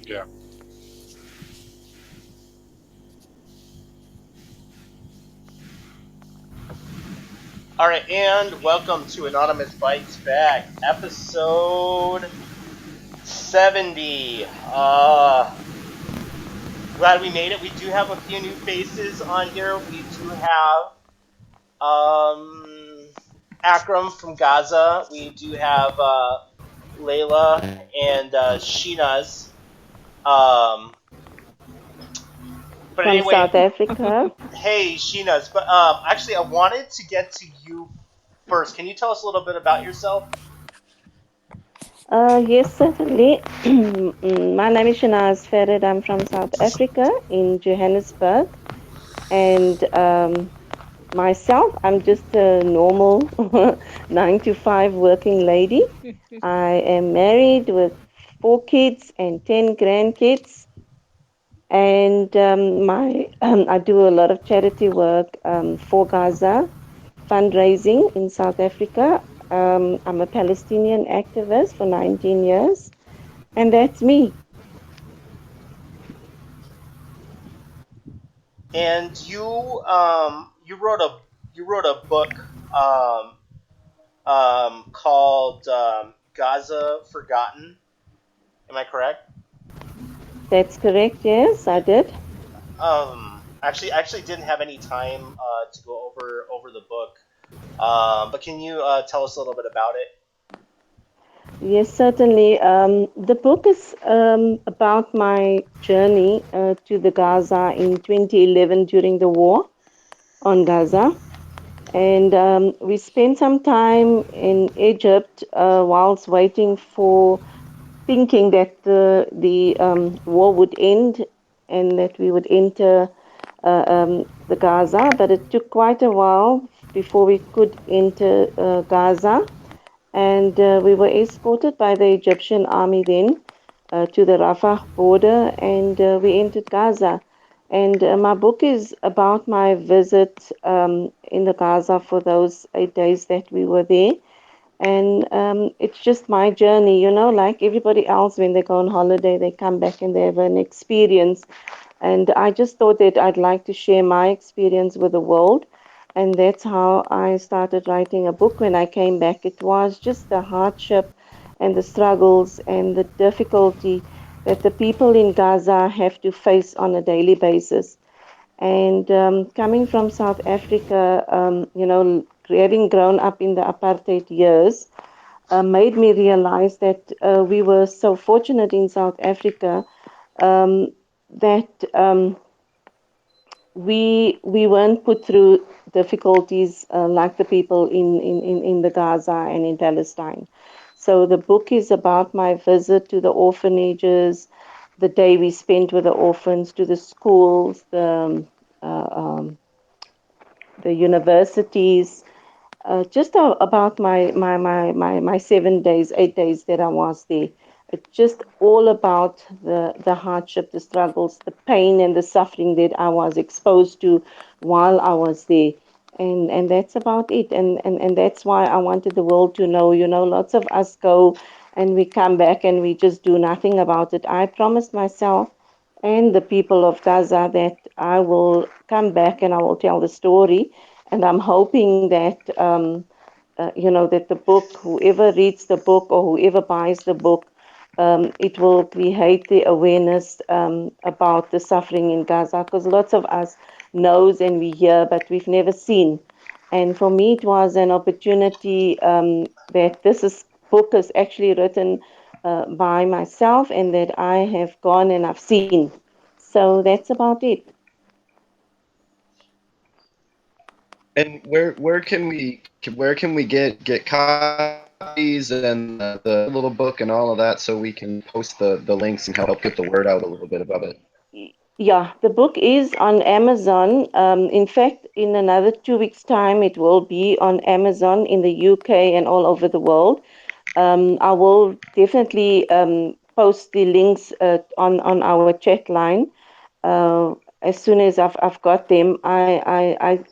Yeah. All right, and welcome to Anonymous Bites Back, episode 70. Glad we made it. We do have a few new faces on here. We do have Akram from Gaza. We do have Layla and Sheenaz. Um, but From anyway, South Africa. hey Sheenaz. But actually, I wanted to get to you first. Can you tell us a little bit about yourself? Yes, certainly. My name is Shanaz Ferid. I'm from South Africa in Johannesburg. And myself, I'm just a normal 9 to 5 working lady. I am married with 4 kids and 10 grandkids. And I do a lot of charity work for Gaza, fundraising in South Africa. I'm a Palestinian activist for 19 years, and that's me. And you wrote a book um called Gaza Forgotten. Am I correct? That's correct. Yes, I did. Actually, I actually didn't have any time to go over the book. But can you tell us a little bit about it? Yes, certainly. The book is about my journey to the Gaza in 2011 during the war on Gaza. And we spent some time in Egypt whilst waiting for thinking that the war would end and that we would enter the Gaza, but it took quite a while before we could enter Gaza, and we were escorted by the Egyptian army then to the Rafah border, and we entered Gaza. And my book is about my visit in the Gaza for those 8 days that we were there, and it's just my journey, like everybody else, when they go on holiday, they come back and they have an experience. And I just thought that I'd like to share my experience with the world. And that's how I started writing a book when I came back. It was just the hardship and the struggles and the difficulty that the people in Gaza have to face on a daily basis. And coming from South Africa, having grown up in the apartheid years, made me realize that we were so fortunate in South Africa um, that we weren't put through difficulties like the people in the Gaza and in Palestine. So the book is about my visit to the orphanages, the day we spent with the orphans, to the schools, uh, um, the universities, just about my 7 days, 8 days that I was there. It's just all about the hardship, the struggles, the pain, and the suffering that I was exposed to while I was there. And that's about it. And that's why I wanted the world to know, lots of us go and we come back and we just do nothing about it. I promised myself and the people of Gaza that I will come back and I will tell the story. And I'm hoping that that the book, whoever reads the book or whoever buys the book, it will create the awareness about the suffering in Gaza, because lots of us knows and we hear, but we've never seen. And for me, it was an opportunity that book is actually written by myself, and that I have gone and I've seen. So that's about it. And where can we get copies and the little book and all of that so we can post the links and help get the word out a little bit about it? Yeah, the book is on Amazon. In fact, in another 2 weeks' time, it will be on Amazon in the UK and all over the world. I will definitely post the links on our chat line as soon as I've got them. I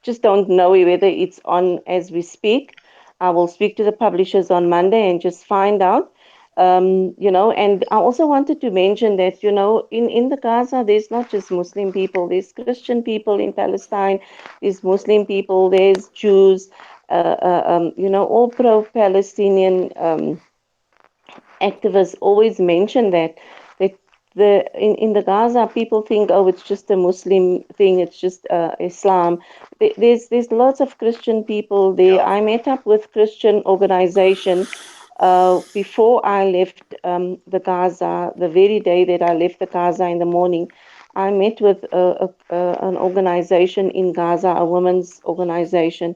just don't know whether it's on as we speak. I will speak to the publishers on Monday and just find out. And I also wanted to mention that, in the Gaza, there's not just Muslim people, there's Christian people in Palestine, there's Muslim people, there's Jews, all pro-Palestinian activists always mention that in the Gaza, people think, oh, it's just a Muslim thing, it's just Islam. There's lots of Christian people there. Yeah. I met up with Christian organization before I left the Gaza. The very day that I left the Gaza in the morning, I met with an organization in Gaza, a women's organization,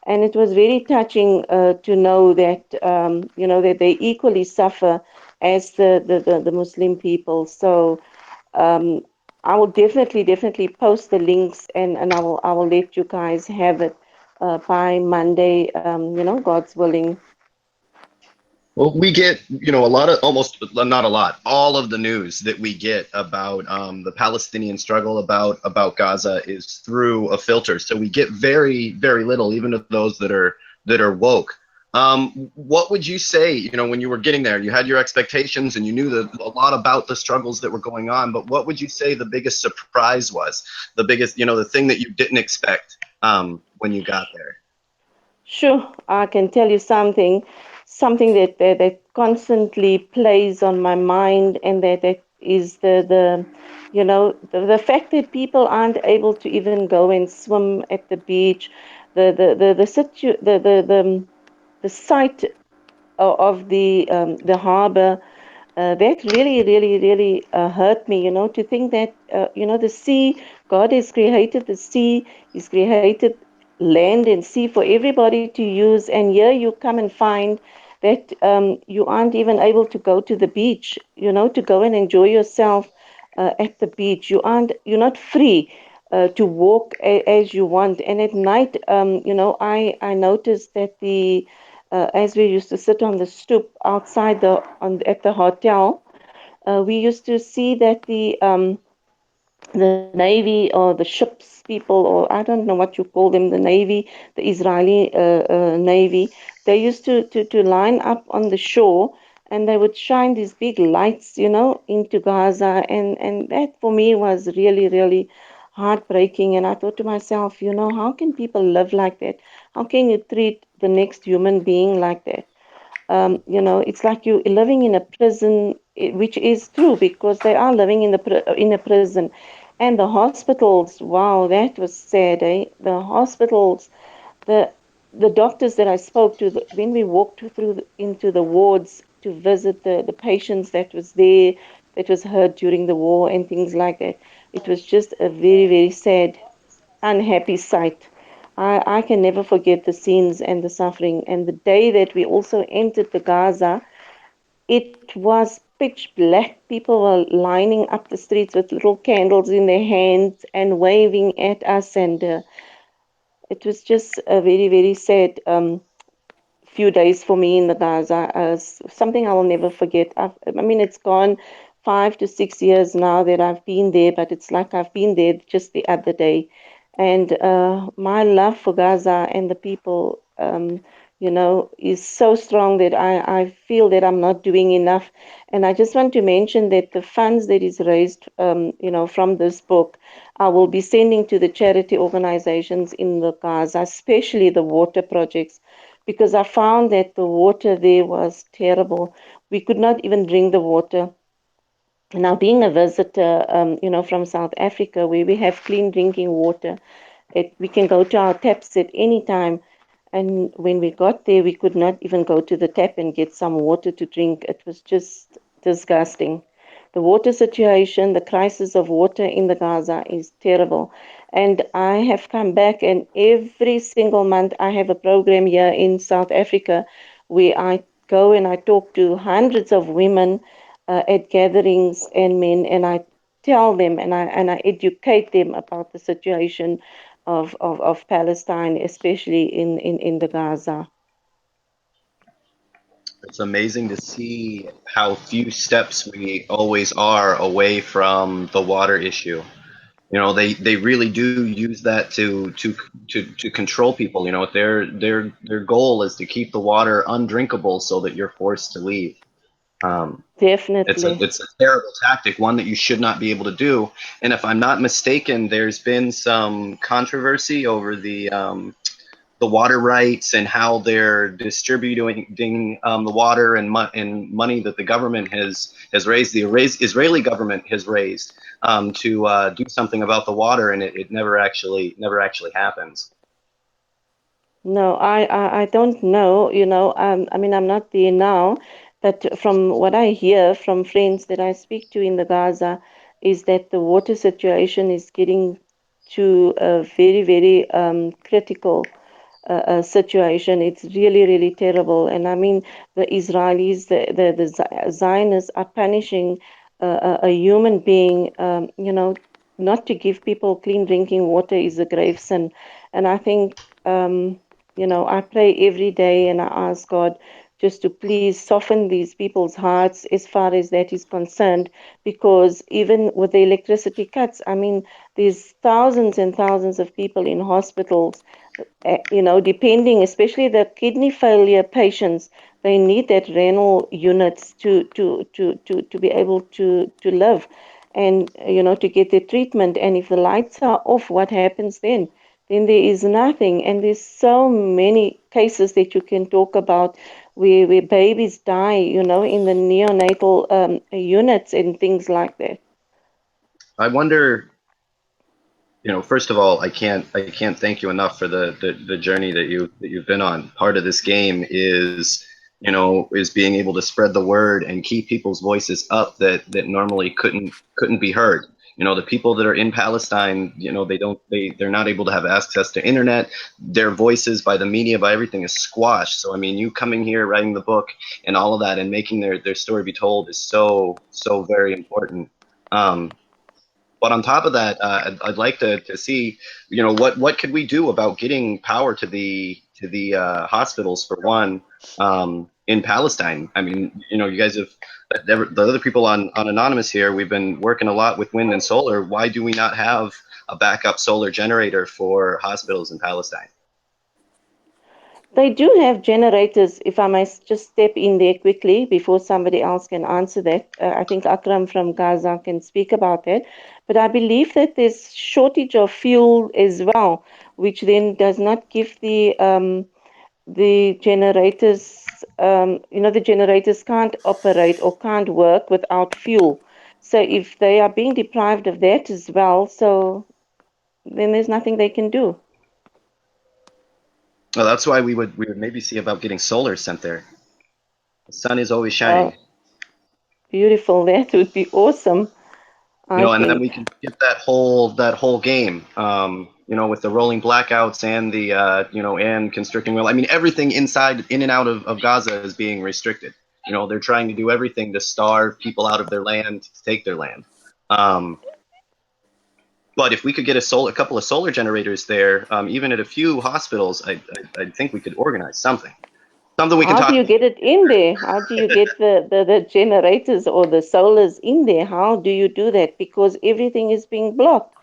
and it was very touching to know that that they equally suffer as the Muslim people. So um, I will definitely post the links, and I will let you guys have it by Monday. God's willing. Well, we get, a lot of, almost not a lot, all of the news that we get about the Palestinian struggle, about Gaza, is through a filter. So we get very, very little, even of those that are woke. What would you say, when you were getting there, you had your expectations and you knew a lot about the struggles that were going on, but what would you say the biggest surprise was? The biggest, the thing that you didn't expect when you got there? Sure, I can tell you something that constantly plays on my mind, and that is the fact that people aren't able to even go and swim at the beach, the sight of the harbor. That really, really, really hurt me, to think that, the sea, God has created the sea, He's created land and sea for everybody to use. And here you come and find that you aren't even able to go to the beach, to go and enjoy yourself at the beach. You're not free to walk as you want. And at night, I noticed that as we used to sit on the stoop outside at the hotel, we used to see that the navy or the ships people, or I don't know what you call them, the navy, the Israeli navy, they used to line up on the shore, and they would shine these big lights, into Gaza, and that for me was really, really heartbreaking. And I thought to myself, how can people live like that? How can you treat the next human being like that? It's like you living in a prison, which is true because they are living in a prison. And the hospitals, wow, that was sad, eh? The hospitals, the the doctors that I spoke to, when we walked into the wards to visit the patients that was there, that was hurt during the war and things like that, it was just a very, very sad, unhappy sight. I can never forget the scenes and the suffering. And the day that we also entered the Gaza, it was pitch black. People were lining up the streets with little candles in their hands and waving at us. And it was just a very, very sad few days for me in the Gaza. Something I will never forget. I mean, it's gone 5 to 6 years now that I've been there, but it's like I've been there just the other day. And my love for Gaza and the people, is so strong that I feel that I'm not doing enough. And I just want to mention that the funds that is raised, from this book, I will be sending to the charity organizations in the Gaza, especially the water projects, because I found that the water there was terrible. We could not even drink the water. Now, being a visitor, from South Africa, where we have clean drinking water, we can go to our taps at any time. And when we got there, we could not even go to the tap and get some water to drink. It was just disgusting. The water situation, the crisis of water in the Gaza is terrible. And I have come back, and every single month I have a program here in South Africa where I go and I talk to hundreds of women at gatherings and men, and I tell them and I educate them about the situation of Palestine, especially in the Gaza. It's amazing to see how few steps we always are away from the water issue. They really do use that to control people. Their goal is to keep the water undrinkable so that you're forced to leave. Definitely. It's a terrible tactic, one that you should not be able to do. And if I'm not mistaken, there's been some controversy over the water rights and how they're distributing the water and money that the government has raised, the Israeli government has raised to do something about the water, and it never actually happens. No, I don't know, I mean, I'm not there now, but from what I hear from friends that I speak to in the Gaza, is that the water situation is getting to a very, very critical situation. It's really, really terrible. And I mean, the Israelis, the Zionists are punishing a human being, not to give people clean drinking water is a grave sin. And I think, I pray every day and I ask God just to please soften these people's hearts as far as that is concerned, because even with the electricity cuts, I mean, there's thousands and thousands of people in hospitals, depending, especially the kidney failure patients, they need that renal units to be able to live and, to get their treatment. And if the lights are off, what happens then? Then there is nothing. And there's so many cases that you can talk about where babies die, in the neonatal units and things like that. I wonder, first of all, I can't thank you enough for the journey that you've been on. Part of this game is, is being able to spread the word and keep people's voices up that normally couldn't be heard. The people that are in Palestine, they're not able to have access to internet. Their voices by the media, by everything, is squashed. So I mean, you coming here, writing the book and all of that and making their story be told is so very important. But on top of that, I'd like to see, what could we do about getting power to the hospitals, for one, in Palestine. I mean, you guys have, the other people on Anonymous here, we've been working a lot with wind and solar. Why do we not have a backup solar generator for hospitals in Palestine? They do have generators, if I may just step in there quickly before somebody else can answer that. I think Akram from Gaza can speak about that. But I believe that there's shortage of fuel as well, which then does not give the generators, the generators can't operate or can't work without fuel. So if they are being deprived of that as well, so then there's nothing they can do. Well, that's why we would maybe see about getting solar sent there. The sun is always Oh, shining. beautiful. That would be awesome, I And then we think. can skip that whole game. With the rolling blackouts and the and constricting will. I mean, everything in and out of Gaza is being restricted. They're trying to do everything to starve people out of their land, to take their land. Um, but if we could get a couple of solar generators there, even at a few hospitals, I think we could organize something we can How do talk you about. get it in there? How do you get the generators or the solars in there? How do you do that? Because everything is being blocked.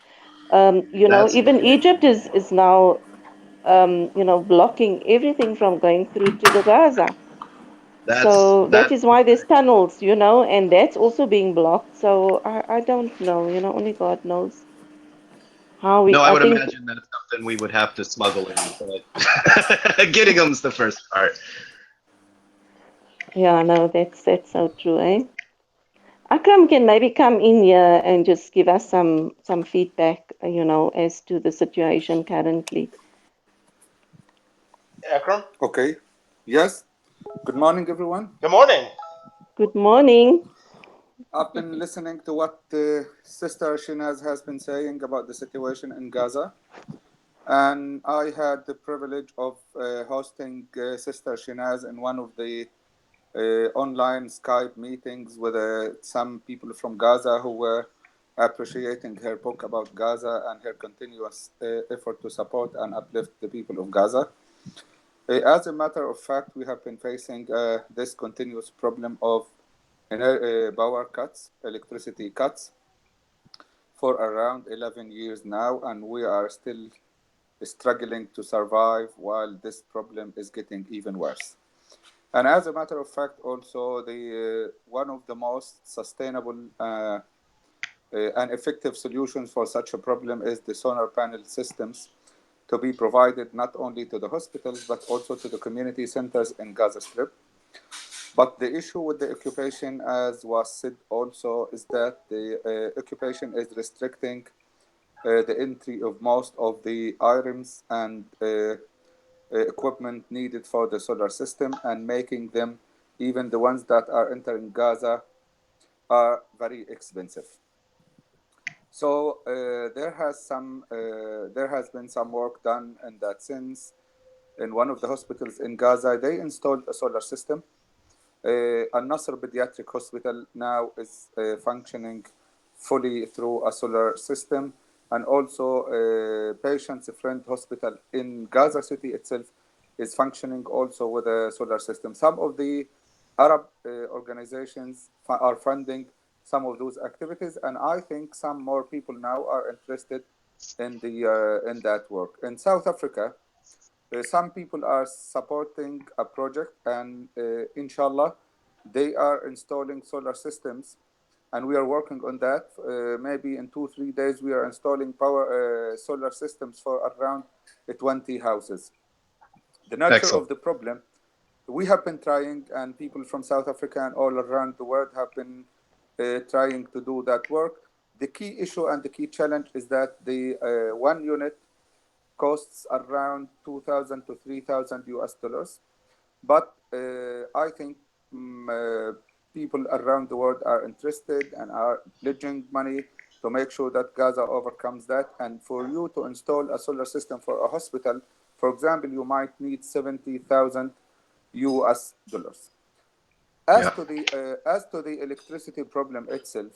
That's Even Egypt is now, blocking everything from going through to the Gaza. that's So that that's is why there's tunnels, and that's also being blocked. So I don't know, only God knows how No, I I would think, imagine that it's something we would have to smuggle in, but getting them's the first part. yeah, no, that's so true, eh? Akram can maybe come in here and just give us some feedback, as to the situation currently. Akram, Okay. Yes. Good morning, everyone. good morning. Good morning. I've been listening to what Sister Shinaz has been saying about the situation in Gaza, and I had the privilege of hosting Sister Shinaz in one of the online Skype meetings with some people from Gaza who were appreciating her book about Gaza and her continuous effort to support and uplift the people of Gaza. As a matter of fact, we have been facing this continuous problem of power cuts, electricity cuts, for around 11 years now, and we are still struggling to survive while this problem is getting even worse. And as a matter of fact, also the one of the most sustainable and effective solutions for such a problem is the solar panel systems to be provided not only to the hospitals but also to the community centers in Gaza Strip. But the issue with the occupation, as was said also, is that the occupation is restricting the entry of most of the items and equipment needed for the solar system and making them, even the ones that are entering Gaza, are very expensive. So there has been some work done in that sense. In one of the hospitals in Gaza, they installed a solar system. Al Nasr Pediatric Hospital now is functioning fully through a solar system, and also Patients Friend Hospital in Gaza City itself is functioning also with a solar system. Some of the Arab organizations are funding some of those activities, and I think some more people now are interested in that work. In South Africa, some people are supporting a project, and inshallah, they are installing solar systems, and we are working on that. Maybe in 2 3 days, we are installing power solar systems for around 20 houses. The nature Excellent. of the problem, we have been trying, and people from South Africa and all around the world have been trying to do that work. The key issue and the key challenge is that the one unit costs around 2,000 to 3,000 US dollars. But I think people around the world are interested and are pledging money to make sure that Gaza overcomes that. And for you to install a solar system for a hospital, for example, you might need 70,000 US dollars. Yeah. As to the electricity problem itself,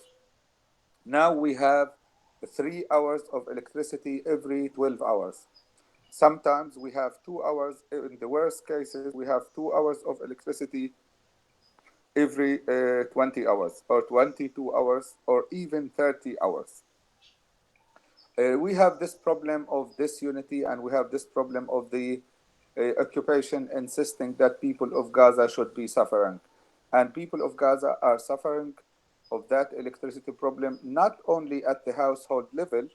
now we have 3 hours of electricity every 12 hours. Sometimes we have 2 hours. In the worst cases, we have 2 hours of electricity every 20 hours, or 22 hours, or even 30 hours. We have this problem of disunity, and we have this problem of the occupation insisting that people of Gaza should be suffering. And people of Gaza are suffering of that electricity problem not only at the household level,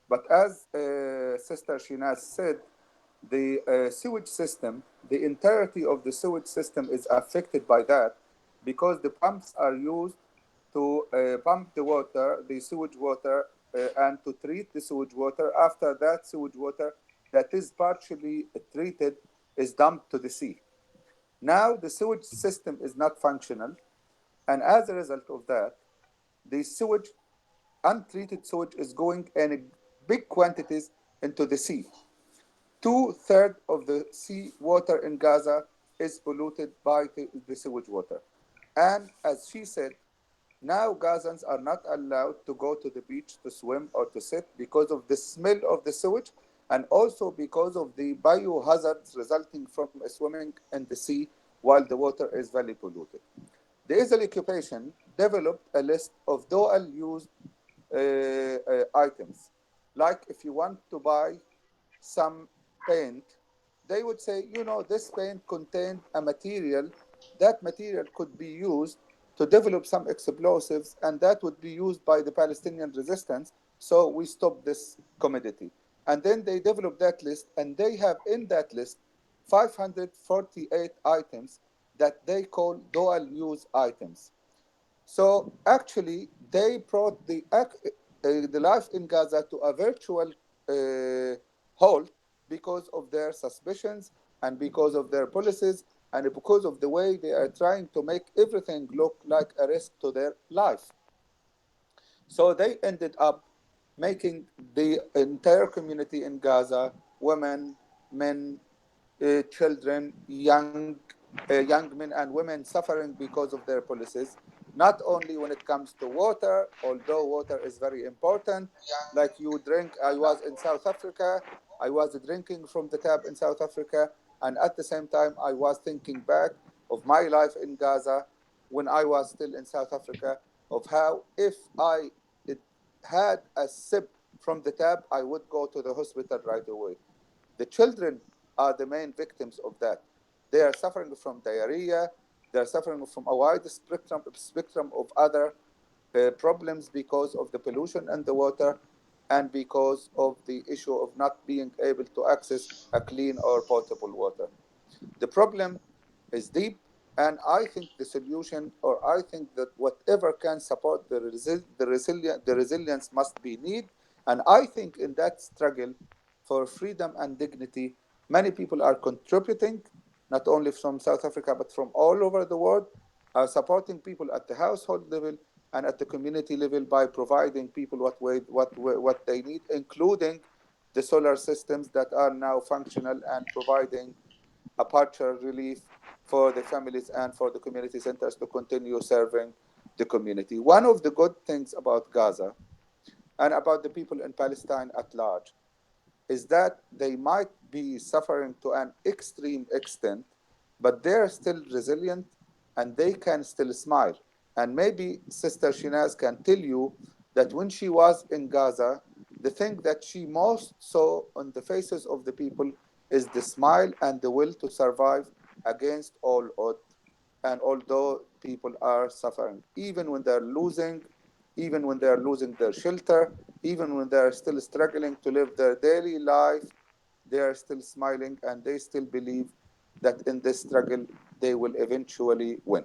but as Sister Shinaz said, the sewage system, the entirety of the sewage system is affected by that, because the pumps are used to pump the water, the sewage water, and to treat the sewage water. After that sewage water that is partially treated is dumped to the sea. Now the sewage system is not functional, and as a result of that, the sewage, untreated sewage, is going in big quantities into the sea. Two-thirds of the sea water in Gaza is polluted by the sewage water. And as she said, now Gazans are not allowed to go to the beach to swim or to sit because of the smell of the sewage, and also because of the biohazards resulting from swimming in the sea while the water is very polluted. The Israeli occupation developed a list of dual use items. Like if you want to buy some paint, they would say, this paint contained a material. That material could be used to develop some explosives, and that would be used by the Palestinian resistance. So we stop this commodity. And then they develop that list, and they have in that list 548 items that they call dual use items. So actually, they brought the life in Gaza to a virtual halt because of their suspicions, and because of their policies, and because of the way they are trying to make everything look like a risk to their life. So they ended up making the entire community in Gaza, women, men, children, young men and women, suffering because of their policies. Not only when it comes to water, although water is very important. Like you drink, I was in South Africa. I was drinking from the tap in South Africa, and at the same time, I was thinking back of my life in Gaza when I was still in South Africa, of how if I had a sip from the tap, I would go to the hospital right away. The children are the main victims of that. They are suffering from diarrhea. They are suffering from a wide spectrum of other problems because of the pollution in the water and because of the issue of not being able to access a clean or potable water. The problem is deep, and I think the solution, or I think that whatever can support the resilience must be need. And I think in that struggle for freedom and dignity, many people are contributing, not only from South Africa but from all over the world, are supporting people at the household level and at the community level by providing people what they need, including the solar systems that are now functional and providing a partial relief for the families and for the community centers to continue serving the community. One of the good things about Gaza and about the people in Palestine at large is that they might be suffering to an extreme extent, but they're still resilient and they can still smile. And maybe Sister Shinaz can tell you that when she was in Gaza, the thing that she most saw on the faces of the people is the smile and the will to survive against all odds. And although people are suffering, even when they're losing their shelter, even when they're still struggling to live their daily life, they are still smiling and they still believe that in this struggle they will eventually win.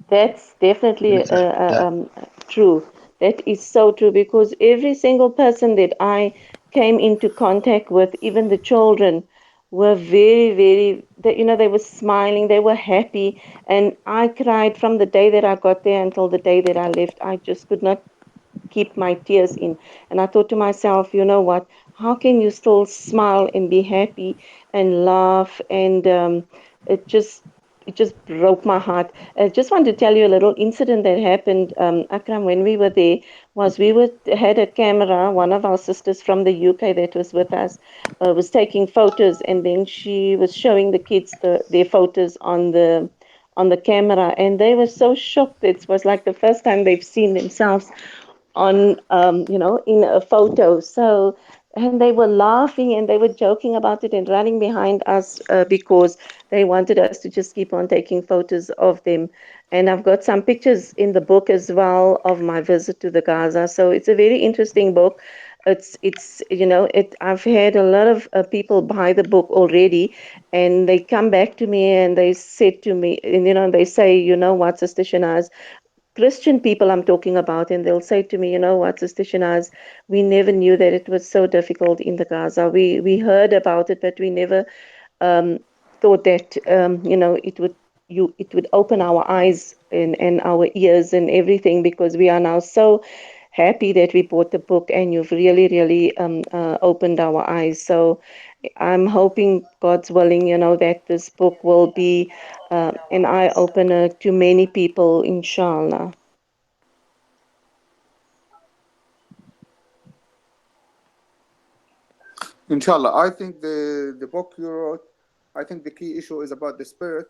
That's definitely That true. That is so true because every single person that I came into contact with, even the children, were they were smiling, they were happy, and I cried from the day that I got there until the day that I left. I just could not keep my tears in. And I thought to myself, you know what? How can you still smile and be happy and laugh? And it just it just broke my heart. I just want to tell you a little incident that happened, Akram, when we were there. Was we were had a camera. One of our sisters from the UK that was with us was taking photos, and then she was showing the kids their photos on the camera, and they were so shocked. It was like the first time they've seen themselves on in a photo. So, and they were laughing and they were joking about it and running behind us because they wanted us to just keep on taking photos of them. And I've got some pictures in the book as well of my visit to the Gaza. So it's a very interesting book. I've had a lot of people buy the book already, and they come back to me and they said to me, and they say, you know what, Sister Shanaz, Christian people I'm talking about, and they'll say to me, you know what, Sister Shanaz, we never knew that it was so difficult in the Gaza. We heard about it, but we never um, thought that it would open our eyes and our ears and everything, because we are now so happy that we bought the book and you've really opened our eyes. So I'm hoping, God's willing, that this book will be an eye opener to many people, inshallah. Inshallah, I think the book you wrote, I think the key issue is about the spirit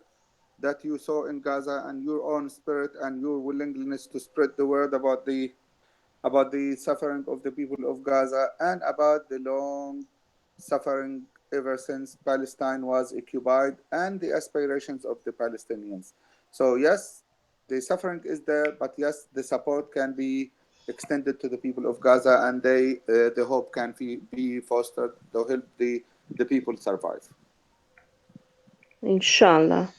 that you saw in Gaza and your own spirit and your willingness to spread the word about the suffering of the people of Gaza and about the long suffering ever since Palestine was occupied and the aspirations of the Palestinians. So yes, the suffering is there, but yes, the support can be extended to the people of Gaza, and the hope can be fostered to help the people survive. Inshallah.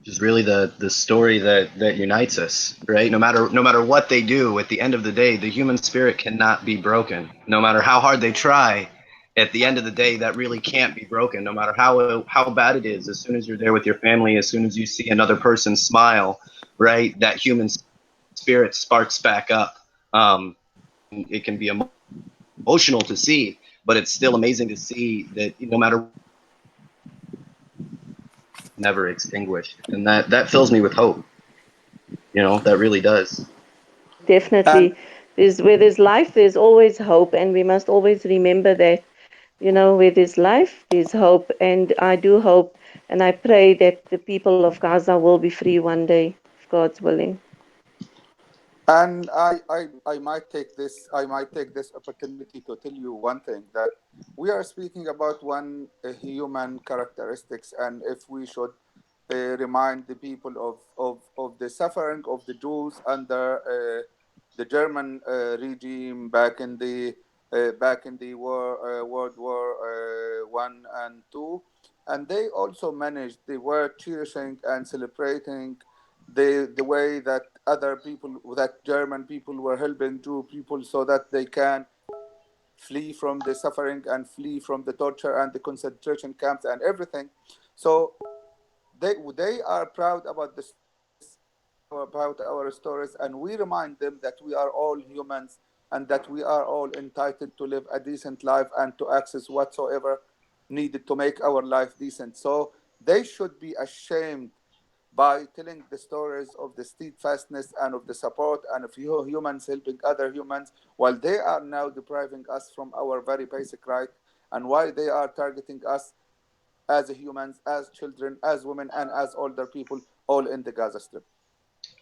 is really the story that unites us, right? No matter what they do, at the end of the day, the human spirit cannot be broken. No matter how hard they try, at the end of the day, that really can't be broken. No matter how bad it is, as soon as you're there with your family, as soon as you see another person smile, right, that human spirit sparks back up. It can be emotional to see, but it's still amazing to see that no matter never extinguished, and that fills me with hope. That really does. And Definitely. Where there's life, there's always hope, and we must always remember that, where there's life, there's hope. And I do hope and I pray that the people of Gaza will be free one day, if God's willing. And I might take this opportunity to tell you one thing, that we are speaking about one human characteristics, and if we should remind the people of the suffering of the Jews under the German regime back in the World War I and II, and they also managed. They were cherishing and celebrating the way that other people, that German people, were helping Jew people so that they can flee from the suffering and flee from the torture and the concentration camps and everything. So they are proud about this, about our stories, and we remind them that we are all humans and that we are all entitled to live a decent life and to access whatsoever needed to make our life decent. So they should be ashamed by telling the stories of the steadfastness and of the support and of humans helping other humans, while they are now depriving us from our very basic right, and why they are targeting us as humans, as children, as women, and as older people, all in the Gaza Strip.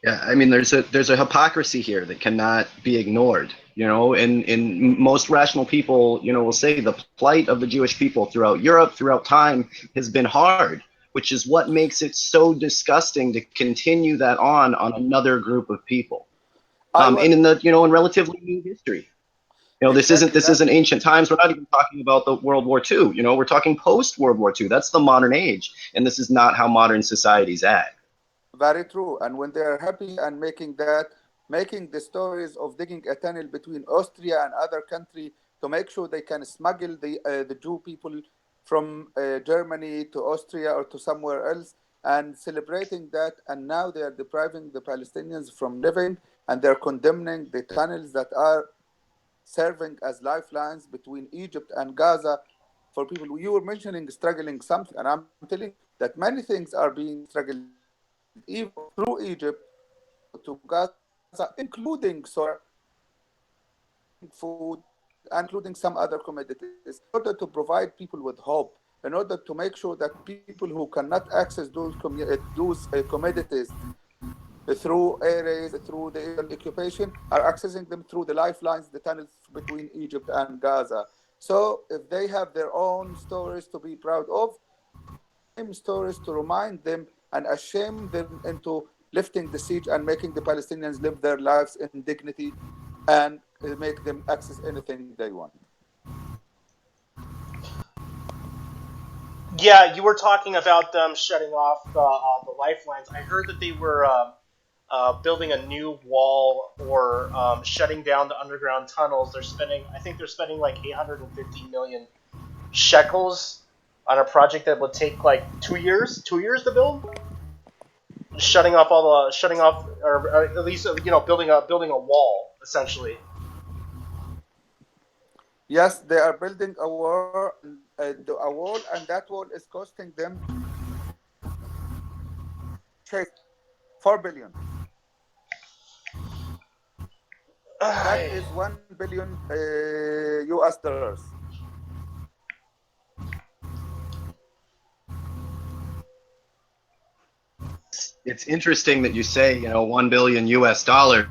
Yeah, I mean, there's a hypocrisy here that cannot be ignored. And most rational people, will say the plight of the Jewish people throughout Europe, throughout time, has been hard, which is what makes it so disgusting to continue that on another group of people. I And was in relatively new history. This isn't exactly this that. isn't ancient times. We're not even talking about the World War II. We're talking post World War II. That's the modern age, and this is not how modern societies act. Very true. And when they are happy and making the stories of digging a tunnel between Austria and other country to make sure they can smuggle the Jew people from Germany to Austria or to somewhere else, and celebrating that, and now they are depriving the Palestinians from living, and they're condemning the tunnels that are serving as lifelines between Egypt and Gaza for people. You were mentioning struggling something, and I'm telling you that many things are being struggled even through Egypt to Gaza, including solar, food, and including some other commodities, in order to provide people with hope, in order to make sure that people who cannot access those commodities through areas, through the Israel occupation, are accessing them through the lifelines, the tunnels between Egypt and Gaza. So if they have their own stories to be proud of, same stories to remind them and ashame them into lifting the siege and making the Palestinians live their lives in dignity and make them access anything they want. Yeah, you were talking about them shutting off the lifelines. I heard that they were building a new wall or shutting down the underground tunnels. I think they're spending like 850 million shekels on a project that would take like 2 years, 2 years to build. Shutting off, or at least building a wall essentially. Yes, they are building a wall, and that wall is costing them chase 4 billion. That is 1 billion US dollars. It's interesting that you say, 1 billion US dollars.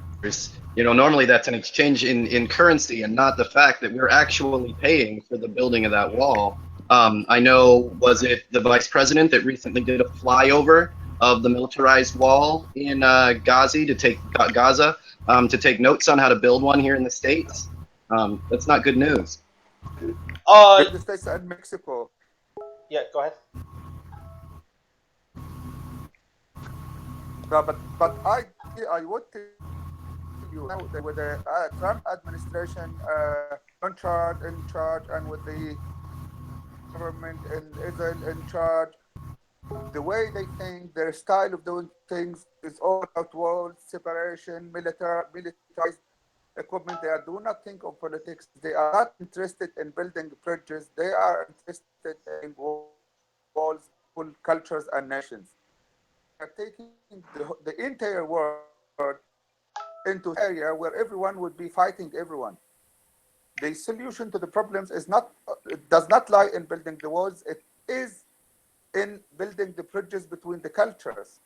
Normally that's an exchange in currency and not the fact that we're actually paying for the building of that wall. I know, was it the vice president that recently did a flyover of the militarized wall in Gaza to take notes on how to build one here in the States? That's not good news. Uh, United States and Mexico. yeah, go ahead. No, but I would tell you now that with the Trump administration in charge, and with the government in Israel in charge, the way they think, their style of doing things is all about world separation, militarized equipment. They do not think of politics. They are not interested in building bridges. They are interested in walls, people, cultures, and nations. Are taking the entire world into area where everyone would be fighting everyone. The solution to the problems is not it does not lie in building the walls. It is in building the bridges between the cultures,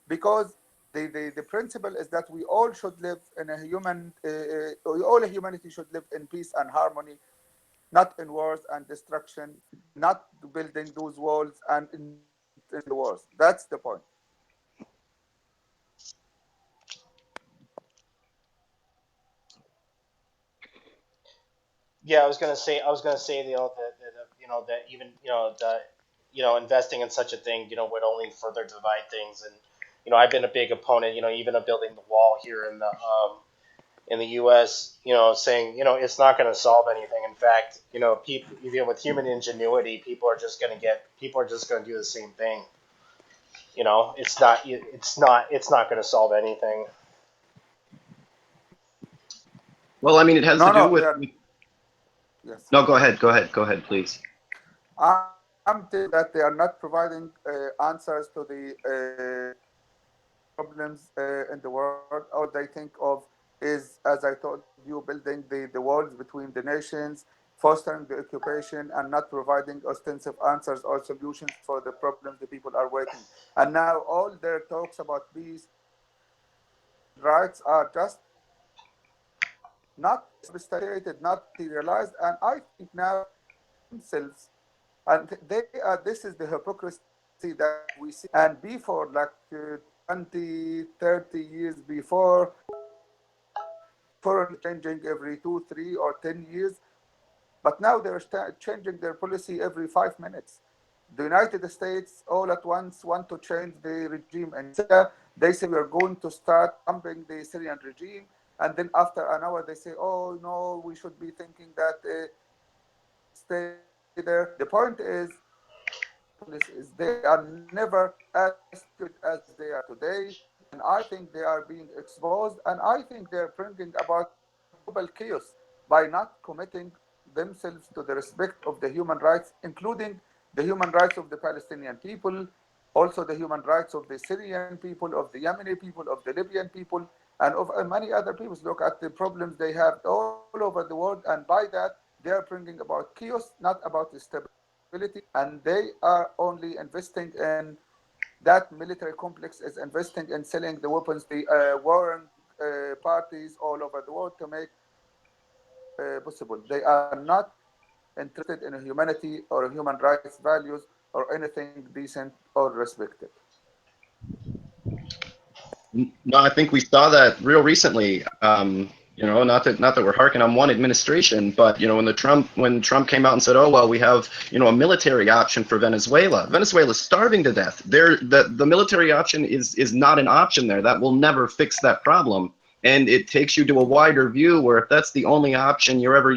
because the principle is that we all should live in a all humanity should live in peace and harmony, not in wars and destruction, not building those walls and in the wars. That's the point. Yeah, I was gonna say, that even, investing in such a thing, would only further divide things. And I've been a big opponent, even of building the wall here in the U.S., saying, it's not going to solve anything. In fact, people, even with human ingenuity, people are just going to do the same thing. It's not going to solve anything. Well, I mean, it has No, to do no, with. yes. No, go ahead, please. I'm saying that they are not providing answers to the problems in the world. All they think of is, as I told you, building the walls between the nations, fostering the occupation, and not providing ostensive answers or solutions for the problems the people are waiting. And now all their talks about peace rights are just not substantiated, not materialized. And I think now themselves, and they are, this is the hypocrisy that we see. And before, like 20, 30 years before, foreign changing every 2, 3, or 10 years, but now they're changing their policy every 5 minutes. The United States all at once want to change the regime in Syria. They say we are going to start bombing the Syrian regime, and then after an hour they say, "Oh no, we should be thinking that stay there." The point is they are never as good as they are today, and I think they are being exposed, and I think they're bringing about global chaos by not committing themselves to the respect of the human rights, including the human rights of the Palestinian people, also the human rights of the Syrian people, of the Yemeni people, of the Libyan people, and of many other peoples. Look at the problems they have all over the world, and by that they are bringing about chaos, not about stability, and they are only investing in that military complex is investing in selling the weapons the warring parties all over the world to make possible. They are not interested in humanity or human rights values or anything decent or respected. No, I think we saw that real recently. Not that we're harking on one administration, but when Trump came out and said, "Oh well, we have a military option for Venezuela." Venezuela's starving to death. The military option is not an option there. That will never fix that problem. And it takes you to a wider view where if that's the only option you're ever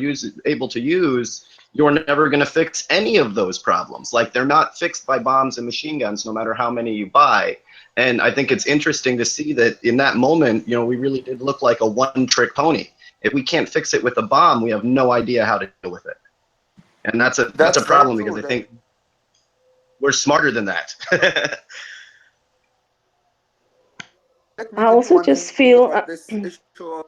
able to use, you're never going to fix any of those problems. Like they're not fixed by bombs and machine guns, no matter how many you buy. And I think it's interesting to see that in that moment, we really did look like a one-trick pony. If we can't fix it with a bomb, we have no idea how to deal with it. And that's a problem because I think we're smarter than that. I also just feel. This issue.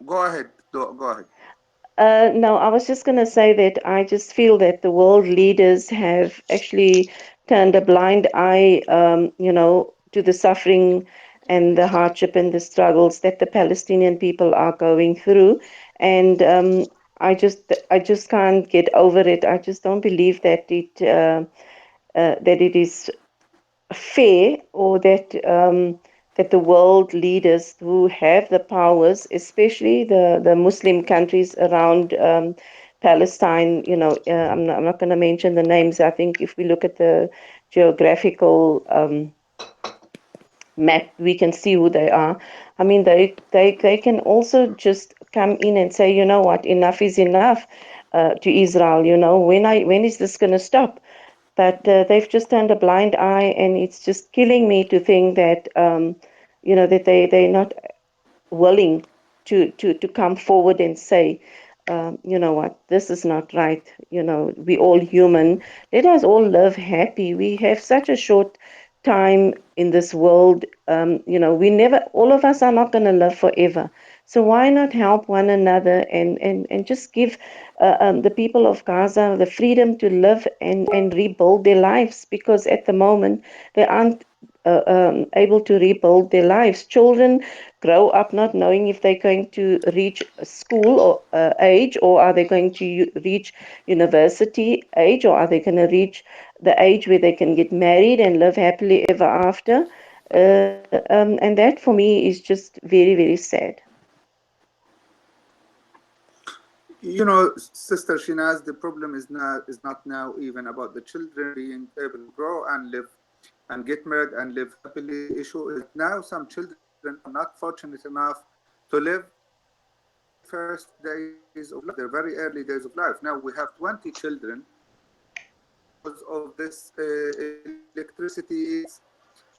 Go ahead. Go ahead. No, I was just going to say that I just feel that the world leaders have actually turned a blind eye, to the suffering and the hardship and the struggles that the Palestinian people are going through. And I just can't get over it. I just don't believe that it is fair, or that the world leaders who have the powers, especially the Muslim countries around Palestine, I'm not going to mention the names. I think if we look at the geographical map, we can see who they are. I mean, they can also just come in and say, you know what, enough is enough to Israel. When is this going to stop? But they've just turned a blind eye, and it's just killing me to think that that they're not willing to come forward and say, you know what, this is not right. We all human. Let us all live happy. We have such a short time in this world. We never, all of us are not going to live forever. So why not help one another and just give the people of Gaza the freedom to live and rebuild their lives? Because at the moment they aren't able to rebuild their lives. Children grow up not knowing if they're going to reach school or age, or are they going to reach university age, or are they going to reach the age where they can get married and live happily ever after. And that for me is just very, very sad. You know, Sister Shinaz, the problem is not now even about the children being able to grow and live and get married and live happily. The issue is now some children are not fortunate enough to live first days of life, their very early days of life. Now we have 20 children because of this electricity.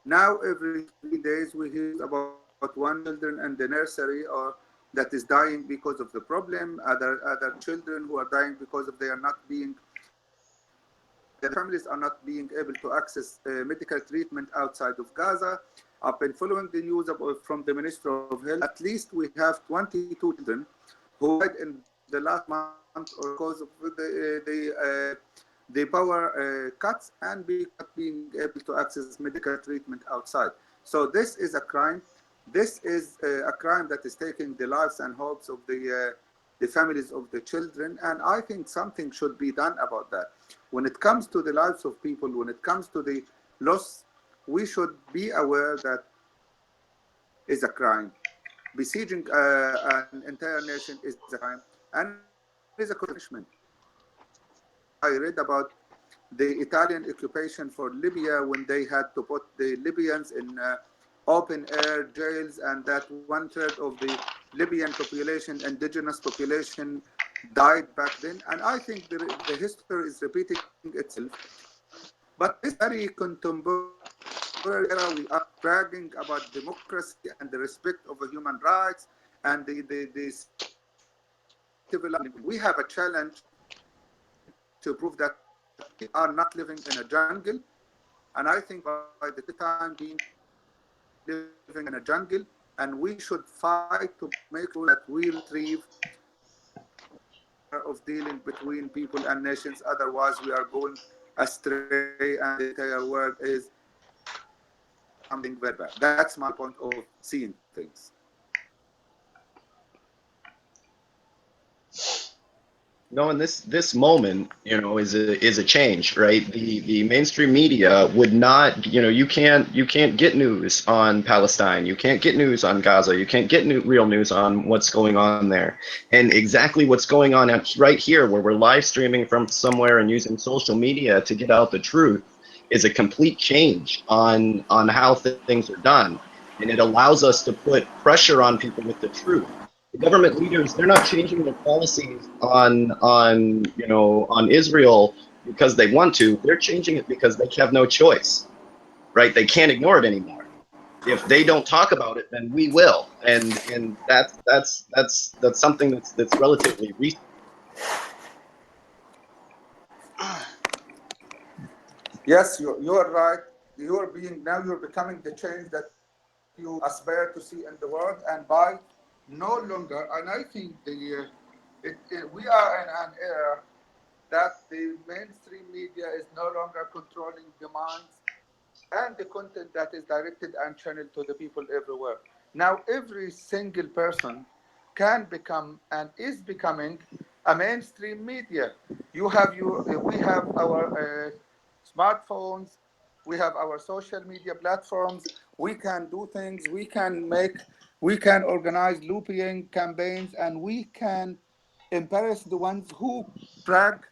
Now every 3 days we hear about one children in the nursery or that is dying because of the problem, other children who are dying because of their families are not being able to access medical treatment outside of Gaza. I've been following the news from the Ministry of Health. At least we have 22 children who died in the last month or because of the power cuts and being able to access medical treatment outside. So this is a crime. This is a crime that is taking the lives and hopes of the families of the children. And I think something should be done about that. When it comes to the lives of people, when it comes to the loss, we should be aware that is a crime. Besieging an entire nation is a crime and is a punishment. I read about the Italian occupation for Libya when they had to put the Libyans in open air jails, and that 1/3 of the Libyan population, indigenous population, died back then. And I think the history is repeating itself. But this very contemporary era, we are bragging about democracy and the respect of the human rights and the civil. We have a challenge to prove that we are not living in a jungle. And I think by the time being living in a jungle, and we should fight to make sure that we retrieve of dealing between people and nations. Otherwise, we are going astray, and the entire world is something very bad. That's my point of seeing things. No, in this moment, is a change, right? The mainstream media would not, you can't get news on Palestine, you can't get news on Gaza, you can't get real news on what's going on there, and exactly what's going on right here, where we're live streaming from somewhere and using social media to get out the truth, is a complete change on how things are done, and it allows us to put pressure on people with the truth. The government leaders, they're not changing their policies on Israel because they want to. They're changing it because they have no choice, right? They can't ignore it anymore. If they don't talk about it, then we will, and that's something that's relatively recent. Yes, you are right. You're becoming the change that you aspire to see in the world, and by no longer, and I think we are in an era that the mainstream media is no longer controlling the minds and the content that is directed and channeled to the people everywhere. Now, every single person can become and is becoming a mainstream media. We have our smartphones, we have our social media platforms. We can do things. We can organize lobbying campaigns, and we can embarrass the ones who brag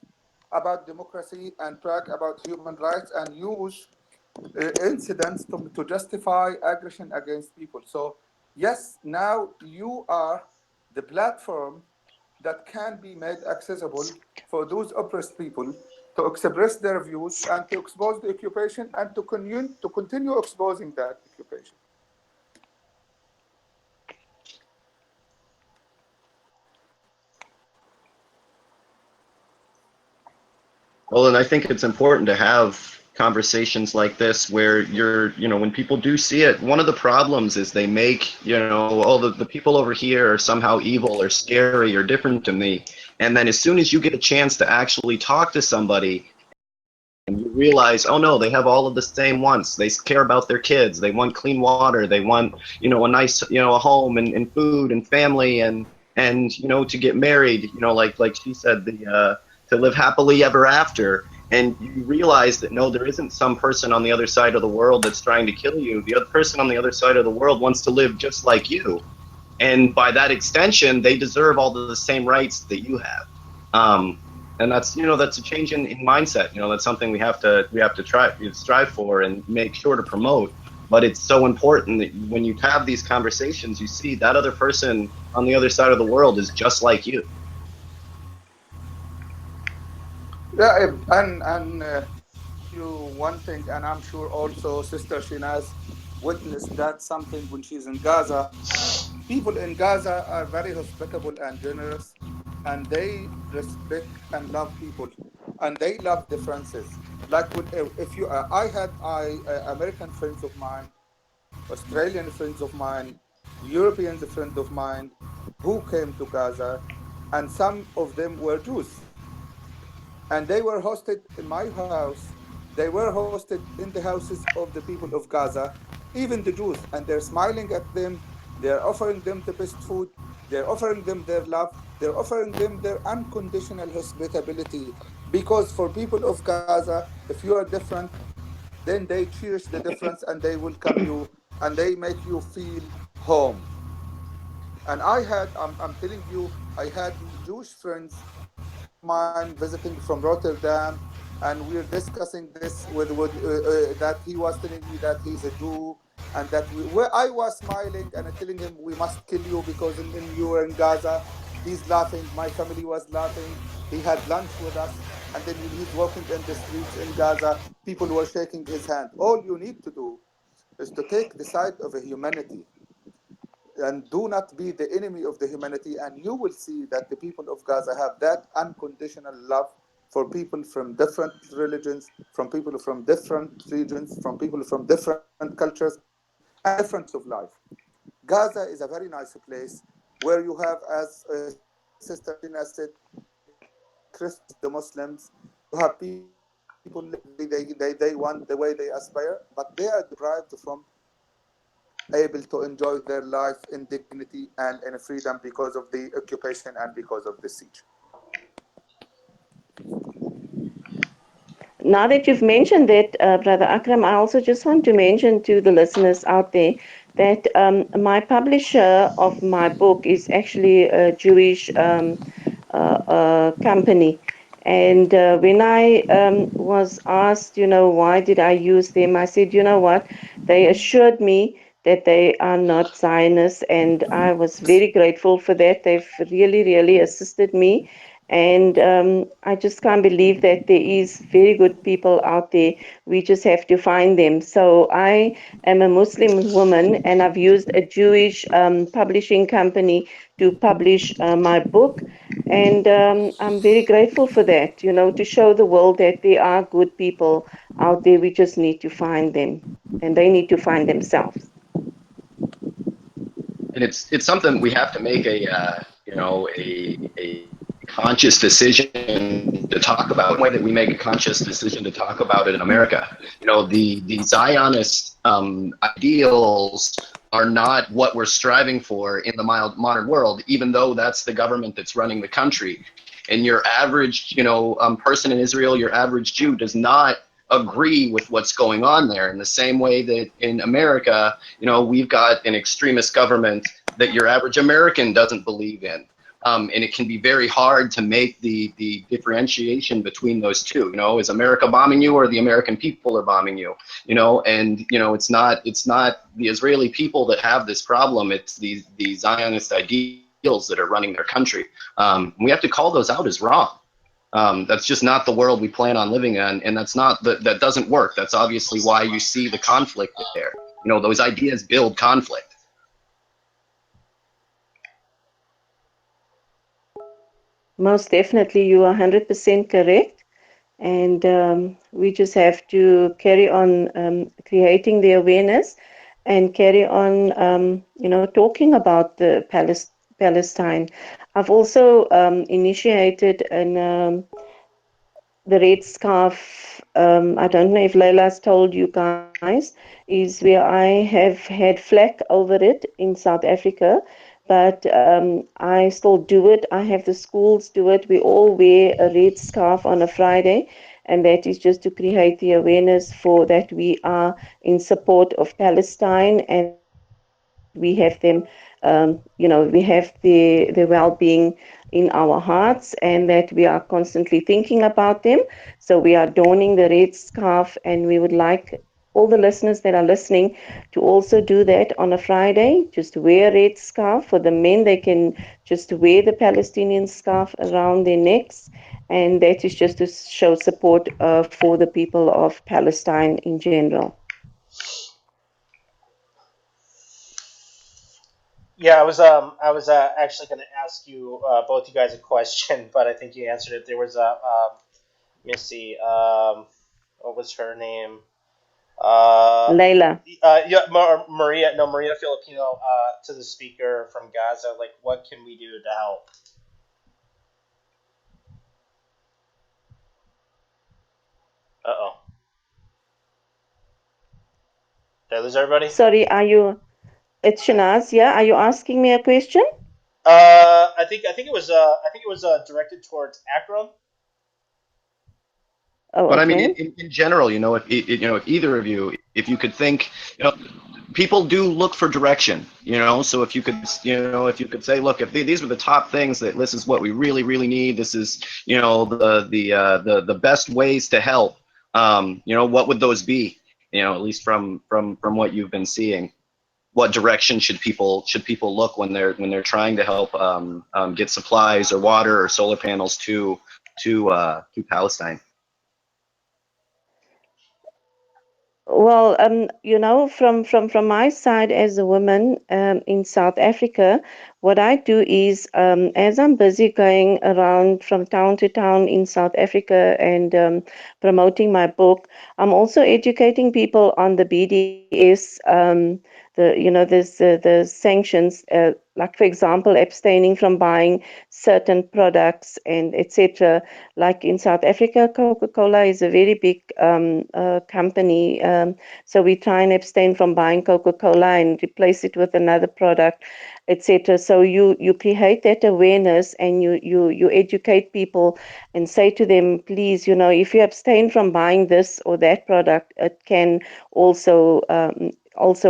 about democracy and brag about human rights and use incidents to justify aggression against people. So yes, now you are the platform that can be made accessible for those oppressed people to express their views and to expose the occupation and to continue exposing that occupation. Well, and I think it's important to have conversations like this where when people do see it, one of the problems is they make, the people over here are somehow evil or scary or different to me. And then as soon as you get a chance to actually talk to somebody and you realize, oh no, they have all of the same wants. They care about their kids. They want clean water. They want, a nice, a home and food and family and to get married. Like she said, to live happily ever after. And you realize that no, there isn't some person on the other side of the world that's trying to kill you. The other person on the other side of the world wants to live just like you. And by that extension, they deserve all the same rights that you have. And that's a change in mindset. That's something we have to strive for and make sure to promote. But it's so important that when you have these conversations, you see that other person on the other side of the world is just like you. Yeah, and one thing, and I'm sure also Sister Shinaz witnessed that something when she's in Gaza. People in Gaza are very hospitable and generous, and they respect and love people, and they love differences. Like if you, I had American friends of mine, Australian friends of mine, European friends of mine, who came to Gaza, and some of them were Jews, and they were hosted in my house. They were hosted in the houses of the people of Gaza, even the Jews, and they're smiling at them. They're offering them the best food. They're offering them their love. They're offering them their unconditional hospitality. Because for people of Gaza, if you are different, then they cherish the difference and they welcome you and they make you feel home. And I'm telling you, I had Jewish friends of mine visiting from Rotterdam, and we're discussing this that he was telling me that he's a Jew, and that where I was smiling and telling him we must kill you because you were in Gaza. He's laughing. My family was laughing. He had lunch with us, and then when he's walking in the streets in Gaza, people were shaking his hand. All you need to do is to take the side of a humanity and do not be the enemy of the humanity, and you will see that the people of Gaza have that unconditional love for people from different religions, from people from different regions, from people from different cultures, and different of life. Gaza is a very nice place where you have, as Sister Tina said, Christians, the Muslims, you have people they want the way they aspire, but they are deprived from able to enjoy their life in dignity and in freedom because of the occupation and because of the siege. Now that you've mentioned that, Brother Akram, I also just want to mention to the listeners out there that my publisher of my book is actually a Jewish company. And when I was asked, why did I use them, I said, you know what? They assured me that they are not Zionists, and I was very grateful for that. They've really, really assisted me. And I just can't believe that there is very good people out there. We just have to find them. So I am a Muslim woman, and I've used a Jewish publishing company to publish my book. And I'm very grateful for that, to show the world that there are good people out there. We just need to find them, and they need to find themselves. And it's something we have to make a conscious decision to talk about. The way that we make a conscious decision to talk about it in America, the Zionist ideals are not what we're striving for in the modern world, even though that's the government that's running the country. And your average, person in Israel, your average Jew, does not agree with what's going on there. In the same way that in America, we've got an extremist government that your average American doesn't believe in. And it can be very hard to make the differentiation between those two. Is America bombing you, or the American people are bombing you? And it's not the Israeli people that have this problem. It's the Zionist ideals that are running their country. We have to call those out as wrong. That's just not the world we plan on living in, and that doesn't work. That's obviously why you see the conflict there. Those ideas build conflict. Most definitely, you are 100% correct. And we just have to carry on creating the awareness and carry on, talking about the Palestine. I've also initiated the red scarf, I don't know if Leila's told you guys, is where I have had flack over it in South Africa, but I still do it. I have the schools do it. We all wear a red scarf on a Friday, and that is just to create the awareness for that we are in support of Palestine and that we have them, we have their well-being in our hearts, and that we are constantly thinking about them. So we are donning the red scarf, and we would like all the listeners that are listening to also do that on a Friday. Just wear a red scarf. For the men, they can just wear the Palestinian scarf around their necks, and that is just to show support for the people of Palestine in general. Yeah, I was actually going to ask you both you guys a question, but I think you answered it. There was a let me see, what was her name? Uh, Layla. yeah, Maria. No, Maria Filipino. To the speaker from Gaza, like, what can we do to help? Uh oh, did I lose everybody? Sorry, are you? It's Shanaz. Yeah, are you asking me a question? I think it was directed towards Akram. Oh, But I mean, okay. in general, if either of you, if you could think, people do look for direction, So if you could say, look, if these were the top things, that this is what we really, really need. This is, the best ways to help. What would those be? At least from what you've been seeing. What direction should people look when they're trying to help get supplies or water or solar panels to Palestine? Well, from my side as a woman in South Africa, what I do is, as I'm busy going around from town to town in South Africa and promoting my book, I'm also educating people on the BDS, there's the sanctions, like for example, abstaining from buying certain products and etc. Like in South Africa, Coca-Cola is a very big company. So we try and abstain from buying Coca-Cola and replace it with another product, etc. So you create that awareness, and you educate people and say to them, please, if you abstain from buying this or that product, it can also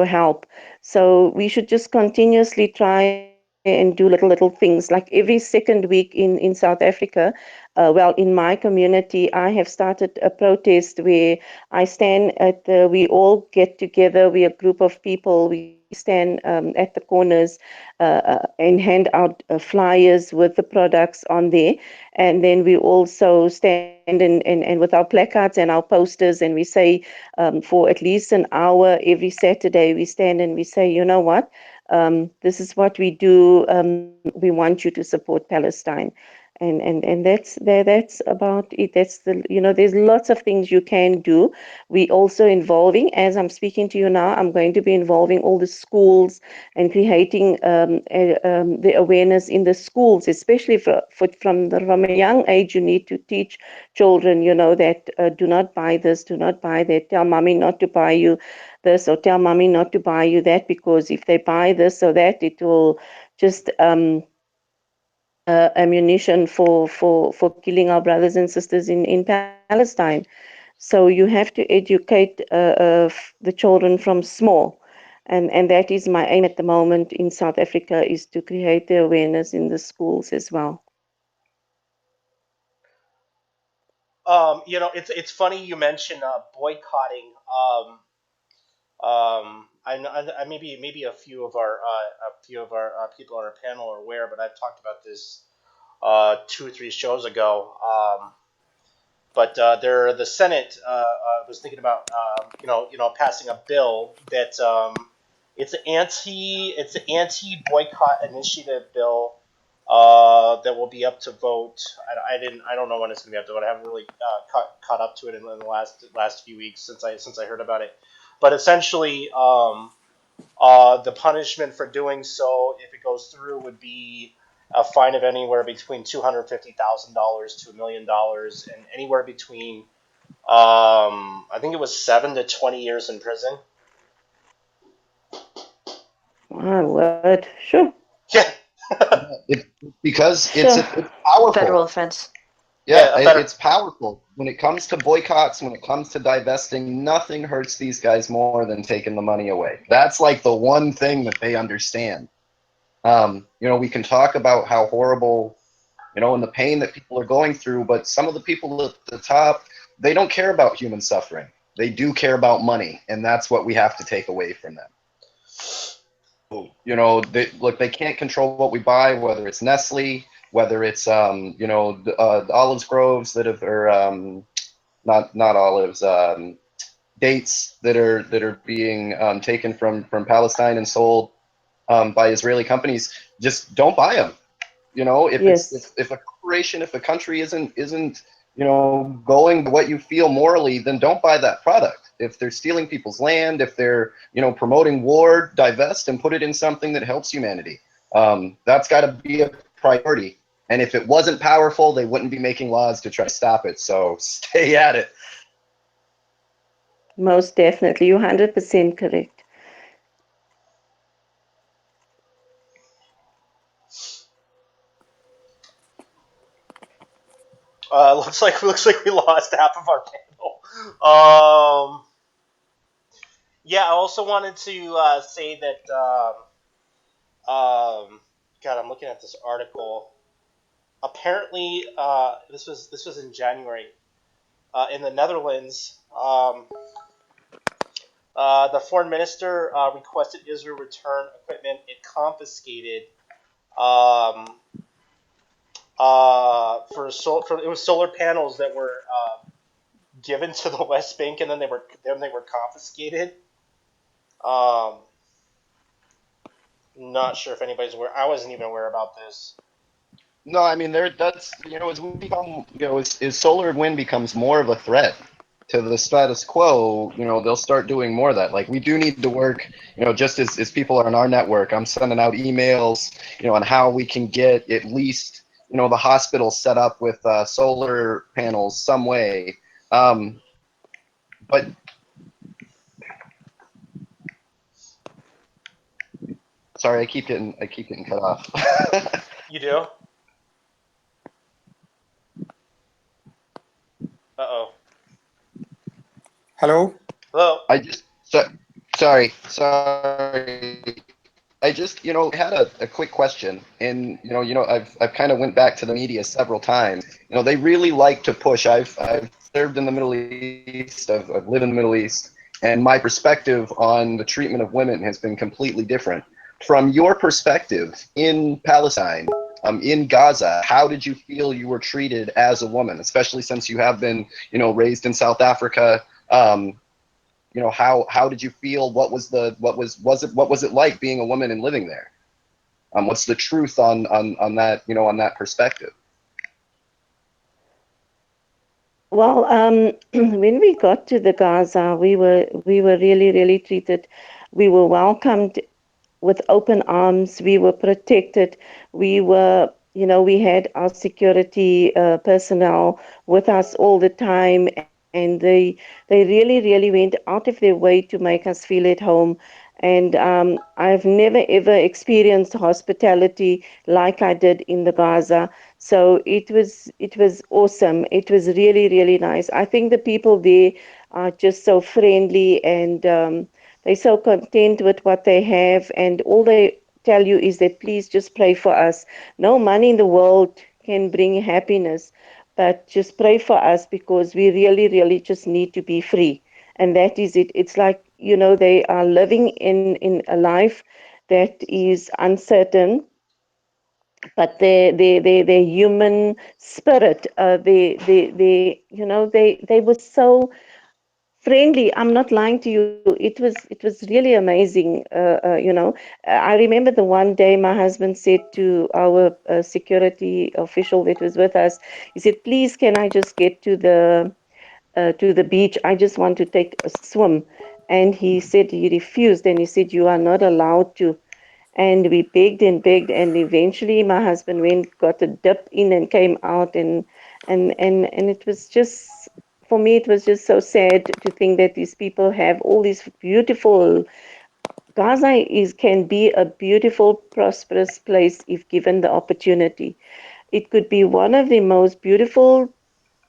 help. So we should just continuously try and do little things. Like every second week in South Africa, well, in my community, I have started a protest where we all get together, we are a group of people, we stand at the corners and hand out flyers with the products on there. And then we also stand and with our placards and our posters, and we say, for at least an hour every Saturday, we stand and we say, you know what? This is what we do. We want you to support Palestine, and that's about it. That's there's lots of things you can do. We also involving, as I'm speaking to you now, I'm going to be involving all the schools and creating the awareness in the schools, especially from a young age. You need to teach children, that do not buy this, do not buy that. Tell mommy not to buy you this, or tell mommy not to buy you that, because if they buy this or that, it will just be ammunition for killing our brothers and sisters in Palestine. So you have to educate the children from small. And that is my aim at the moment in South Africa, is to create the awareness in the schools as well. It's funny you mentioned boycotting. Maybe a few of our people on our panel are aware, but I've talked about this 2 or 3 shows ago. But the Senate was thinking about passing a bill that it's an anti boycott initiative bill that will be up to vote. I don't know when it's going to be up to vote. I haven't really caught up to it in the last few weeks since I heard about it. But essentially, the punishment for doing so, if it goes through, would be a fine of anywhere between $250,000 to $1 million, and anywhere between I think it was 7 to 20 years in prison. My word. Sure. Yeah, It, because Sure. it's powerful. Federal offense. Yeah, a better. it's powerful. When it comes to boycotts, when it comes to divesting, nothing hurts these guys more than taking the money away. That's like the one thing that they understand. We can talk about how horrible, and the pain that people are going through, but some of the people at the top, they don't care about human suffering. They do care about money, and that's what we have to take away from them. They can't control what we buy, whether it's Nestle, whether it's the olives groves that have, or not olives, dates that are being taken from Palestine and sold by Israeli companies. Just don't buy them. If Yes. if a corporation, if a country isn't going by what you feel morally, then don't buy that product. If they're stealing people's land, if they're promoting war, divest and put it in something that helps humanity. That's got to be a priority. And if it wasn't powerful, they wouldn't be making laws to try to stop it. So stay at it. Most definitely. You're 100% correct. Looks like we lost half of our panel. Yeah, I also wanted to say that. God, I'm looking at this article. Apparently, this was in January in the Netherlands. The foreign minister requested Israel return equipment it confiscated for it was solar panels that were given to the West Bank, and then they were confiscated. Not sure if anybody's aware. I wasn't even aware about this. No, I mean that's as we become as solar and wind becomes more of a threat to the status quo, they'll start doing more of that. Like, we do need to work, just as people are in our network. I'm sending out emails, on how we can get at least, the hospital set up with solar panels some way. But sorry, I keep getting cut off. You do? Uh-oh. Hello? Hello? Sorry. I just, had a quick question, and I've kind of went back to the media several times. They really like to push. I've served in the Middle East. I've lived in the Middle East, and my perspective on the treatment of women has been completely different. From your perspective in Palestine, in Gaza, how did you feel you were treated as a woman, especially since you have been, raised in South Africa? How did you feel? What was it like being a woman and living there? What's the truth on that, on that perspective? Well, when we got to the Gaza, we were really, really treated. We were welcomed with open arms. We were protected. We were, we had our security personnel with us all the time, and they really, really went out of their way to make us feel at home. And I've never ever experienced hospitality like I did in the Gaza. So it was awesome. It was really, really nice. I think the people there are just so friendly, and they're so content with what they have, and all they tell you is that please just pray for us. No money in the world can bring happiness, but just pray for us because we really, really just need to be free. And that is it. It's like, they are living in a life that is uncertain, but their human spirit, they were so friendly. I'm not lying to you. It was really amazing. I remember the one day my husband said to our security official that was with us, he said, "Please, can I just get to the beach? I just want to take a swim." And he said he refused, and he said, "You are not allowed to." And we begged, and eventually my husband got a dip in and came out, and it was just, for me, it was just so sad to think that these people have all these beautiful. Gaza can be a beautiful, prosperous place if given the opportunity. It could be one of the most beautiful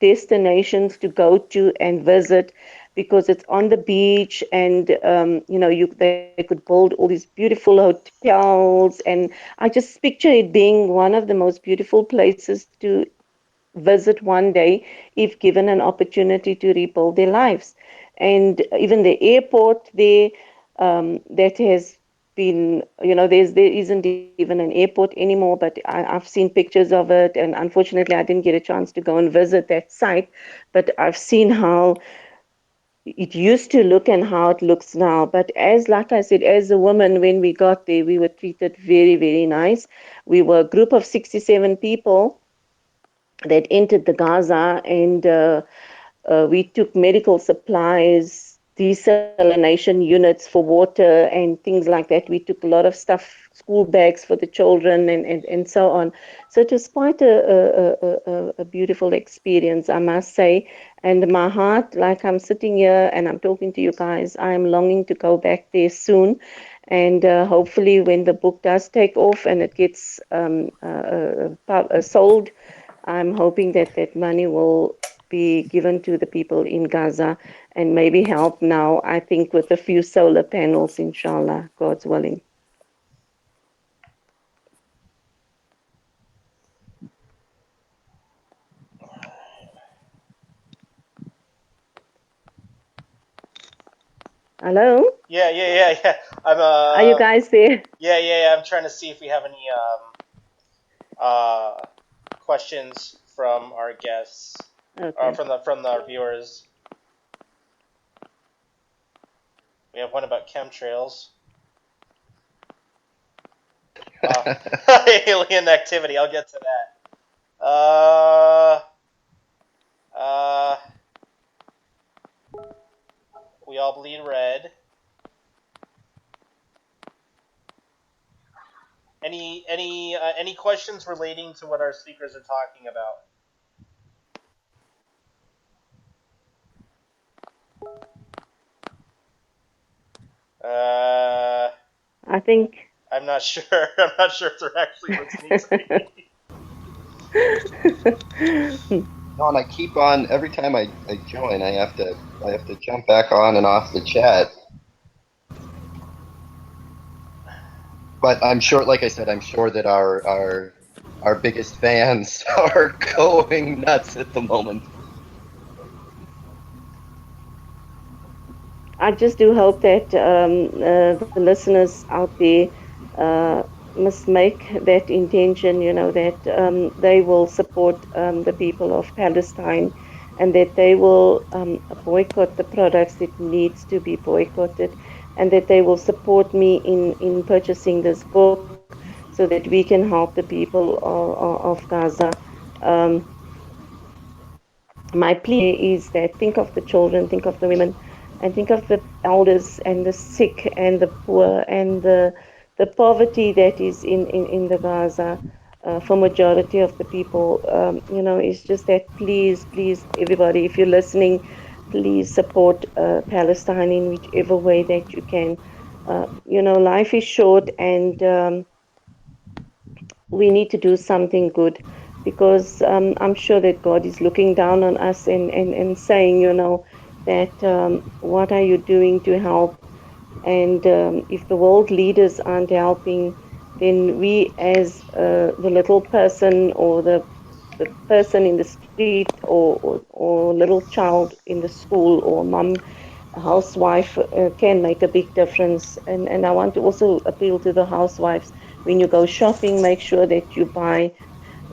destinations to go to and visit because it's on the beach, and they could build all these beautiful hotels, and I just picture it being one of the most beautiful places to visit one day if given an opportunity to rebuild their lives. And even the airport there, that has been, there isn't even an airport anymore, but I've seen pictures of it, and unfortunately I didn't get a chance to go and visit that site, but I've seen how it used to look and how it looks now. But like I said, as a woman, when we got there, we were treated very, very nice. We were a group of 67 people that entered the Gaza, and we took medical supplies, desalination units for water, and things like that. We took a lot of stuff, school bags for the children, and so on. So it was quite a beautiful experience, I must say. And my heart, like I'm sitting here and I'm talking to you guys, I'm longing to go back there soon. And hopefully, when the book does take off and it gets sold, I'm hoping that that money will be given to the people in Gaza and maybe help now, I think, with a few solar panels, inshallah, God's willing. Hello? Yeah. I'm Are you guys there? Yeah. I'm trying to see if we have any questions from our guests, Okay. from the viewers. We have one about chemtrails. Alien activity. I'll get to that. We all bleed red. Any questions relating to what our speakers are talking about? I think. I'm not sure. I'm not sure if they're actually listening to me. No, and I keep on every time I join. I have to jump back on and off the chat. But I'm sure, like I said, I'm sure that our biggest fans are going nuts at the moment. I just do hope that the listeners out there must make that intention, that they will support the people of Palestine, and that they will boycott the products that needs to be boycotted, and that they will support me in purchasing this book so that we can help the people of Gaza. My plea is that think of the children, think of the women, and think of the elders and the sick and the poor and the poverty that is in the Gaza for majority of the people. It's just that please, everybody, if you're listening, please support Palestine in whichever way that you can. Life is short, and we need to do something good, because I'm sure that God is looking down on us and saying, that what are you doing to help? And if the world leaders aren't helping, then we, as the little person, or the person in the street, or little child in the school, or mom, a housewife, can make a big difference. And I want to also appeal to the housewives: when you go shopping, make sure that you buy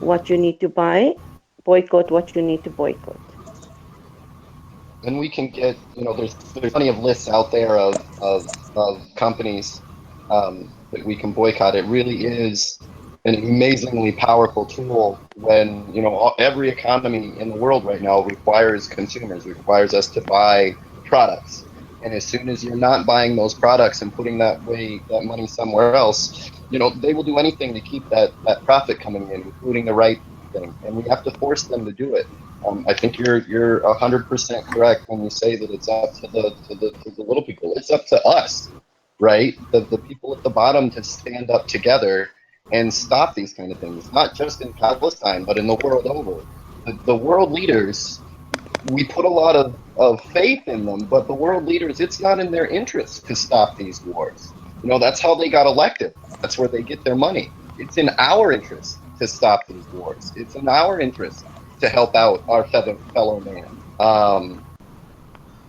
what you need to buy, boycott what you need to boycott. And we can get, there's plenty of lists out there of companies that we can boycott. It really is an amazingly powerful tool when, every economy in the world right now requires consumers, requires us to buy products. And as soon as you're not buying those products and putting that money somewhere else, they will do anything to keep that profit coming in, including the right thing. And we have to force them to do it. I think you're 100% correct when you say that it's up to the little people. It's up to us, right? The people at the bottom to stand up together and stop these kind of things, not just in Palestine, but in the world over. The world leaders, we put a lot of faith in them, but the world leaders, it's not in their interest to stop these wars. That's how they got elected. That's where they get their money. It's in our interest to stop these wars. It's in our interest to help out our fellow man.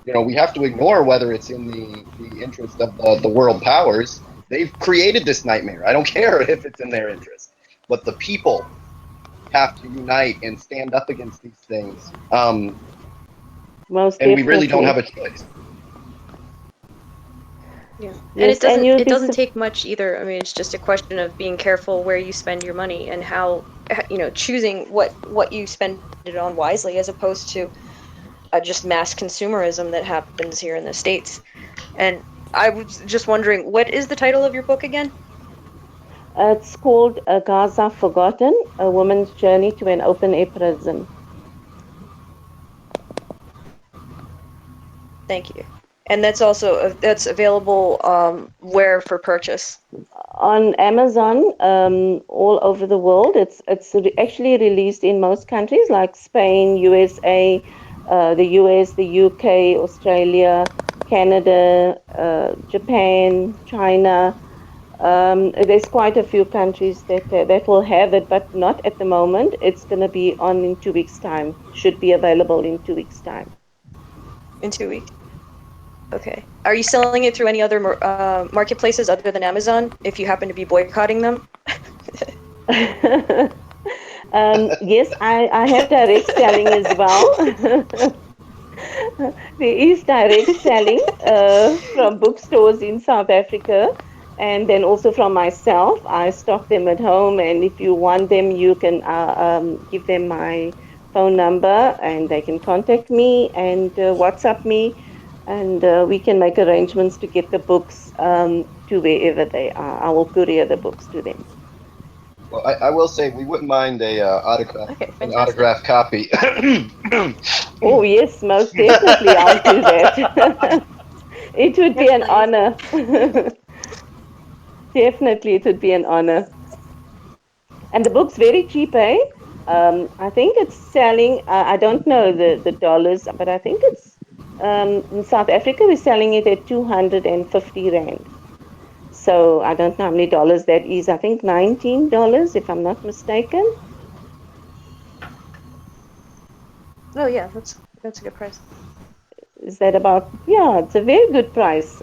We have to ignore whether it's in the interest of the world powers. They've created this nightmare. I don't care if it's in their interest. But the people have to unite and stand up against these things. Most and we really don't definitely. have a choice. Yeah, and Yes, and it doesn't take much either. I mean, it's just a question of being careful where you spend your money and how, choosing what you spend it on wisely, as opposed to just mass consumerism that happens here in the States. And I was just wondering, what is the title of your book again? It's called Gaza Forgotten: A Woman's Journey to an Open-Air Prison. Thank you. And that's also that's available where for purchase? On Amazon, all over the world. It's actually released in most countries like Spain, USA, the US, the UK, Australia, Canada, Japan, China. There's quite a few countries that will have it, but not at the moment. It's going to be on in 2 weeks' time. Should be available in 2 weeks' time. In 2 weeks. Okay. Are you selling it through any other marketplaces other than Amazon, if you happen to be boycotting them? Yes, I have direct selling as well. There is direct selling from bookstores in South Africa, and then also from myself. I stock them at home, and if you want them, you can give them my phone number, and they can contact me and WhatsApp me, and we can make arrangements to get the books to wherever they are. I will courier the books to them. Well, I will say we wouldn't mind an autographed copy. Oh yes, most definitely, I'll do that. It would be an honor. Definitely, it would be an honor. And the book's very cheap, eh? I think it's selling. I don't know the dollars, but I think it's in South Africa we're selling it at 250 rand. So I don't know how many dollars that is. I think $19, if I'm not mistaken. Oh yeah, that's a good price. Is that about? Yeah, it's a very good price.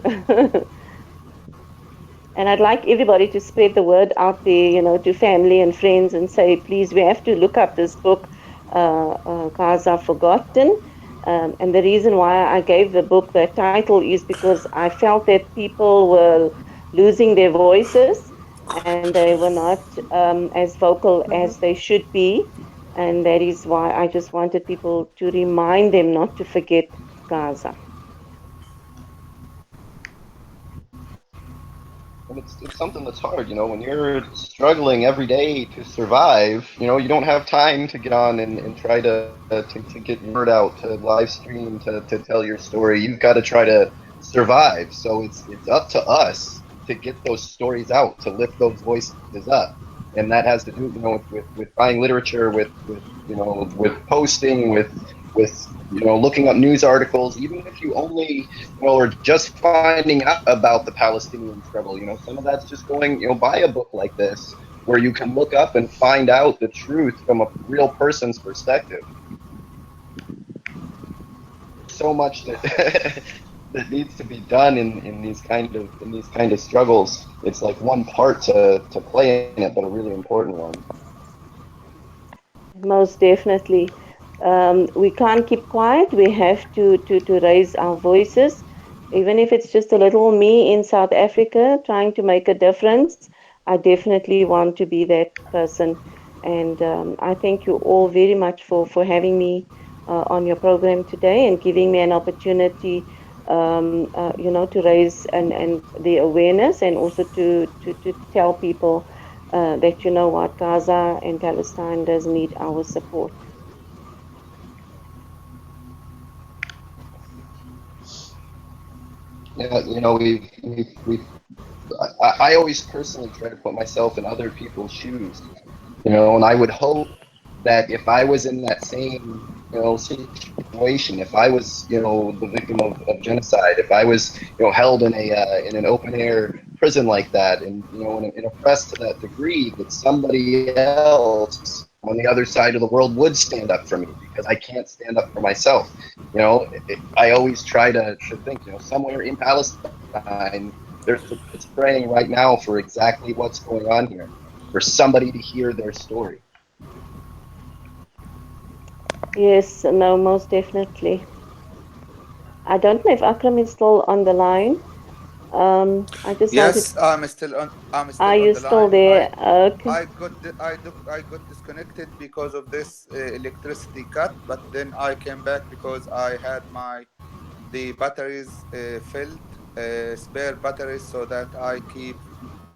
And I'd like everybody to spread the word out there, to family and friends, and say, please, we have to look up this book, Gaza Forgotten. And the reason why I gave the book that title is because I felt that people were losing their voices and they were not as vocal as they should be. And that is why I just wanted people to remind them not to forget Gaza. And it's something that's hard, when you're struggling every day to survive, you don't have time to get on and try to get word out, to live stream, to tell your story. You've got to try to survive. So it's up to us to get those stories out, to lift those voices up. And that has to do, with buying literature, with posting, with looking up news articles, even if you only, are just finding out about the Palestinian struggle. Some of that's just going, buy a book like this where you can look up and find out the truth from a real person's perspective. So much that that needs to be done in these kind of struggles. It's like one part to play in it, but a really important one. Most definitely. We can't keep quiet. We have to raise our voices, even if it's just a little me in South Africa trying to make a difference. I definitely want to be that person. And I thank you all very much for having me on your program today and giving me an opportunity to raise and the awareness, and also to tell people that, what, Gaza and Palestine does need our support. Yeah, I always personally try to put myself in other people's shoes, and I would hope that if I was in that same, situation, if I was, the victim of genocide, if I was, held in an open air prison like that, and oppressed to that degree, that somebody else on the other side of the world would stand up for me, because I can't stand up for myself. I always try to think, somewhere in Palestine, it's praying right now for exactly what's going on here, for somebody to hear their story. Yes, no, most definitely. I don't know if Akram is still on the line. I just wanted. Yes, I'm still on. I'm Are still on you the still line. there? Okay. I got disconnected because of this electricity cut, but then I came back because I had the batteries filled, spare batteries, so that I keep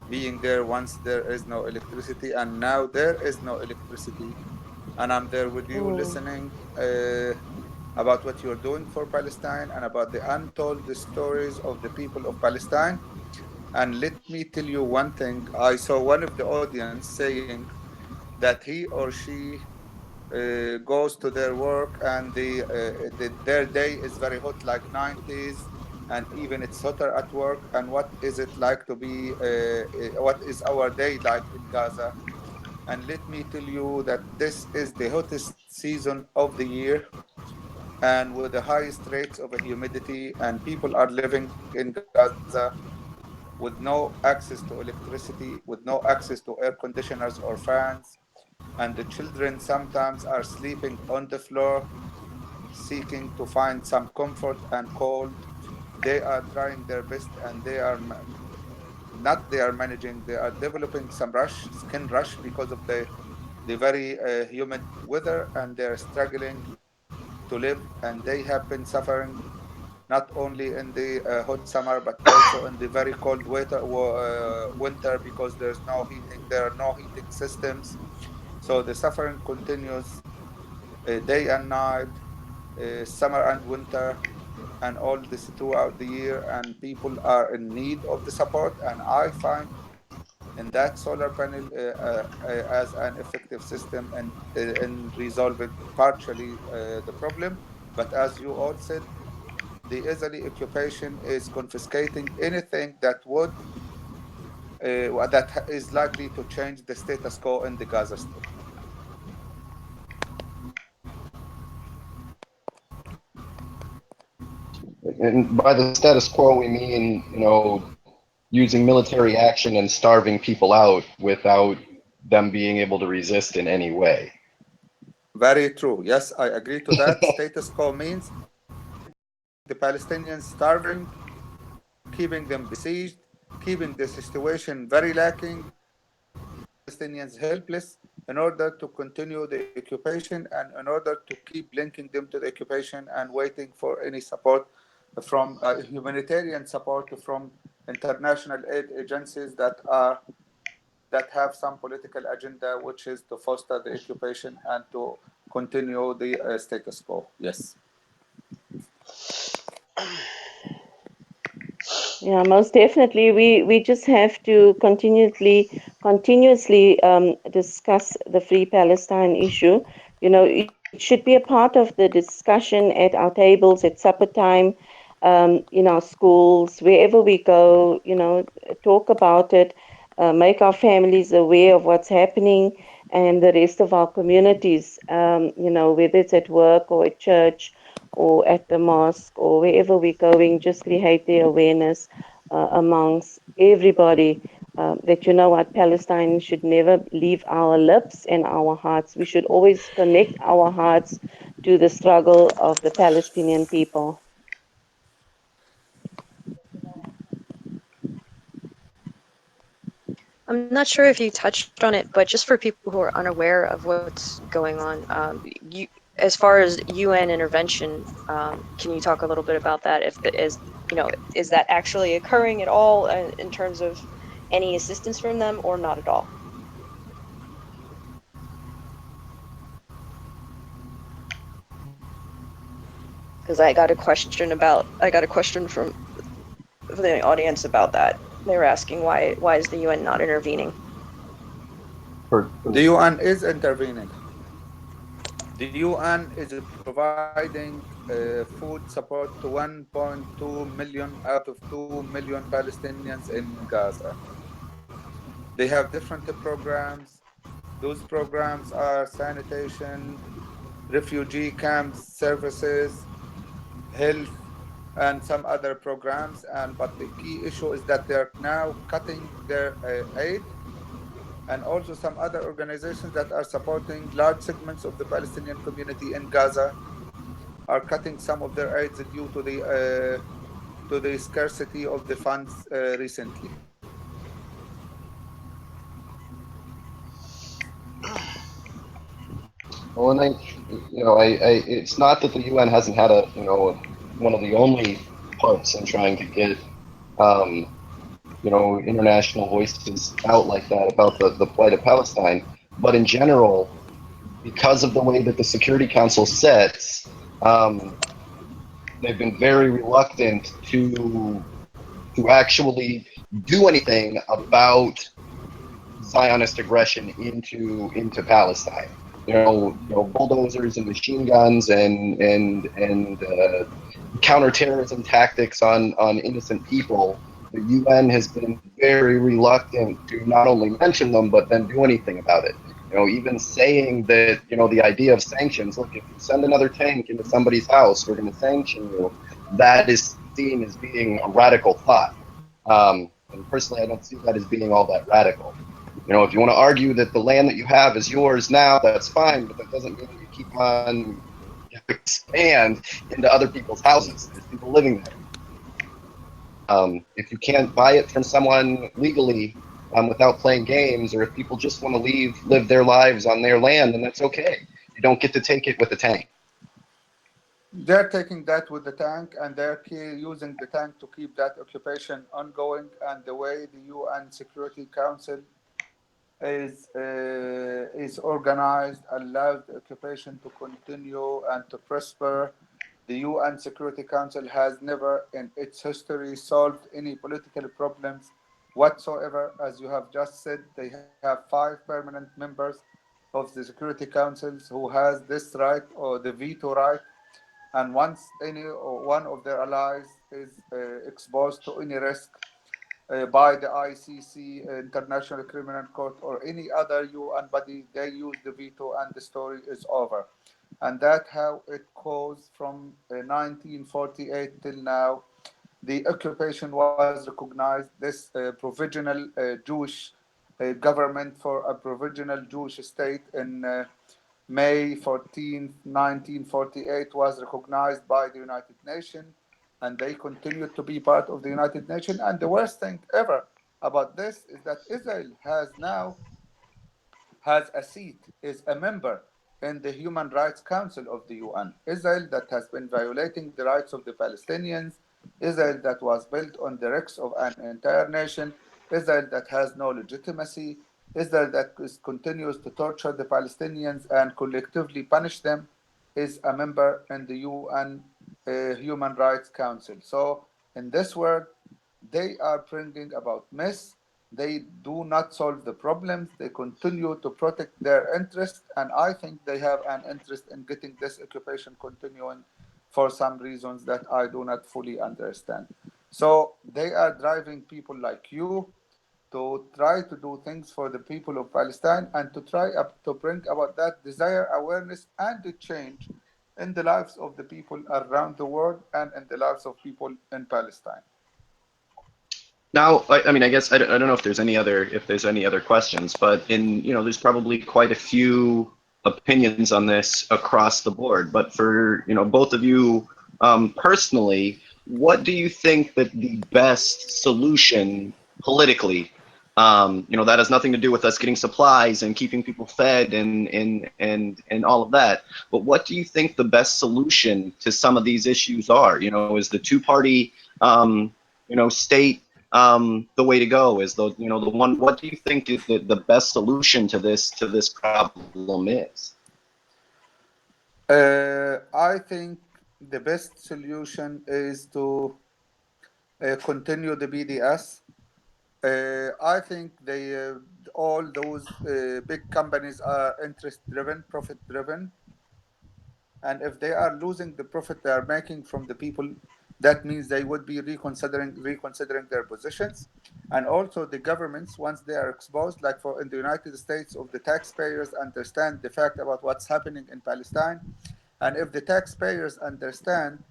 being there once there is no electricity. And now there is no electricity, and I'm there with you Mm. listening about what you're doing for Palestine and about the untold stories of the people of Palestine. And let me tell you one thing. I saw one of the audience saying that he or she goes to their work, and their day is very hot, like 90s, and even it's hotter at work. And what is it like to be, what is our day like in Gaza? And let me tell you that this is the hottest season of the year, and with the highest rates of humidity, and people are living in Gaza with no access to electricity, with no access to air conditioners or fans. And the children sometimes are sleeping on the floor, seeking to find some comfort and cold. They are trying their best, and they are not they are managing, they are developing some skin rush, because of the very humid weather, and they're struggling to live. And they have been suffering not only in the hot summer, but also in the very cold winter, because there's no heating, there are no heating systems. So the suffering continues day and night, summer and winter, and all this throughout the year. And people are in need of the support. And I find in that solar panel as an effective system in resolving partially the problem. But as you all said, the Israeli occupation is confiscating anything that is likely to change the status quo in the Gaza Strip. And by the status quo, we mean, using military action and starving people out without them being able to resist in any way. Very true. Yes, I agree to that. Status quo means keeping the Palestinians starving, keeping them besieged, keeping the situation very lacking, Palestinians helpless, in order to continue the occupation, and in order to keep linking them to the occupation and waiting for any support from humanitarian support from international aid agencies that have some political agenda, which is to foster the occupation and to continue the status quo. Yes. Yeah, most definitely. We just have to continuously discuss the Free Palestine issue. It should be a part of the discussion at our tables, at supper time, in our schools, wherever we go. Talk about it, make our families aware of what's happening, and the rest of our communities. Whether it's at work or at church or at the mosque or wherever we're going, just create the awareness amongst everybody that, what, Palestine should never leave our lips and our hearts. We should always connect our hearts to the struggle of the Palestinian people. I'm not sure if you touched on it, but just for people who are unaware of what's going on, as far as UN intervention, can you talk a little bit about that? Is that actually occurring at all in terms of any assistance from them, or not at all? Because I got a question from the audience about that. They were asking why is the UN not intervening? The UN is intervening. The UN is providing food support to 1.2 million out of 2 million Palestinians in Gaza. They have different programs. Those programs are sanitation, refugee camps services, health, and some other programs. But the key issue is that they're now cutting their aid, and also some other organizations that are supporting large segments of the Palestinian community in Gaza are cutting some of their aids due to the scarcity of the funds recently. Well, and it's not that the UN hasn't had one of the only parts in trying to get, international voices out like that about the plight of Palestine. But in general, because of the way that the Security Council sets, they've been very reluctant to actually do anything about Zionist aggression into Palestine. Bulldozers and machine guns and counterterrorism tactics on innocent people. The UN has been very reluctant to not only mention them but then do anything about it. Even saying that, the idea of sanctions, look, if you send another tank into somebody's house, we're going to sanction you, that is seen as being a radical thought. And personally, I don't see that as being all that radical. If you want to argue that the land that you have is yours now, that's fine, but that doesn't mean that you keep on expand into other people's houses. There's people living there. If you can't buy it from someone legally without playing games, or if people just want to live their lives on their land, then that's okay. You don't get to take it with a tank. They're taking that with the tank, and they're using the tank to keep that occupation ongoing. And the way the UN Security Council is organized allows the occupation to continue and to prosper. The UN Security Council has never in its history solved any political problems whatsoever. As you have just said, they have 5 permanent members of the Security Councils who has this right, or the veto right. And once any or one of their allies is exposed to any risk by the ICC, International Criminal Court, or any other UN body, they use the veto and the story is over. And that's how it goes from 1948 till now. The occupation was recognized, this provisional Jewish government for a provisional Jewish state in May 14, 1948 was recognized by the United Nations, and they continue to be part of the United Nations. And the worst thing ever about this is that Israel has a seat, is a member in the Human Rights Council of the UN. Israel that has been violating the rights of the Palestinians, Israel that was built on the wrecks of an entire nation, Israel that has no legitimacy, Israel that continues to torture the Palestinians and collectively punish them, is a member in the UN Human Rights Council. So in this world, they are bringing about mess. They do not solve the problems. They continue to protect their interests. And I think they have an interest in getting this occupation continuing for some reasons that I do not fully understand. So they are driving people like you to try to do things for the people of Palestine and to try to bring about that desire, awareness, and the change in the lives of the people around the world and in the lives of people in Palestine. Now, I guess I don't know if there's any other questions, but there's probably quite a few opinions on this across the board. But for both of you personally, what do you think that the best solution politically That has nothing to do with us getting supplies and keeping people fed and all of that. But what do you think the best solution to some of these issues are? Is the two-party, state the way to go? Is the one? What do you think is the best solution to this problem is? I think the best solution is to continue the BDS. I think all those big companies are interest-driven, profit-driven, and if they are losing the profit they are making from the people, that means they would be reconsidering their positions. And also the governments, once they are exposed, like for in the United States, of the taxpayers understand the fact about what's happening in Palestine, and if the taxpayers understand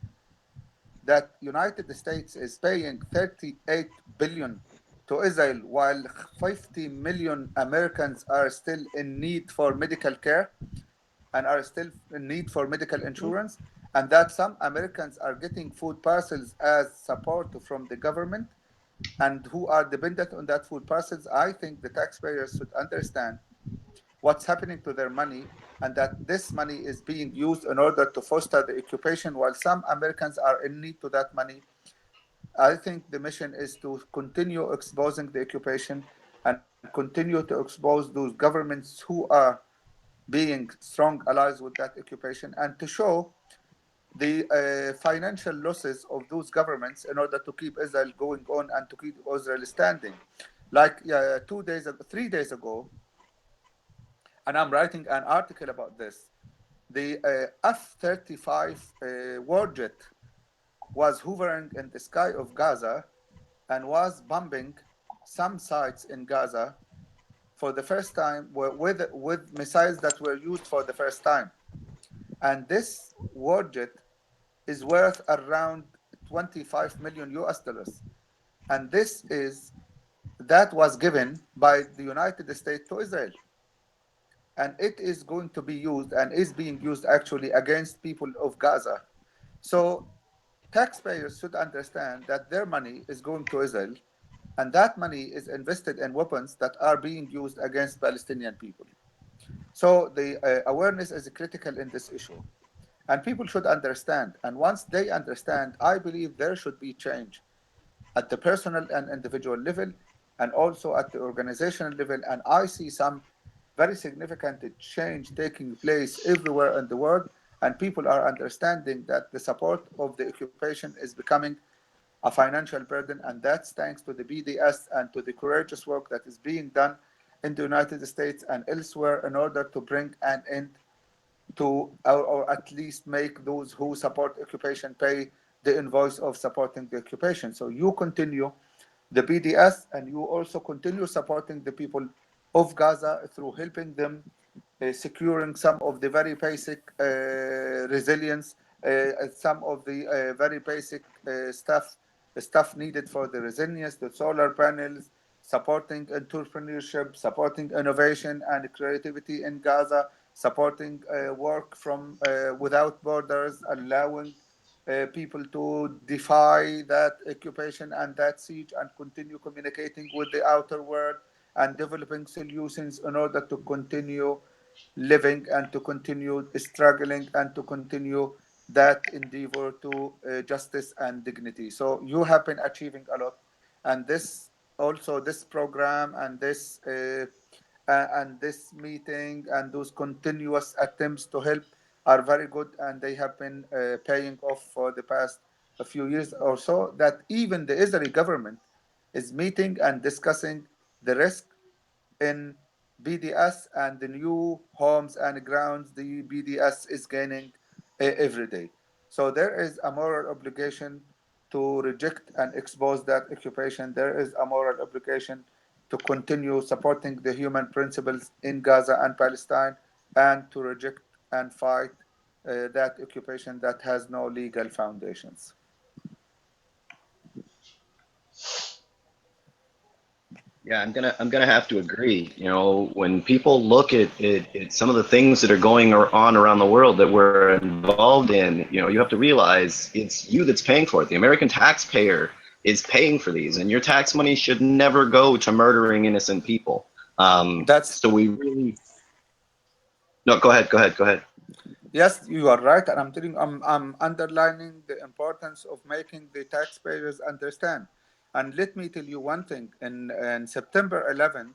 that United States is paying 38 billion to Israel while 50 million Americans are still in need for medical care and are still in need for medical insurance, and that some Americans are getting food parcels as support from the government and who are dependent on that food parcels, I think the taxpayers should understand what's happening to their money and that this money is being used in order to foster the occupation while some Americans are in need to that money. I think the mission is to continue exposing the occupation and continue to expose those governments who are being strong allies with that occupation, and to show the financial losses of those governments in order to keep Israel going on and to keep Israel standing. Like 3 days ago, and I'm writing an article about this, the F-35 warjet was hovering in the sky of Gaza and was bombing some sites in Gaza for the first time with missiles that were used for the first time. And this warjet is worth around 25 million US dollars. And that was given by the United States to Israel. And it is going to be used and is being used actually against people of Gaza. So taxpayers should understand that their money is going to Israel, and that money is invested in weapons that are being used against Palestinian people. So the awareness is critical in this issue. And people should understand. And once they understand, I believe there should be change at the personal and individual level, and also at the organizational level. And I see some very significant change taking place everywhere in the world. And people are understanding that the support of the occupation is becoming a financial burden. And that's thanks to the BDS and to the courageous work that is being done in the United States and elsewhere in order to bring an end to, or at least make those who support occupation pay the invoice of supporting the occupation. So you continue the BDS, and you also continue supporting the people of Gaza through helping them securing some of the very basic resilience, some of the very basic stuff needed for the resilience, the solar panels, supporting entrepreneurship, supporting innovation and creativity in Gaza, supporting work from without borders, allowing people to defy that occupation and that siege and continue communicating with the outer world and developing solutions in order to continue living and to continue struggling and to continue that endeavor to justice and dignity. So you have been achieving a lot, and this program and this meeting and those continuous attempts to help are very good, and they have been paying off for the past a few years or so, that even the Israeli government is meeting and discussing the risk in BDS and the new homes and grounds the BDS is gaining every day. So there is a moral obligation to reject and expose that occupation. There is a moral obligation to continue supporting the human principles in Gaza and Palestine, and to reject and fight that occupation that has no legal foundations. Yeah, I'm gonna have to agree. When people look at some of the things that are going on around the world that we're involved in, you have to realize it's you that's paying for it. The American taxpayer is paying for these, and your tax money should never go to murdering innocent people. That's So we really no. Go ahead. Yes, you are right, and I'm underlining the importance of making the taxpayers understand. And let me tell you one thing: in September 11th,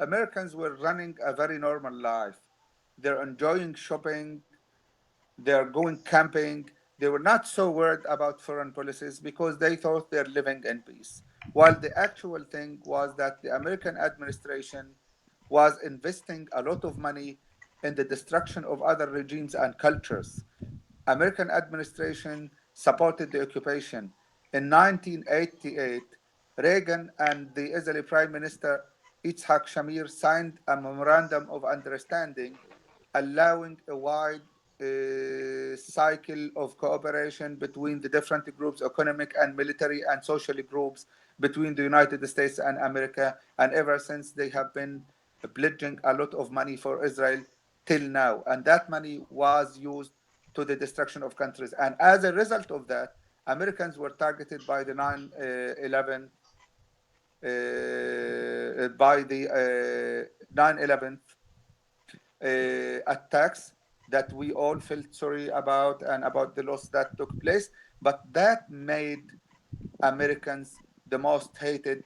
Americans were running a very normal life. They're enjoying shopping, they're going camping. They were not so worried about foreign policies because they thought they're living in peace. While the actual thing was that the American administration was investing a lot of money in the destruction of other regimes and cultures. American administration supported the occupation. In 1988, Reagan and the Israeli Prime Minister Yitzhak Shamir signed a memorandum of understanding allowing a wide cycle of cooperation between the different groups, economic and military and social groups between the United States and America. And ever since, they have been pledging a lot of money for Israel till now. And that money was used to the destruction of countries. And as a result of that, Americans were targeted by the 9/11 by the 9/11 attacks that we all felt sorry about and about the loss that took place. But that made Americans the most hated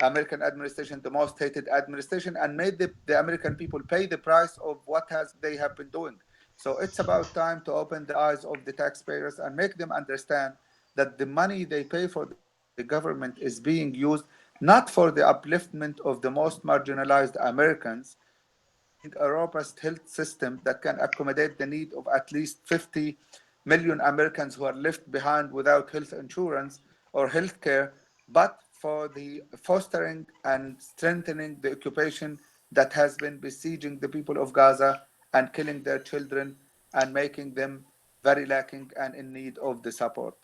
American administration, the most hated administration, and made the American people pay the price of what has they have been doing. So it's about time to open the eyes of the taxpayers and make them understand that the money they pay for the government is being used not for the upliftment of the most marginalized Americans, but for building a robust health system that can accommodate the need of at least 50 million Americans who are left behind without health insurance or health care, but for the fostering and strengthening the occupation that has been besieging the people of Gaza and killing their children and making them very lacking and in need of the support.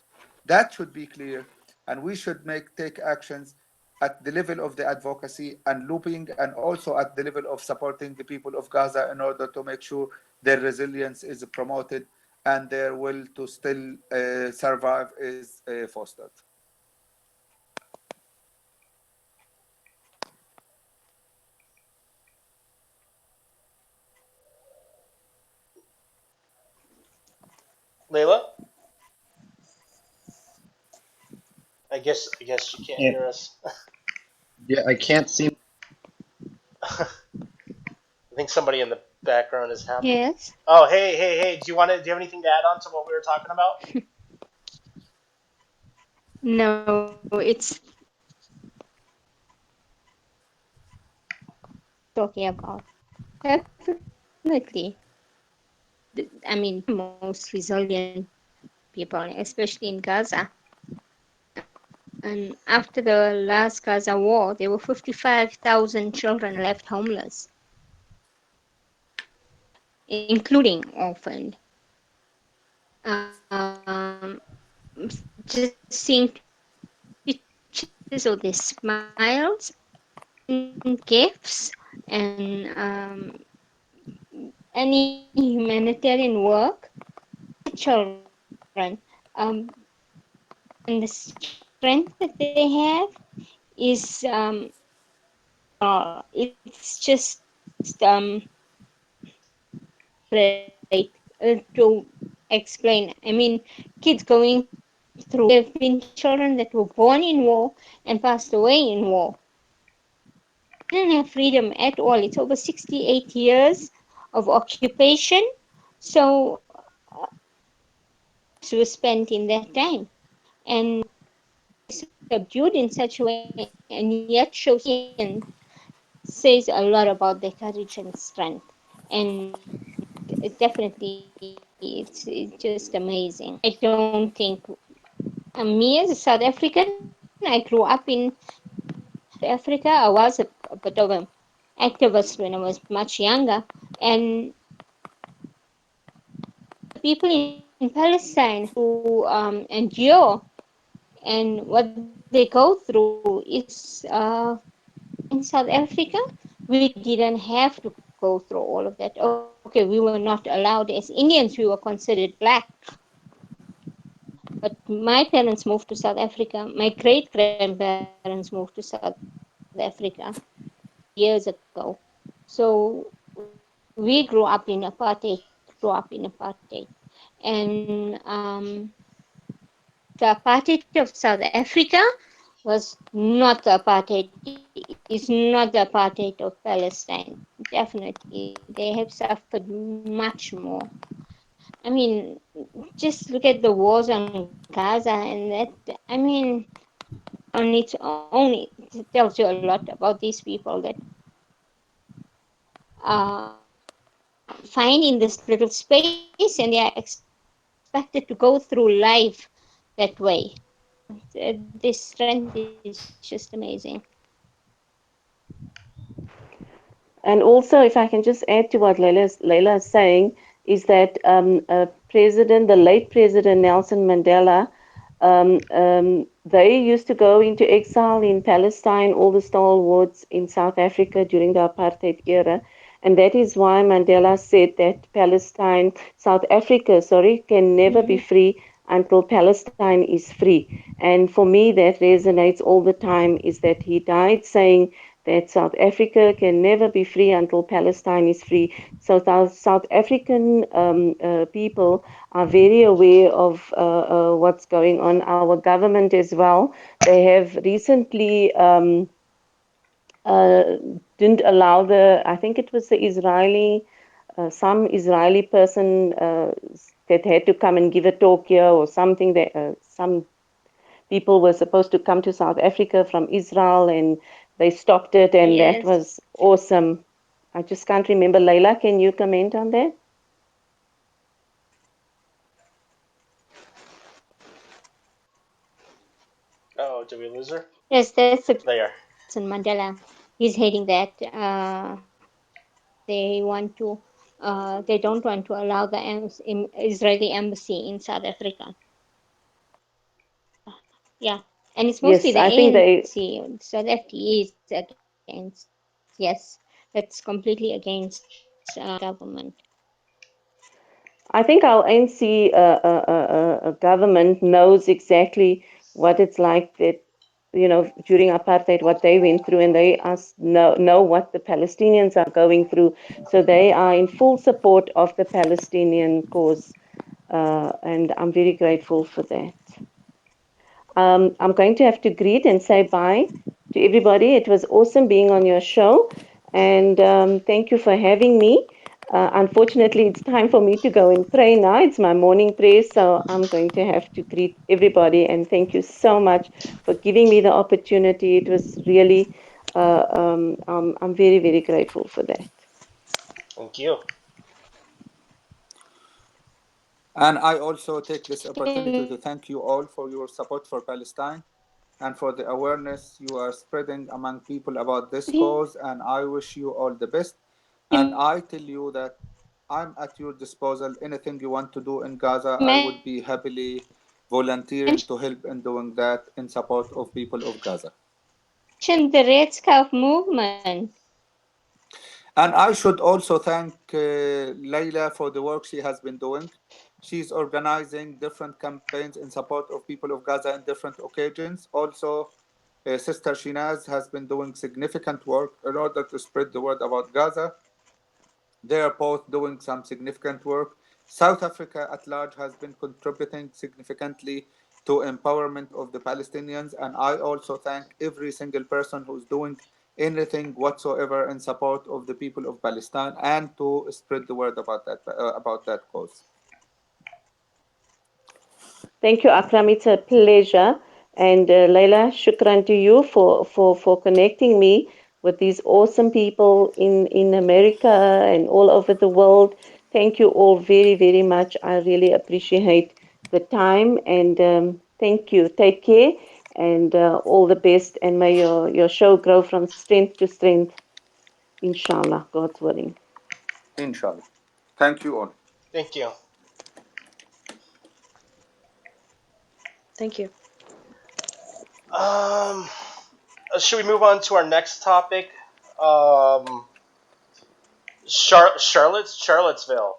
That should be clear, and we should take actions at the level of the advocacy and looping, and also at the level of supporting the people of Gaza in order to make sure their resilience is promoted and their will to still survive is fostered. Layla, I guess she can't Yeah, hear us. yeah, I can't seem. I think somebody in the background is happy. Yes. Oh, hey! Do you have anything to add on to what we were talking about? No, it's talking about definitely. I mean, most resilient people, especially in Gaza. And after the last Gaza war, there were 55,000 children left homeless, including orphaned. Um, just seeing pictures of their smiles and gifts and any humanitarian work, children, and the strength that they have is it's just like to explain. I mean, kids going through. There have been children that were born in war and passed away in war. They didn't have freedom at all. It's over 68 years of occupation. So was spent in that time, and subdued in such a way, and yet shows and says a lot about their courage and strength. And it definitely, it's just amazing. I don't think me as a South African, I grew up in Africa. I was a bit of an activist when I was much younger, and people in Palestine who endure and what they go through is in South Africa, we didn't have to go through all of that. Okay, we were not allowed as Indians, we were considered black. But my parents moved to South Africa. My great grandparents moved to South Africa years ago. So we grew up in apartheid. And the apartheid of South Africa was not the apartheid. Is not the apartheid of Palestine. Definitely, they have suffered much more. I mean, just look at the wars on Gaza, and that, I mean, on its own, it tells you a lot about these people that find in this little space, and they are expected to go through life that way. This strength is just amazing. And also, if I can just add to what Leila is saying, is that the late President Nelson Mandela, they used to go into exile in Palestine, all the stalwarts in South Africa during the apartheid era. And that is why Mandela said that South Africa, sorry, can never be free until Palestine is free. And for me, that resonates all the time, is that he died saying that South Africa can never be free until Palestine is free. So South African people are very aware of what's going on. Our government as well. They have recently uh, didn't allow I think it was the some Israeli person that had to come and give a talk here or something. That some people were supposed to come to South Africa from Israel, and they stopped it, and that Yes. was awesome. I just can't remember. Leila, can you comment on that? Oh, did we lose her? Yes, that's a There. Nelson Mandela. He's heading that. They want to. They don't want to allow the Israeli embassy in South Africa. Yeah, and it's mostly Yes, the I think they. ANC. So the FDE is against. Yes, that's completely against government. I think our ANC government knows exactly what it's like that, during apartheid, what they went through, and they know what the Palestinians are going through. So they are in full support of the Palestinian cause, and I'm very grateful for that. I'm going to have to greet and say bye to everybody. It was awesome being on your show, and thank you for having me. Unfortunately, it's time for me to go and pray now. It's my morning prayer, so I'm going to have to greet everybody. And thank you so much for giving me the opportunity. It was really, I'm very, very grateful for that. Thank you. And I also take this opportunity to thank you all for your support for Palestine and for the awareness you are spreading among people about this cause. And I wish you all the best. And I tell you that I'm at your disposal. Anything you want to do in Gaza, I would be happily volunteering to help in doing that in support of people of Gaza. Mention the Red Scarf movement. And I should also thank Layla for the work she has been doing. She's organizing different campaigns in support of people of Gaza in different occasions. Also, Sister Shinaz has been doing significant work in order to spread the word about Gaza. They are both doing some significant work. South Africa at large has been contributing significantly to empowerment of the Palestinians, and I also thank every single person who's doing anything whatsoever in support of the people of Palestine and to spread the word about that cause. Thank you, Akram. It's a pleasure. And Leila, shukran to you for connecting me with these awesome people in America and all over the world. Thank you all very, very much. I really appreciate the time, and thank you. Take care, and all the best. And may your show grow from strength to strength, inshallah, God's willing. Inshallah. Thank you all. Thank you. Thank you. Um, should we move on to our next topic? Um, Charlottesville.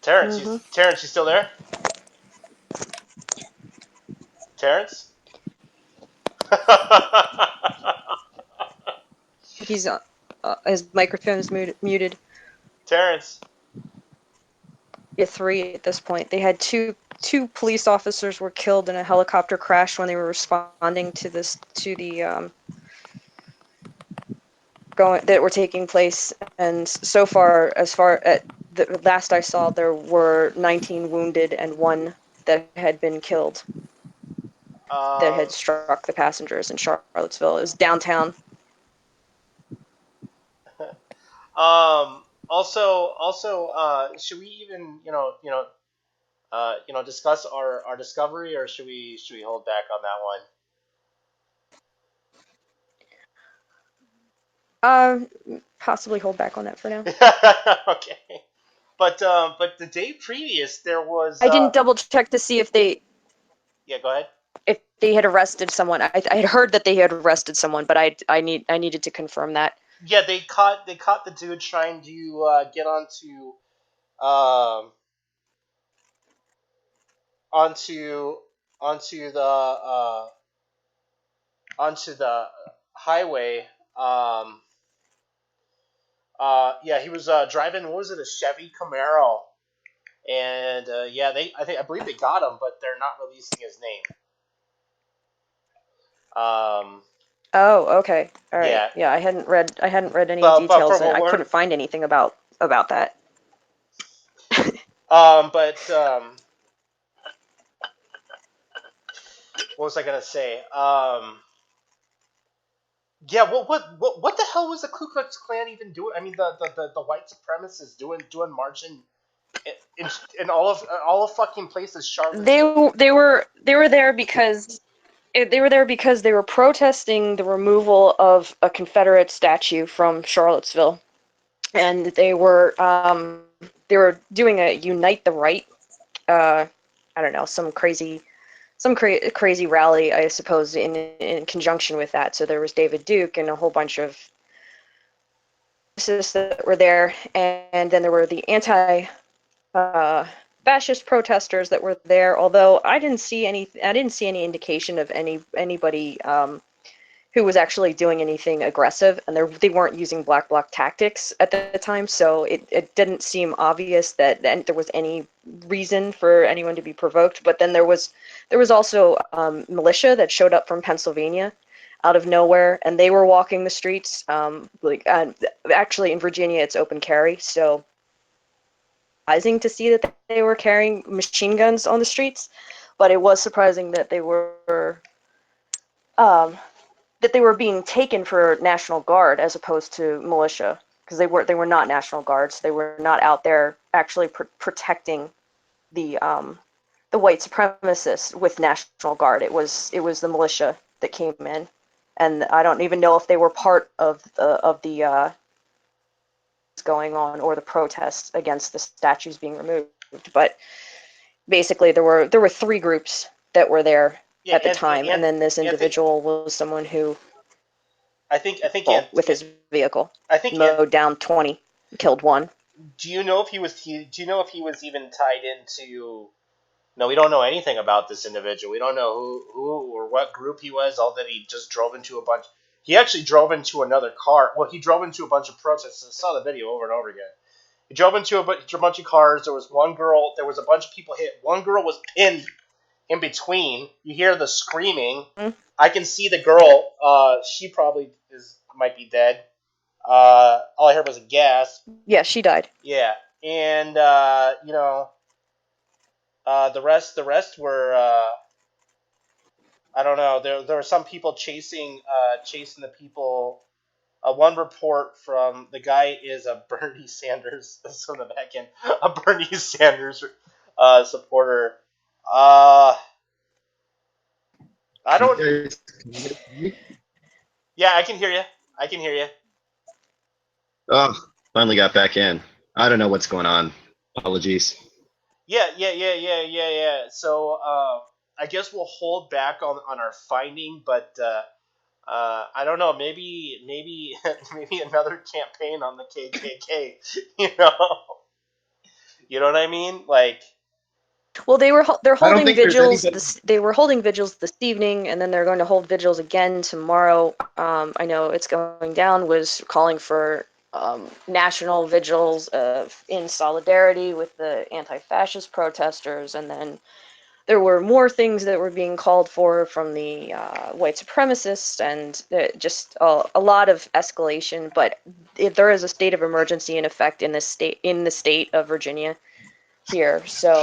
Terrence, Mhm. Terrence, you still there? Terrence? He's his microphone is muted. Terrence. Yeah, 3 at this point. They had two police officers were killed in a helicopter crash when they were responding to the going that were taking place. And so far, as far at the last I saw, there were 19 wounded and 1 that had been killed that Um, had struck the passengers in Charlottesville. It was downtown. should we even, discuss our discovery, or should we hold back on that Possibly hold back on that for now. one? Okay. But the day previous there was I didn't double check to see yeah, go ahead. if they had arrested someone. I had heard that they had arrested someone, but I needed to confirm that. Yeah, they caught the dude trying to get um onto onto the onto the highway. Um, yeah, he was driving. What was it? A Chevy Camaro. And yeah, I believe they got him, but they're not releasing his name. Oh, okay, all right. Yeah, Yeah, I hadn't read any but details, from and what I we're couldn't find anything about that. but what was I gonna say? Yeah, what the hell was the Ku Klux Klan even doing? I mean, the white supremacists doing marching in all of fucking places, They Charlottesville. they were there because they were there because they were protesting the removal of a Confederate statue from Charlottesville, and they were doing a Unite the Right. Uh, I don't know, crazy rally, I suppose, in conjunction with that. So there was David Duke and a whole bunch of racists that were there, and then there were the uh, fascist protesters that were there. Although I didn't see any indication of anybody who was actually doing anything aggressive, and they weren't using black bloc tactics at the time, so it didn't seem obvious that there was any reason for anyone to be provoked. But then there was also militia that showed up from Pennsylvania out of nowhere, and they were walking the streets. Actually, in Virginia, it's open carry, so surprising to see that they were carrying machine guns on the streets, but it was surprising um, that they were being taken for National Guard as opposed to militia, because they were not National Guards. They were not out there actually protecting the white supremacists with National Guard. It was the militia that came in, and I don't even know if they were part of the going on or the protests against the statues being removed. But basically, there were 3 groups that were there Yeah, at the time, and then this Anthony, individual was someone who, I think well, with his vehicle, I think mowed down 20, killed 1. do you know if do you know if he was even tied into? No, we don't know anything about this individual. We don't know who or what group he was. All that he just drove into a bunch. He actually drove into another car. Well, he drove into a bunch of protesters. I saw the video over and over again. He drove into a bunch of cars. There was one girl. There was a bunch of people hit. One girl was pinned in between. You hear the screaming. Mhm. I can see the girl. She probably might be dead. All I heard was a gasp. Yeah, she died. Yeah, and the rest were I don't know. There were some people chasing the people. One report from the guy is a Bernie Sanders. This on the back end, a Bernie Sanders supporter. Uh, I Can don't. you guys hear me? Yeah, I can hear you. I can hear you. Oh, finally got back in. I don't know what's going on. Apologies. Yeah. So I guess we'll hold back on our finding, but I don't know. Maybe maybe another campaign on the KKK. You know. You know what I mean? Like, Well, they're I don't holding think there's vigils. anybody. They were holding vigils this evening, and then they're going to hold vigils again tomorrow. I know it's going down. Was calling for national vigils in solidarity with the anti-fascist protesters, and then there were more things that were being called for from the white supremacists, and just a lot of escalation. But there is a state of emergency in effect in the state of Virginia here. So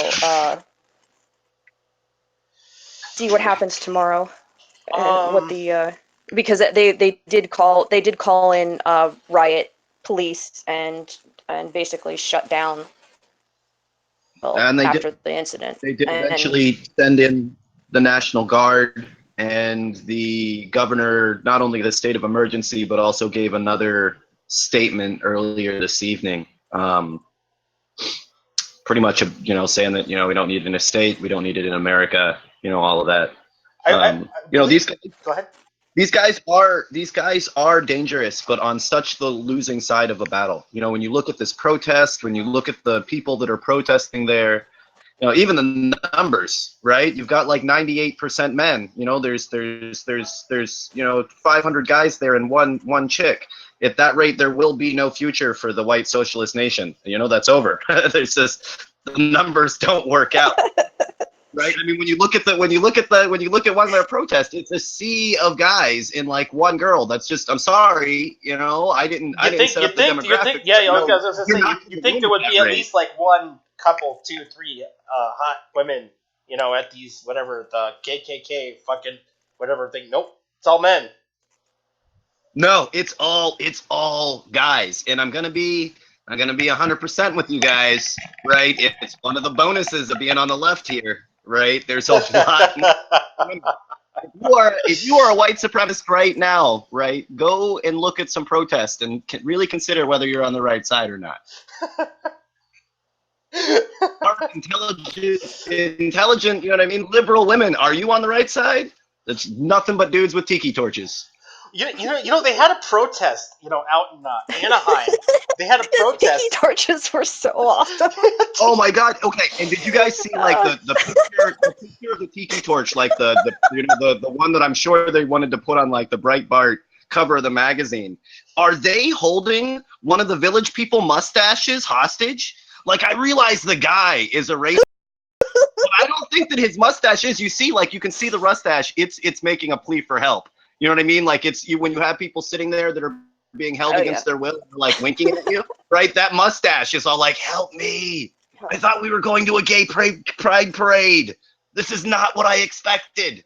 see what happens tomorrow, and what um, the because they did call in riot police and basically shut down, well, And after the incident. they did And eventually send in the National Guard, and the governor, not only the state of emergency, but also gave another statement earlier this evening. Pretty much, saying that, we don't need it in a state, we don't need it in America, all of that. I believe. These Go ahead. these guys are dangerous, but on such the losing side of a battle. When you look at this protest, when you look at the people that are protesting there, even the numbers, right? You've got like 98% men. There's 500 guys there and one chick. At that rate, there will be no future for the white socialist nation. That's over. There's just, the numbers don't work out. Right? I mean, when you look at one of their protests, it's a sea of guys in like one girl. That's just, I'm sorry, I didn't set up the demographic. Yeah, I was gonna say, you think there would be at least like one couple, 2, 3 hot women, at these, whatever, the KKK fucking whatever thing. Nope, it's all men. No, it's all guys, and I'm gonna be 100% with you guys, right? It's one of the bonuses of being on the left here, right? There's a lot. If you are a white supremacist right now, right, go and look at some protests and really consider whether you're on the right side or not. Intelligent, liberal women, are you on the right side? That's nothing but dudes with tiki torches. They had a protest, out in Anaheim. They had a protest. Tiki torches were so awesome. Oh my god! Okay, and did you guys see like the picture of the tiki torch, like the one that I'm sure they wanted to put on like the Breitbart cover of the magazine? Are they holding one of the Village People mustaches hostage? Like, I realize the guy is a racist, but I don't think that his mustache is. You see, like, you can see the mustache. It's making a plea for help. You know what I mean? Like, when you have people sitting there that are being held against their will, like winking at you, right? That mustache is all like, "Help me! I thought we were going to a gay pride parade. This is not what I expected."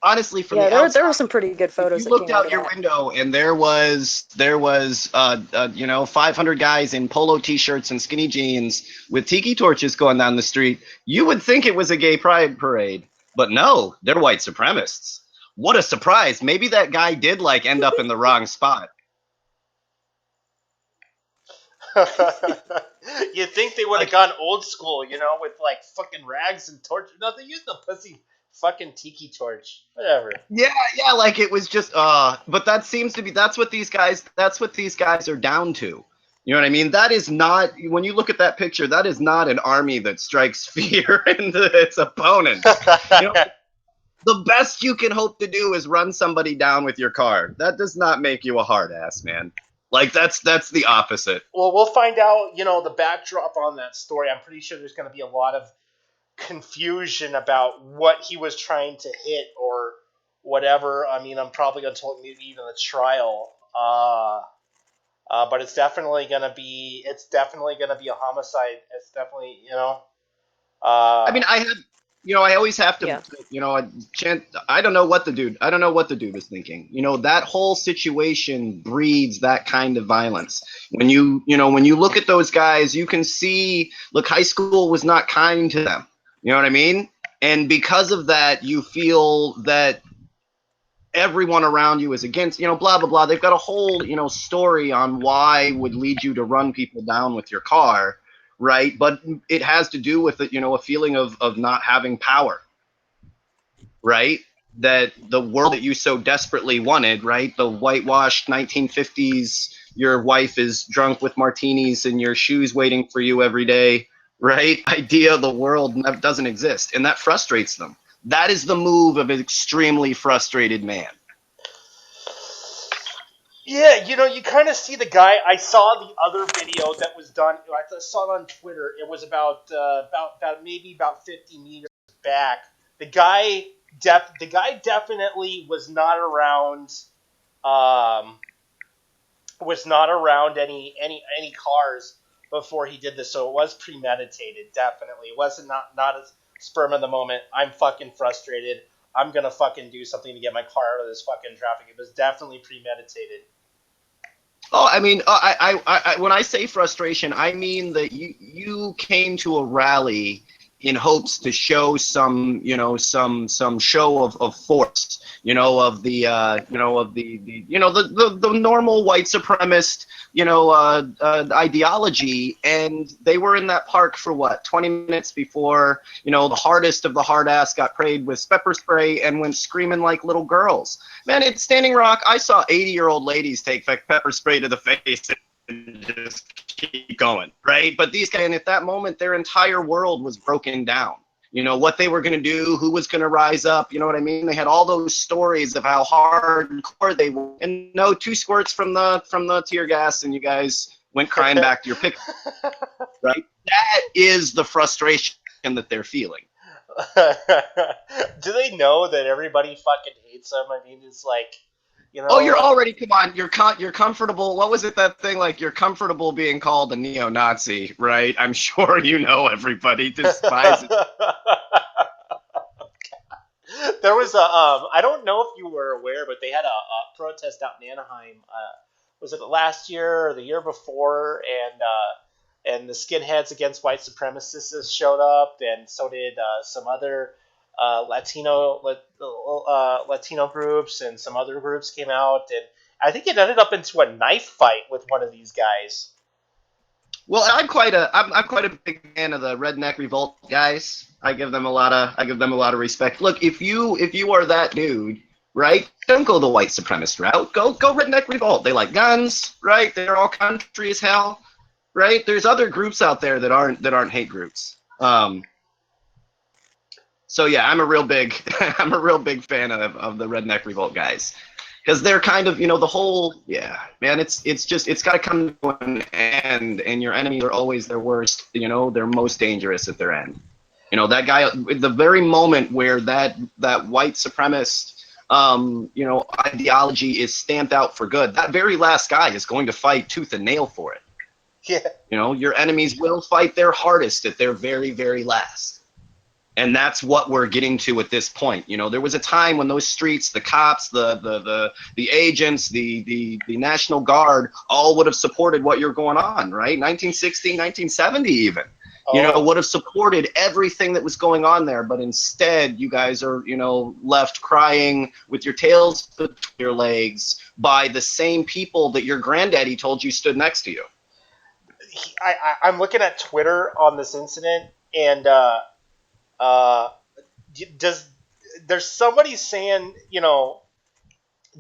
Honestly, from the outside, there were some pretty good photos. If you looked out your window and there was 500 guys in polo t-shirts and skinny jeans with tiki torches going down the street, you would think it was a gay pride parade. But no, they're white supremacists. What a surprise! Maybe that guy did like end up in the wrong spot. You'd think they would have gone old school, with like fucking rags and torches. No, they used the pussy fucking tiki torch. Whatever. Yeah, like it was just but that's what these guys are down to. You know what I mean? That is not, when you look at that picture, that is not an army that strikes fear into its opponents. The best you can hope to do is run somebody down with your car. That does not make you a hard ass, man. Like, that's the opposite. Well, we'll find out, the backdrop on that story. I'm pretty sure there's going to be a lot of confusion about what he was trying to hit or whatever. I mean, I'm probably going to tell maybe even the trial. But it's definitely going to be a homicide. It's definitely, I mean, I always have to, I don't know what the dude was thinking. That whole situation breeds that kind of violence. When you look at those guys, you can see, look, high school was not kind to them. You know what I mean? And because of that, you feel that everyone around you is against, blah, blah, blah. They've got a whole, story on why would lead you to run people down with your car. Right, but it has to do with a feeling of not having power, right? that the world that you so desperately wanted, right? The whitewashed 1950s, your wife is drunk with martinis and your shoes waiting for you every day, right? Idea of the world doesn't exist, and that frustrates them. That is the move of an extremely frustrated man. Yeah, you kind of see the guy. I saw the other video that was done. I saw it on Twitter. It was about maybe about 50 meters back. The guy definitely was not around. Was not around any cars before he did this, so it was premeditated. Definitely, it wasn't not a sperm of the moment. I'm fucking frustrated. I'm gonna fucking do something to get my car out of this fucking traffic. It was definitely premeditated. Oh, I mean, when I say frustration, I mean that you came to a rally in hopes to show some, some show of force, of the, the normal white supremacist, ideology, and they were in that park for what, 20 minutes before, the hardest of the hard ass got sprayed with pepper spray and went screaming like little girls. Man, at Standing Rock, I saw 80-year-old ladies take pepper spray to the face and just keep going, right? But these guys, and at that moment, their entire world was broken down. What they were going to do, who was going to rise up, you know what I mean? They had all those stories of how hardcore they were. And no, 2 squirts from the tear gas, and you guys went crying back to your pick, right? That is the frustration that they're feeling. Do they know that everybody fucking hates them? I mean, it's like, Oh, you're already, come on, you're comfortable. What was it, that thing, like, you're comfortable being called a neo-Nazi, right? I'm sure everybody despises. There was I don't know if you were aware, but they had a protest out in Anaheim. Was it last year or the year before? And the skinheads against white supremacists showed up, and so did some other Latino groups, and some other groups came out, and I think it ended up into a knife fight with one of these guys. Well, I'm quite a big fan of the Redneck Revolt guys. I give them a lot of respect. Look, if you are that dude, right? Don't go the white supremacist route. Go Redneck Revolt. They like guns, right? They're all country as hell. Right? There's other groups out there that aren't hate groups. So yeah, I'm a real big fan of the Redneck Revolt guys, because they're kind of, the whole, man, it's got to come to an end, and your enemies are always their worst. They're most dangerous at their end. That guy, the very moment where that white supremacist ideology is stamped out for good, that very last guy is going to fight tooth and nail for it. Yeah. Your enemies will fight their hardest at their very, very last. And that's what we're getting to at this point. There was a time when those streets, the cops, the agents, the National Guard all would have supported what you're going on, right? 1960, 1970 even. Would have supported everything that was going on there. But instead, you guys are, left crying with your tails between your legs by the same people that your granddaddy told you stood next to you. I'm looking at Twitter on this incident, and there's somebody saying,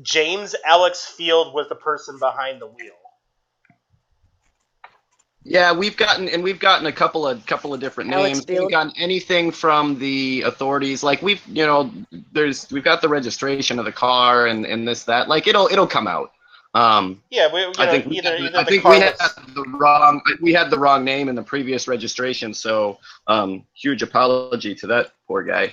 James Alex Field was the person behind the wheel. Yeah, we've gotten a couple of different names. We've gotten anything from the authorities, like we've got the registration of the car and this, that, like it'll come out. Yeah, I think we had the wrong name in the previous registration, so huge apology to that poor guy.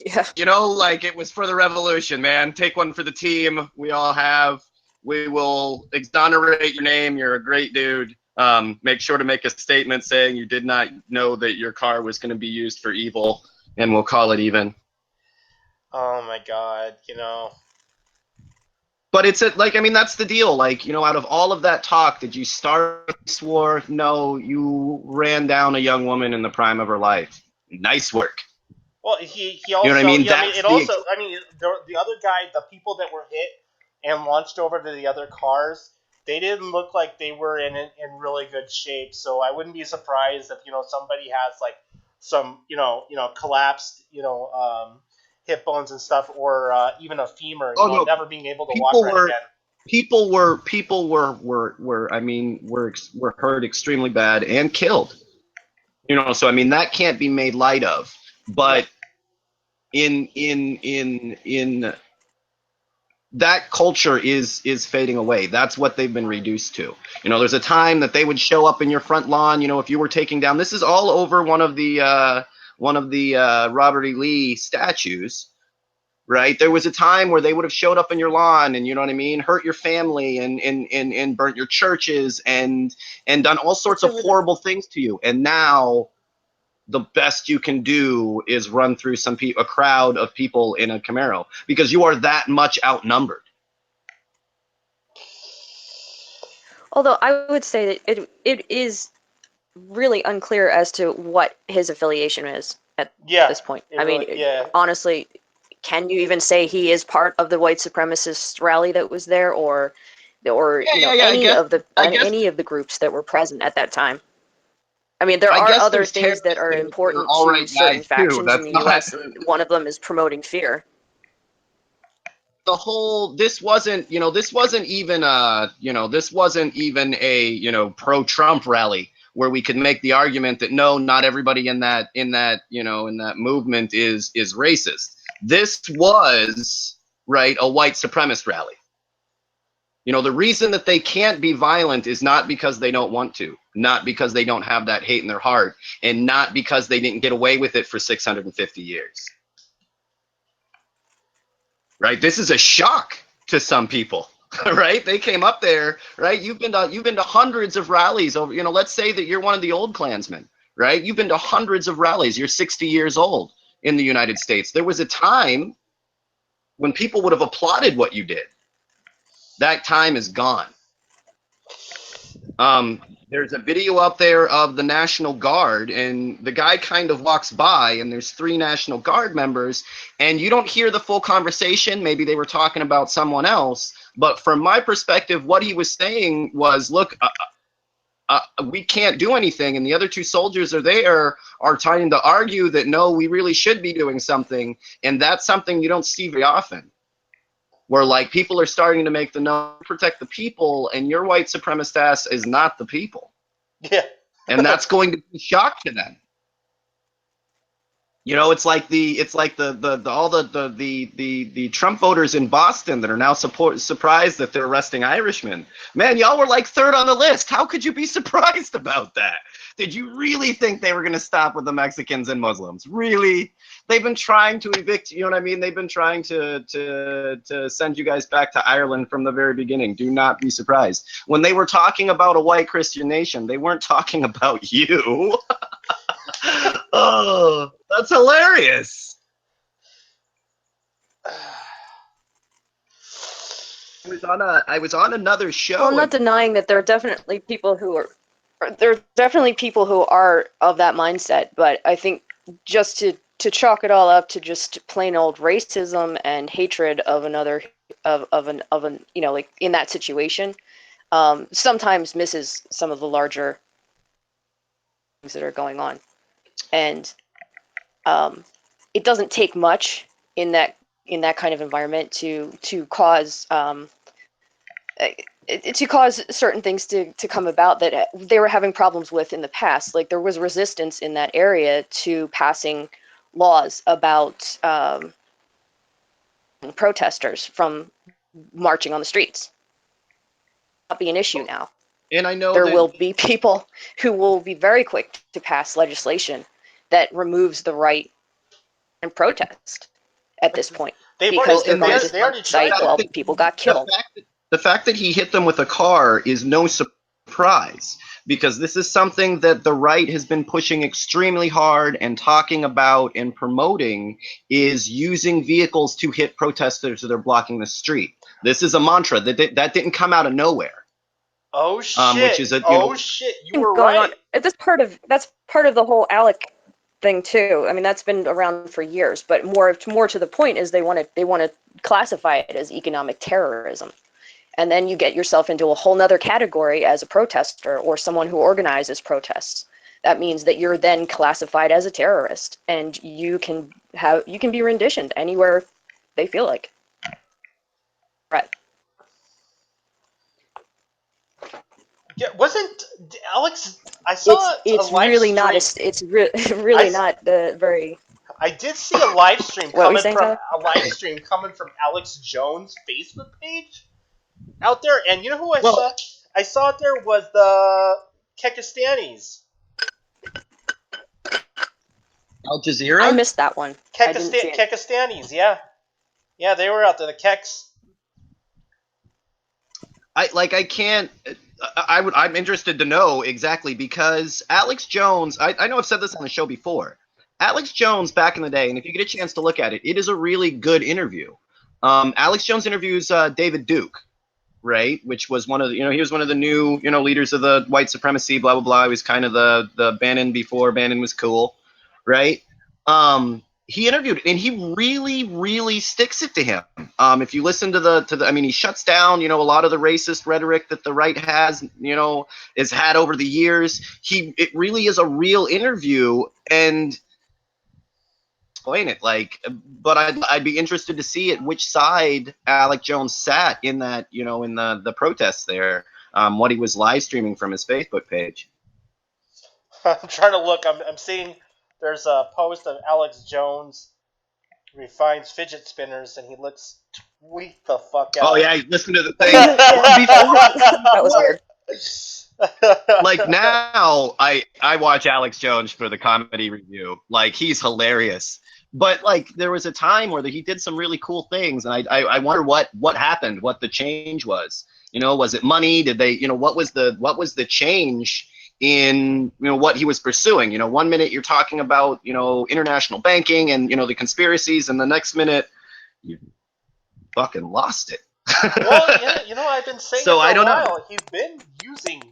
Yeah. Like, it was for the revolution, man. Take one for the team. We all have. We will exonerate your name. You're a great dude. Make sure to make a statement saying you did not know that your car was going to be used for evil, and we'll call it even. Oh my God, But it's that's the deal. Like, out of all of that talk, did you start this war? No, you ran down a young woman in the prime of her life. Nice work. Well, he also, you know what I mean? The other guy, the people that were hit and launched over to the other cars, they didn't look like they were in really good shape. So I wouldn't be surprised if somebody has like some collapsed hip bones and stuff, or even a femur, Oh no, never being able to walk right again. people were I mean were hurt extremely bad and killed. So I mean that can't be made light of. But in that culture is fading away. That's what they've been reduced to. There's a time that they would show up in your front lawn. If you were taking down, this is all over one of the Robert E. Lee statues, right? There was a time where they would have showed up in your lawn and, hurt your family and burnt your churches and done all sorts of horrible things to you. And now the best you can do is run through a crowd of people in a Camaro because you are that much outnumbered. Although I would say that it is really unclear as to what his affiliation is at this point. Honestly, can you even say he is part of the white supremacist rally that was there, or any of the groups that were present at that time? I mean, there are other things that are important to certain factions in the U.S., and one of them is promoting fear. This wasn't even a pro-Trump rally where we could make the argument that no, not everybody in that movement is racist. This was a white supremacist rally. The reason that they can't be violent is not because they don't want to, not because they don't have that hate in their heart, and not because they didn't get away with it for 650 years. Right? This is a shock to some people, right? They came up there, right? You've been to hundreds of rallies over, let's say that you're one of the old Klansmen, right? You've been to hundreds of rallies. You're 60 years old in the United States. There was a time when people would have applauded what you did. That time is gone. There's a video up there of the National Guard, and the guy kind of walks by, and there's 3 National Guard members, and you don't hear the full conversation. Maybe they were talking about someone else, but from my perspective, what he was saying was, look, we can't do anything, and the other 2 soldiers are trying to argue that, no, we really should be doing something, and that's something you don't see very often. Where people are starting to make the no, protect the people, and your white supremacist ass is not the people. Yeah. And that's going to be a shock to them. It's like the Trump voters in Boston that are now surprised that they're arresting Irishmen. Man, y'all were 3rd on the list. How could you be surprised about that? Did you really think they were going to stop with the Mexicans and Muslims? Really? They've been trying to evict, They've been trying to send you guys back to Ireland from the very beginning. Do not be surprised. When they were talking about a white Christian nation, they weren't talking about you. Oh, that's hilarious. I was on another show. Well, I'm not denying that there are definitely people who are of that mindset, but I think just to chalk it all up to just plain old racism and hatred of another in that situation, sometimes misses some of the larger things that are going on. And it doesn't take much in that kind of environment to cause certain things to come about that they were having problems with in the past. Like there was resistance in that area to passing laws about protesters from marching on the streets. Not be an issue now. And I know there will be people who will be very quick to pass legislation that removes the right and protest at this point. They already tried well, people got killed. The fact that he hit them with a car is no surprise, because this is something that the right has been pushing extremely hard and talking about and promoting, is using vehicles to hit protesters that are blocking the street. This is a mantra that didn't come out of nowhere. Oh shit! Shit! You were right. That's part of the whole ALEC thing too. I mean, that's been around for years, but more to the point is they want to classify it as economic terrorism, and then you get yourself into a whole nother category as a protester or someone who organizes protests. that means that you're then classified as a terrorist, and you can be renditioned anywhere they feel like. Right. Yeah, wasn't Alex? I saw It's a live really stream. not. It's really not very. I did see a live stream What were you coming saying, from Tyler? Alex Jones' Facebook page out there, and you know who I Well- saw? I saw it there was the Kekistanis. Al Jazeera. I missed that one. I didn't see it. Kekistanis, yeah, they were out there. The Keks. I'm interested to know exactly, because Alex Jones, I know I've said this on the show before. Alex Jones back in the day, and if you get a chance to look at it, it is a really good interview. Alex Jones interviews David Duke, right? Which was one of the, he was one of the new, leaders of the white supremacy, blah, blah, blah. He was kind of the Bannon before Bannon was cool, right? He interviewed, and he really, really sticks it to him. If you listen to I mean, he shuts down, a lot of the racist rhetoric that the right has had over the years. It really is a real interview, and explain it but I'd be interested to see at which side Alex Jones sat in that, in the protests there, what he was live streaming from his Facebook page. I'm trying to look. I'm seeing there's a post of Alex Jones refines fidget spinners, and he looks tweet the fuck out. Oh yeah, listen to the thing. That was weird. Like now, I watch Alex Jones for the comedy review. He's hilarious. But there was a time where he did some really cool things, and I wonder what happened, what the change was. Was it money? Did they? What was the change in what he was pursuing? 1 minute you're talking about international banking and the conspiracies, and the next minute you fucking lost it. Well, I've been saying So it for I don't a while. know. He's been using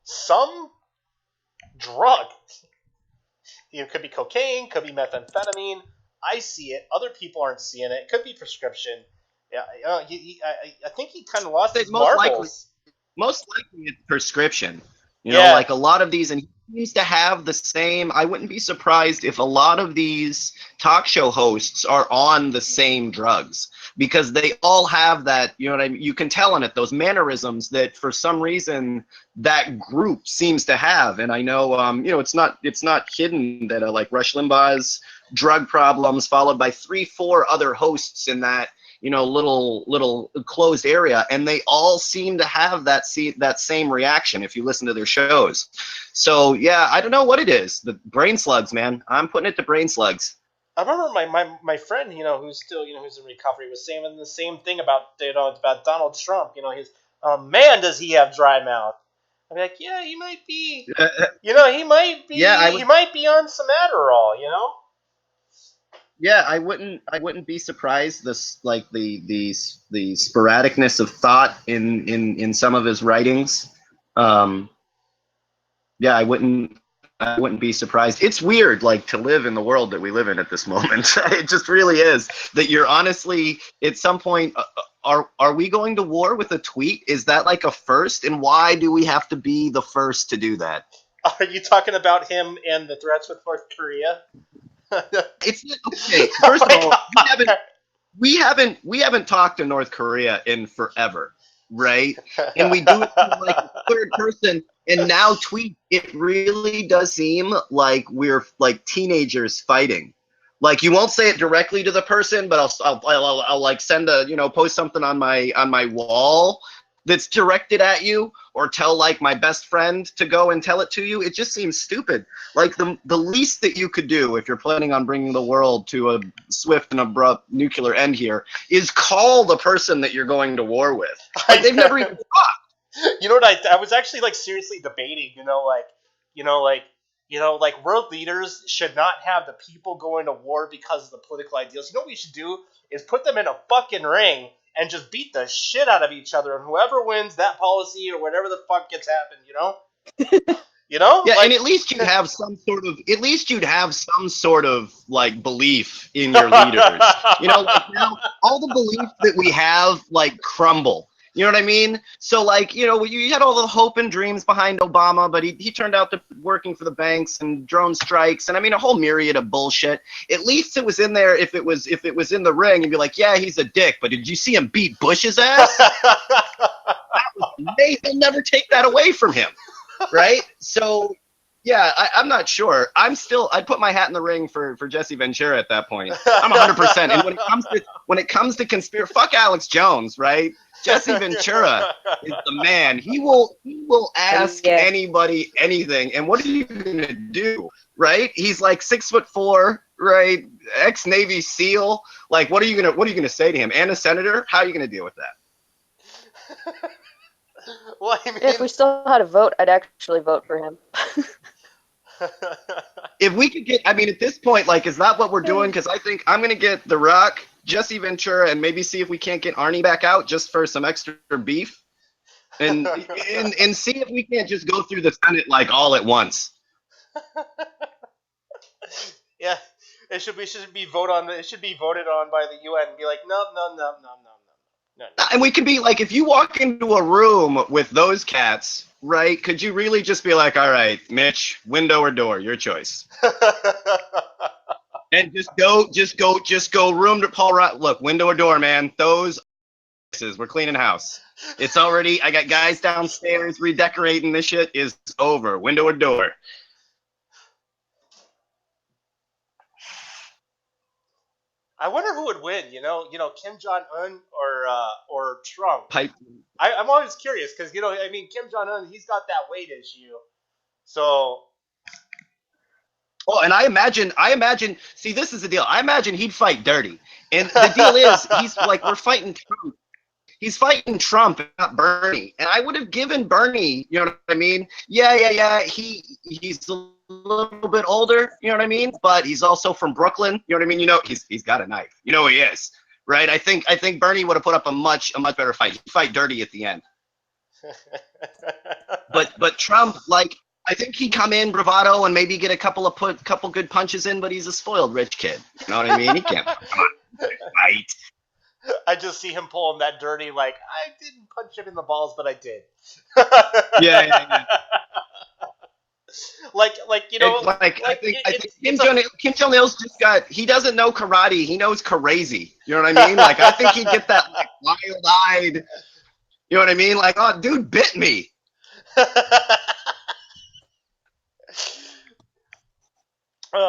some drug. It could be cocaine, could be methamphetamine. I see it. Other people aren't seeing it. It could be prescription. Yeah, I think he kind of lost his marbles. Most likely it's prescription. Yeah. A lot of these, and he seems to have the same. I wouldn't be surprised if a lot of these talk show hosts are on the same drugs, because they all have that, what I mean? You can tell in it, those mannerisms that for some reason that group seems to have. And I know, it's not hidden that like Rush Limbaugh's drug problems, followed by 3-4 other hosts in that, little closed area, and they all seem to have that same reaction if you listen to their shows. So yeah, I don't know what it is. The brain slugs, man. I'm putting it to brain slugs. I remember my friend, who's still, who's in recovery, was saying the same thing about, about Donald Trump. He's, man, does he have dry mouth? I'm like, yeah, he might be. He might be. Yeah, he might be on some Adderall. Yeah, I wouldn't be surprised the sporadicness of thought in some of his writings. Yeah, I wouldn't be surprised. It's weird, to live in the world that we live in at this moment. It just really is. That you're honestly, at some point, are we going to war with a tweet? Is that a first? And why do we have to be the first to do that? Are you talking about him and the threats with North Korea? It's okay. First of all, we haven't talked to North Korea in forever, right? And we do it from a third person. And now tweet, it really does seem like we're teenagers fighting. You won't say it directly to the person, but I'll send post something on my wall that's directed at you, or tell my best friend to go and tell it to you. It just seems stupid. The least that you could do if you're planning on bringing the world to a swift and abrupt nuclear end here is call the person that you're going to war with. They've never even talked. You know what? I was actually seriously debating. World leaders should not have the people going to war because of the political ideals. You know what we should do is put them in a fucking ring and just beat the shit out of each other, and whoever wins that policy or whatever the fuck gets happened, Yeah, and at least you'd have some sort of belief in your leaders. Now all the beliefs that we have crumble. You know what I mean? So, like, you had all the hope and dreams behind Obama, but he turned out to working for the banks and drone strikes, and I mean a whole myriad of bullshit. At least it was in there. If it was in the ring, you'd be like, yeah, he's a dick, but did you see him beat Bush's ass? They'll never take that away from him, right? So, yeah, I'm not sure. I'd put my hat in the ring for Jesse Ventura at that point. I'm 100%. And when it comes to conspiracy, fuck Alex Jones, right? Jesse Ventura is the man. He will ask anybody anything. And what are you gonna do, right? He's like 6'4", right? Ex-Navy SEAL. Like, what are you gonna say to him? And a senator? How are you gonna deal with that? Well, I mean, If we still had a vote, I'd actually vote for him. If we could get, I mean, at this point, like, is that what we're doing? Because I think I'm going to get The Rock, Jesse Ventura, and maybe see if we can't get Arnie back out just for some extra beef. And see if we can't just go through the Senate, like, all at once. Yeah, it should be voted on by the UN and be like, no. And we could be like, if you walk into a room with those cats, right, could you really just be like, all right, Mitch, window or door, your choice. And just go room to Paul Rudd. Look, window or door, man. Those we're cleaning house. It's already, I got guys downstairs redecorating. This shit is over. Window or door. I wonder who would win. Kim Jong Un or Trump. Pipe. I'm always curious because I mean, Kim Jong Un, he's got that weight issue. So. Oh, and I imagine. See, this is the deal. I imagine he'd fight dirty, and the deal is, he's like, we're fighting Trump. He's fighting Trump, not Bernie. And I would have given Bernie, you know what I mean? Yeah. He's a little bit older, you know what I mean? But he's also from Brooklyn, you know what I mean? He's got a knife. You know who he is, right? I think Bernie would have put up a much better fight. He'd fight dirty at the end. But Trump, like, I think he'd come in bravado and maybe get a couple good punches in, but he's a spoiled rich kid. You know what I mean? He can't come on, fight. I just see him pulling that dirty, like, I didn't punch him in the balls, but I did. Yeah. I think Kim Jong-il's he doesn't know karate, he knows crazy. You know what I mean? Like, I think he'd get that, like, wild-eyed, you know what I mean? Like, oh, dude bit me.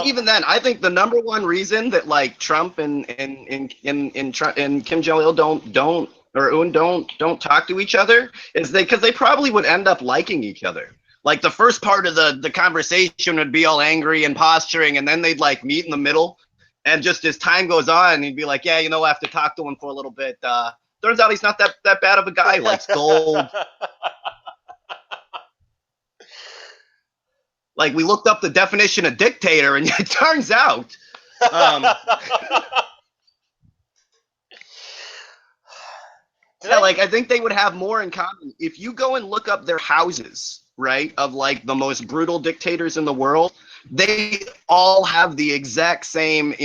Even then, I think the number one reason that, like, Trump and Kim Jong-il don't talk to each other is because they probably would end up liking each other. Like, the first part of the conversation would be all angry and posturing, and then they'd, like, meet in the middle. And just as time goes on, he'd be like, yeah, I have to talk to him for a little bit. Turns out he's not that bad of a guy. He likes gold. Like, we looked up the definition of dictator, and it turns out. I think they would have more in common. If you go and look up their houses, right, of, like, the most brutal dictators in the world, they all have the exact same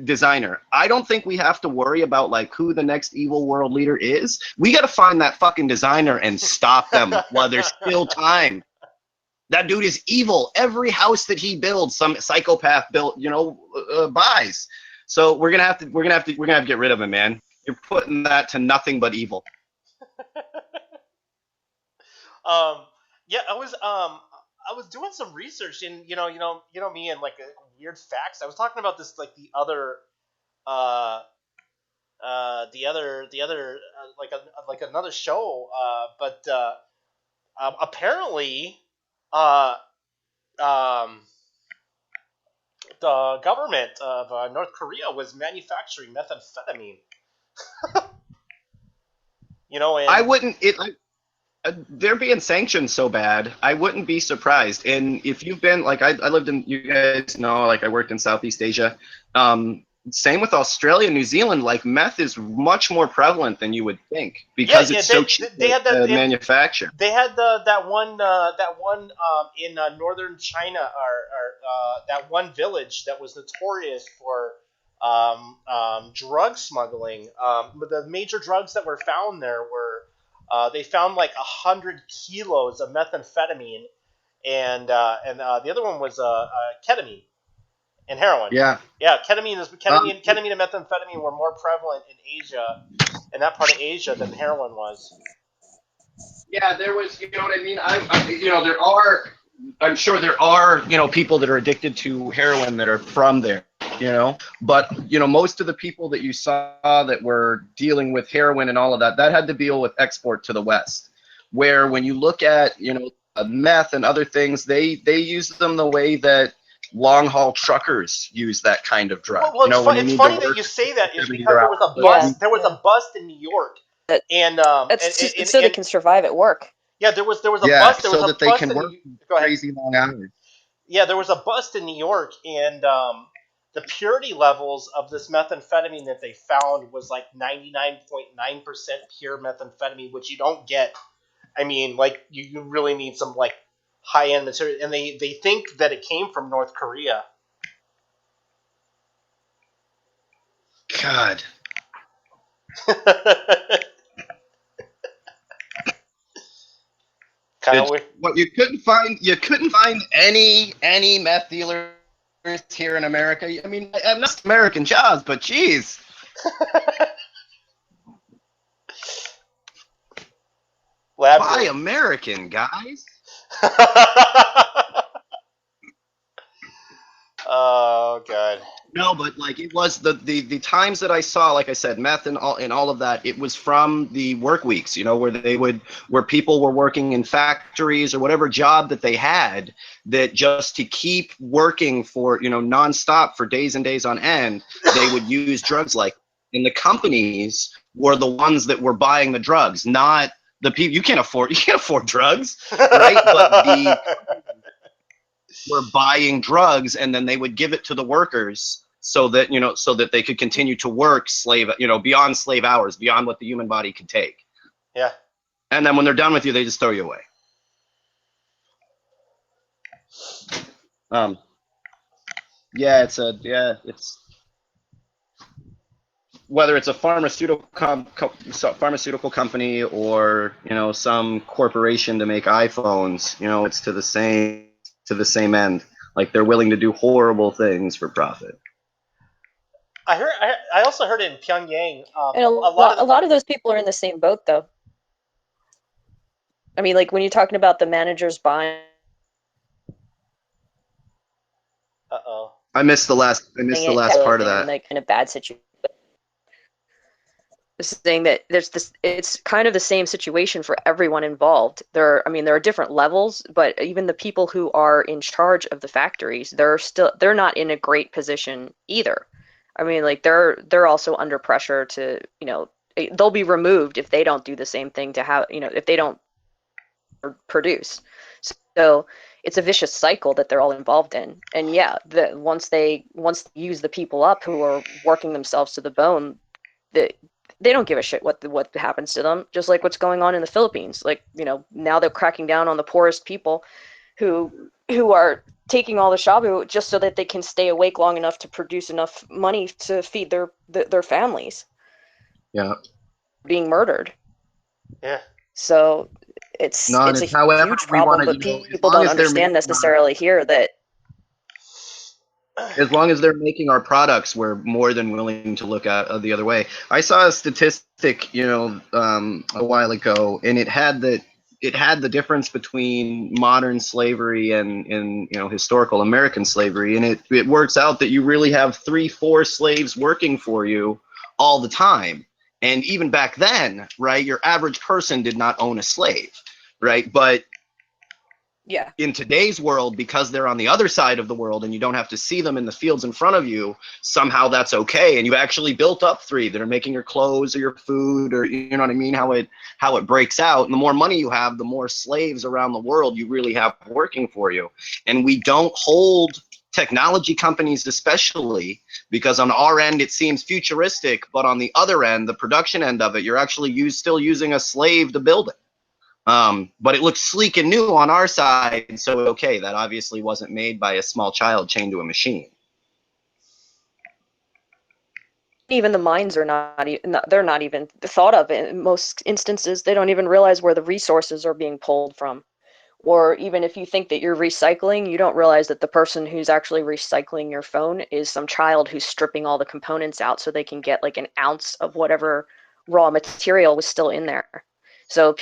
designer. I don't think we have to worry about, like, who the next evil world leader is. We got to find that fucking designer and stop them while there's still time. That dude is evil. Every house that he builds, some psychopath buys. So we're gonna have to get rid of him, man. You're putting that to nothing but evil. Yeah, I was doing some research in me and, like, weird facts. I was talking about this, like, the other another show, but apparently. The government of North Korea was manufacturing methamphetamine. I wouldn't. They're being sanctioned so bad. I wouldn't be surprised. And if you've been, like, I lived in, you guys know, like, I worked in Southeast Asia. Same with Australia, New Zealand. Like, meth is much more prevalent than you would think because it's so cheap to manufacture. They had that one in northern China, or that one village that was notorious for drug smuggling. But the major drugs that were found there were they found like 100 kilos of methamphetamine, and the other one was ketamine and heroin. Yeah. Yeah, ketamine and methamphetamine were more prevalent in Asia, in that part of Asia, than heroin was. Yeah, there was, you know what I mean? I'm sure there are, people that are addicted to heroin that are from there, but, most of the people that you saw that were dealing with heroin and all of that, that had to deal with export to the West, where when you look at, meth and other things, they use them the way that long haul truckers use that kind of drug. Well, it's funny that you say that, is because there was a bust. Yeah. There was a bust in New York, and so they can survive at work. Yeah, there was a bust. There was so a that they bust can in work Go ahead. crazy long hours. Yeah, there was a bust in New York, and the purity levels of this methamphetamine that they found was like 99.9% pure methamphetamine, which you don't get. I mean, like you really need some like high end material, and they think that it came from North Korea. God. Kind of weird. What you couldn't find any meth dealers here in America. I mean, I'm not American jobs, but geez. Why American, guys? Oh god. No, but like it was the times that I saw, like I said, meth and all of that. It was from the work weeks, where people were working in factories or whatever job that they had, that just to keep working for nonstop for days and days on end, they would use drugs like. And the companies were the ones that were buying the drugs, not the people. You can't afford drugs, right? But the were buying drugs, and then they would give it to the workers so that they could continue to work beyond slave hours, beyond what the human body could take. Yeah. And then when they're done with you, they just throw you away. It's whether it's a pharmaceutical company or some corporation to make iPhones, it's to the same end. Like they're willing to do horrible things for profit. I also heard in Pyongyang. And a lot of those people are in the same boat, though. I mean, like when you're talking about the managers buying. Uh-oh. I missed the last part of that. Like in a bad situation. Saying that it's kind of the same situation for everyone involved. There are different levels, but even the people who are in charge of the factories, they're not in a great position either. I mean, like they're also under pressure to, they'll be removed if they don't do the same thing if they don't produce. So it's a vicious cycle that they're all involved in. And yeah, once they use the people up who are working themselves to the bone, they don't give a shit what happens to them, just like what's going on in the Philippines. Like, now they're cracking down on the poorest people who are taking all the shabu just so that they can stay awake long enough to produce enough money to feed their families. Yeah. Being murdered. Yeah. So it's a huge problem, but people don't understand necessarily here that as long as they're making our products, we're more than willing to look at the other way. I saw a statistic, a while ago, and it had the difference between modern slavery and historical American slavery, and it works out that you really have 3-4 slaves working for you all the time. And even back then, right, your average person did not own a slave, right? But yeah, in today's world, because they're on the other side of the world and you don't have to see them in the fields in front of you, somehow that's okay. And you actually built up 3 that are making your clothes or your food, or you know what I mean, how it breaks out. And the more money you have, the more slaves around the world you really have working for you. And we don't hold technology companies, especially, because on our end it seems futuristic, but on the other end, the production end of it, you're actually still using a slave to build it. But it looks sleek and new on our side, so okay, that obviously wasn't made by a small child chained to a machine. even the mines are they're not even thought of in most instances. They don't even realize where the resources are being pulled from. Or even if you think that you're recycling, you don't realize that the person who's actually recycling your phone is some child who's stripping all the components out so they can get like an ounce of whatever raw material was still in there. So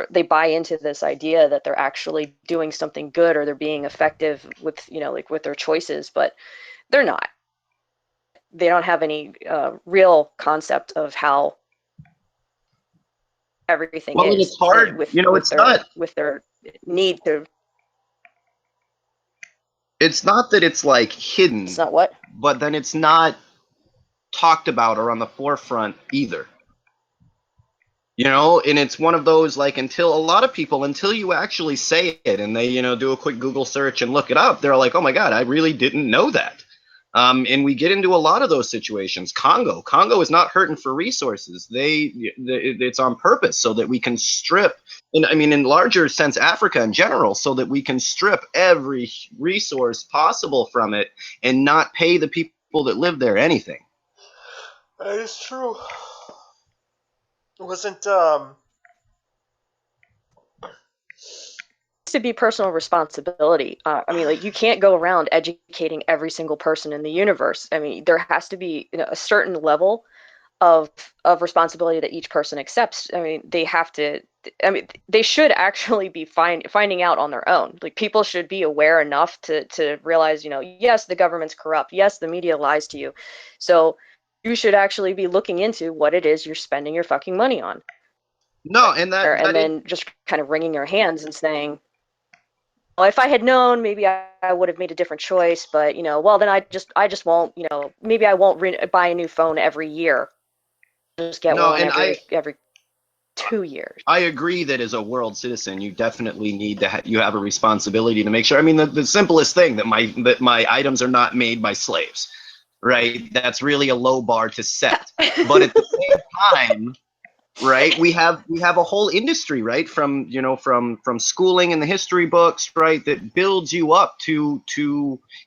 they buy into this idea that they're actually doing something good or they're being effective with, like with their choices, but they're not. They don't have any real concept of how everything Well, and is it's hard. with, It's not. with their need to. It's not that it's like hidden, It's not what? but then it's not talked about or on the forefront either. And it's one of those, like, until you actually say it and they, do a quick Google search and look it up, they're like, oh my God, I really didn't know that. And we get into a lot of those situations. Congo is not hurting for resources. It's on purpose so that we can strip, and I mean, in larger sense, Africa in general, so that we can strip every resource possible from it and not pay the people that live there anything. That is true. It wasn't To be personal responsibility. I mean, like, you can't go around educating every single person in the universe. I mean, there has to be a certain level of responsibility that each person accepts. I mean, they should actually be finding out on their own. Like, people should be aware enough to realize, yes, the government's corrupt. Yes, the media lies to you. So you should actually be looking into what it is you're spending your fucking money on. No, and then just kind of wringing your hands and saying, well, if I had known, maybe I would have made a different choice. But well, then I just won't. Maybe I won't buy a new phone every year. Just get one every 2 years. I agree that as a world citizen, you definitely need to you have a responsibility to make sure. I mean, the simplest thing that my items are not made by slaves, right? That's really a low bar to set. But at the same time, right, we have a whole industry, right, from schooling in the history books, right, that builds you up to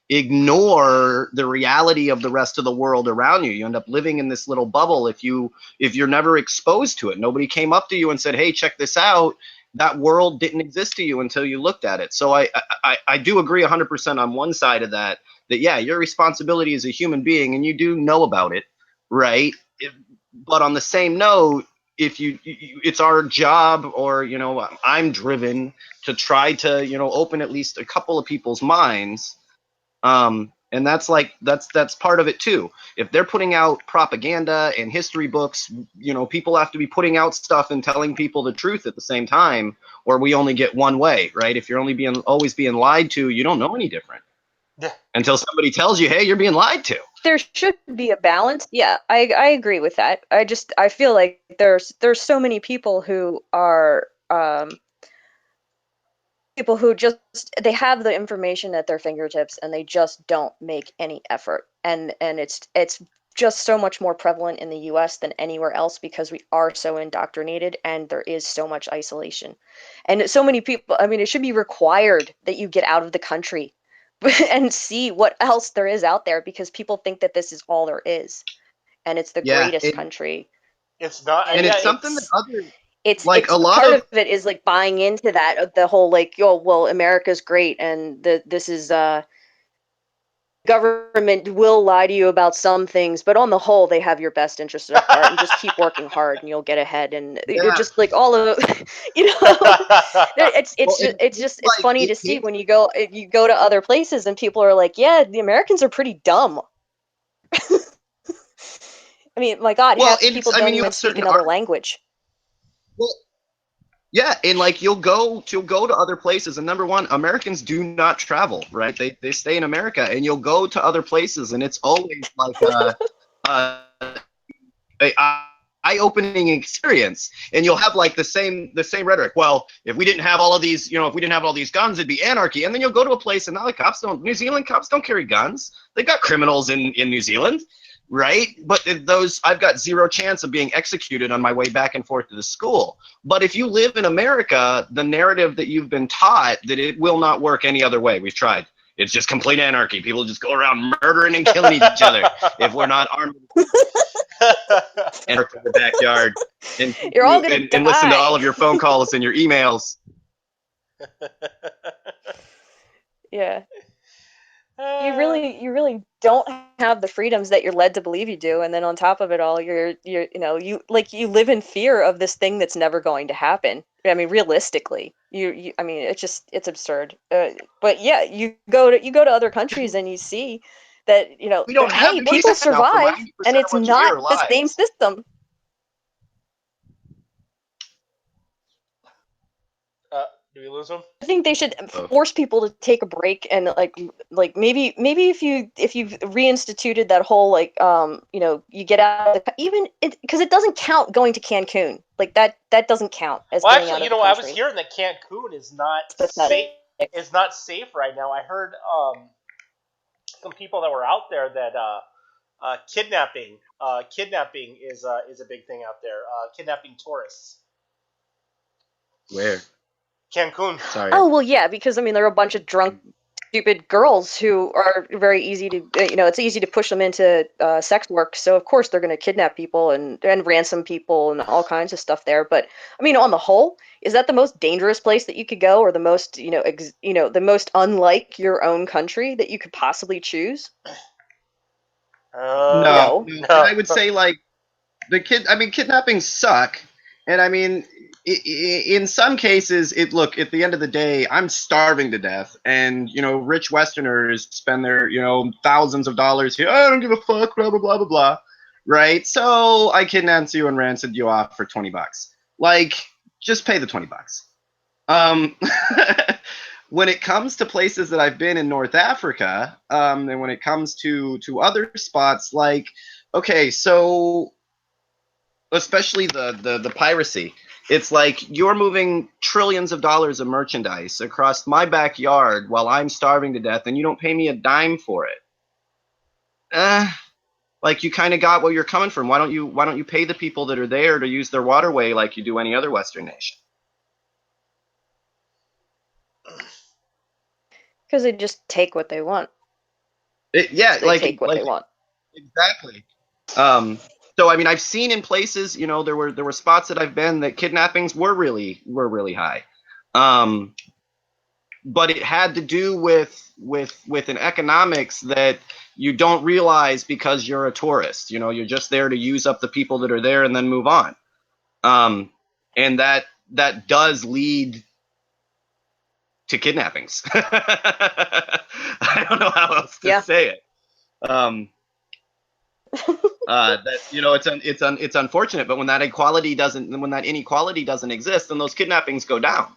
ignore the reality of the rest of the world around you. You end up living in this little bubble if you're never exposed to it. Nobody came up to you and said, hey, check this out. That world didn't exist to you until you looked at it. So I do agree 100% on one side of that yeah, your responsibility as a human being, and you do know about it, right? But on the same note, it's our job, or I'm driven to try to open at least a couple of people's minds, and that's part of it too. If they're putting out propaganda and history books, people have to be putting out stuff and telling people the truth at the same time, or we only get one way, right? If you're always being lied to, you don't know any different. Yeah. Until somebody tells you, hey, you're being lied to. There should be a balance. Yeah, I agree with that. I feel like there's so many people who are people who just, they have the information at their fingertips and they just don't make any effort. And it's just so much more prevalent in the US than anywhere else because we are so indoctrinated and there is so much isolation. And so many people, I mean, it should be required that you get out of the country and see what else there is out there, because people think that this is all there is, and it's the greatest country. It's not, and it's something that other. It's like a lot part of it is like buying into that, the whole like, oh well, America's great, and this is government will lie to you about some things, but on the whole, they have your best interest at heart, and just keep working hard, and you'll get ahead. And you're just like all of, it's funny to see when you go to other places, and people are like, yeah, the Americans are pretty dumb. I mean, my God, half the people don't even speak another language. Well, yeah, and like you'll go to other places, and number one, Americans do not travel, right? They stay in America, and you'll go to other places, and it's always like a eye-opening experience, and you'll have like the same rhetoric. Well, if we didn't have all of these, if we didn't have all these guns, it'd be anarchy. And then you'll go to a place, and now New Zealand cops don't carry guns. They've got criminals in New Zealand. Right? But I've got zero chance of being executed on my way back and forth to the school. But if you live in America, the narrative that you've been taught that it will not work any other way. We've tried. It's just complete anarchy. People just go around murdering and killing each other if we're not armed and in the backyard and, You're all gonna and listen to all die. of your phone calls and your emails. Yeah. You really don't have the freedoms that you're led to believe you do, and then on top of it all, you live in fear of this thing that's never going to happen. I mean, realistically, I mean, it's absurd. But yeah, you go to other countries and you see that We don't have hey, peace people now for survive, 90% and of it's what you hear not the same lies. system. Do we lose him? I think they should force people to take a break and like maybe if you reinstituted that whole you get out of the, even because it doesn't count going to Cancun, like that doesn't count as Well, getting actually, out of the I was country. hearing that Cancun is not It's pathetic. safe. Is not safe right now. I heard some people that were out there that kidnapping is a big thing out there. Kidnapping tourists. Where? Cancun. Sorry. Oh well, yeah, because I mean there are a bunch of drunk, stupid girls who are very easy to it's easy to push them into sex work. So of course they're going to kidnap people and ransom people and all kinds of stuff there. But I mean, on the whole, is that the most dangerous place that you could go, or the most the most unlike your own country that you could possibly choose? No. No. I would say like kidnappings suck, and I mean, in some cases, look, at the end of the day, I'm starving to death, and rich Westerners spend their thousands of dollars here. I don't give a fuck, blah blah blah blah blah, right? So I kidnapped you and ransomed you off for $20. Like, just pay the $20. When it comes to places that I've been in North Africa, and when it comes to other spots, like, okay, so especially the piracy, it's like you're moving trillions of dollars of merchandise across my backyard while I'm starving to death, and you don't pay me a dime for it. Like, you kind of got where you're coming from. Why don't you pay the people that are there to use their waterway like you do any other Western nation? Because they just take what they want. They take what they want. Exactly. So I mean, I've seen in places, there were spots that I've been that kidnappings were really high, but it had to do with an economics that you don't realize because you're a tourist. You're just there to use up the people that are there and then move on, and that does lead to kidnappings. I don't know how else to say it. It's unfortunate, but when that inequality doesn't exist, then those kidnappings go down.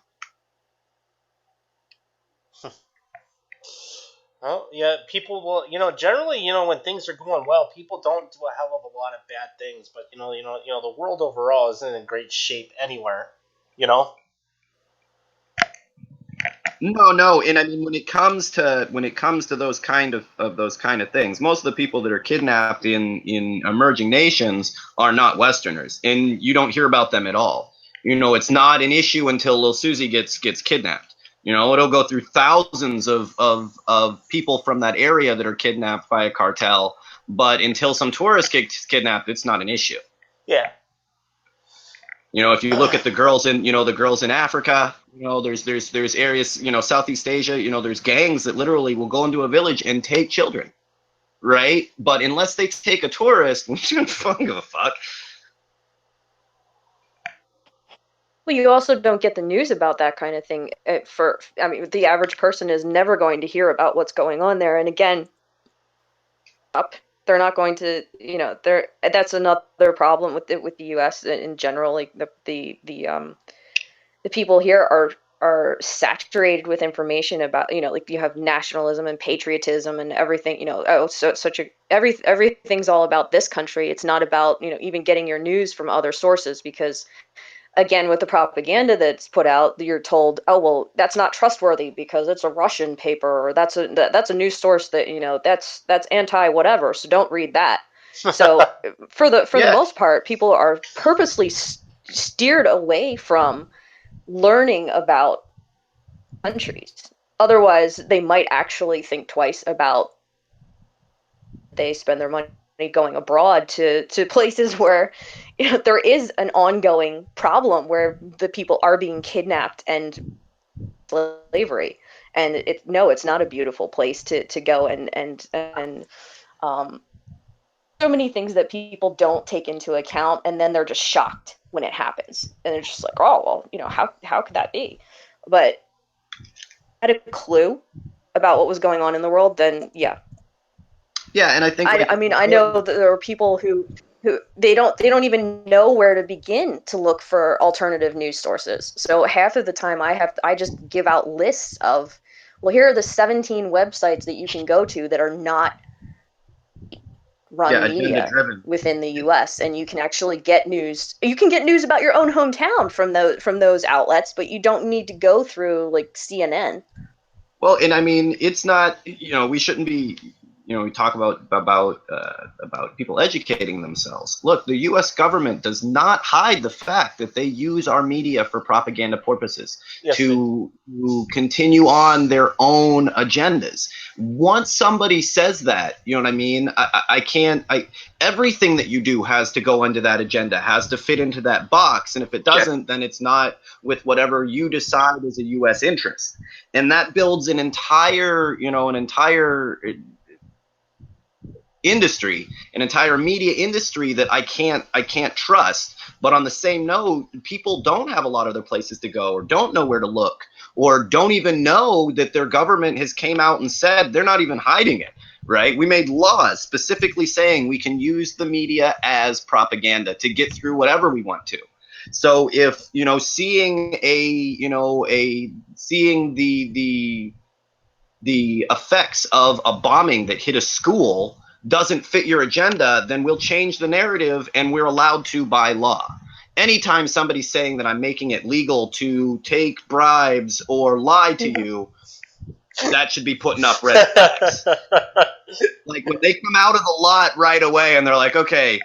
Well, yeah, people will, generally, when things are going well, people don't do a hell of a lot of bad things, but the world overall isn't in great shape anywhere, No, and I mean, when it comes to those kind of things, most of the people that are kidnapped in emerging nations are not Westerners, and you don't hear about them at all. It's not an issue until Lil Susie gets kidnapped. It'll go through thousands of people from that area that are kidnapped by a cartel, but until some tourist gets kidnapped, it's not an issue. Yeah. If you look at the girls in Africa, there's areas, Southeast Asia, there's gangs that literally will go into a village and take children, right? But unless they take a tourist, we don't fucking give a fuck. Well, you also don't get the news about that kind of thing. The average person is never going to hear about what's going on there. And again, they're not going to, that's another problem with the U.S. in general. Like the people here are saturated with information about, like you have nationalism and patriotism and everything. Everything's all about this country. It's not about even getting your news from other sources, because again, with the propaganda that's put out, you're told, oh well, that's not trustworthy because it's a Russian paper, or that's a news source that that's anti whatever, so don't read that. So for the most part, people are purposely steered away from learning about countries. otherwise they might actually think twice about they spend their money going abroad to places where there is an ongoing problem where the people are being kidnapped and slavery, and it's not a beautiful place to go, and so many things that people don't take into account, and then they're just shocked when it happens, and they're just like, oh well, how could that be? But I had a clue about what was going on in the world, then yeah. Yeah, and I think I mean, I know that there are people who they don't even know where to begin to look for alternative news sources. So half of the time I just give out lists of, well, here are the 17 websites that you can go to that are not run media agenda-driven. within the US, and you can actually get news. You can get news about your own hometown from those outlets, but you don't need to go through like CNN. Well, and I mean, it's not, we shouldn't be, we talk about people educating themselves. Look, the U.S. government does not hide the fact that they use our media for propaganda purposes, Yes, to continue on their own agendas. Once somebody says that, you know what I mean? Everything that you do has to go into that agenda, has to fit into that box. And if it doesn't, then it's not with whatever you decide is a U.S. interest. And that builds an entire industry, an entire media industry that I can't trust. But on the same note, people don't have a lot of other places to go, or don't know where to look, or don't even know that their government has came out and said they're not even hiding it, right? We made laws specifically saying we can use the media as propaganda to get through whatever we want to. So if, seeing the effects of a bombing that hit a school doesn't fit your agenda, then we'll change the narrative, and we're allowed to by law. Anytime somebody's saying that I'm making it legal to take bribes or lie to you, that should be putting up red flags. Like when they come out of the lot right away and they're like, okay,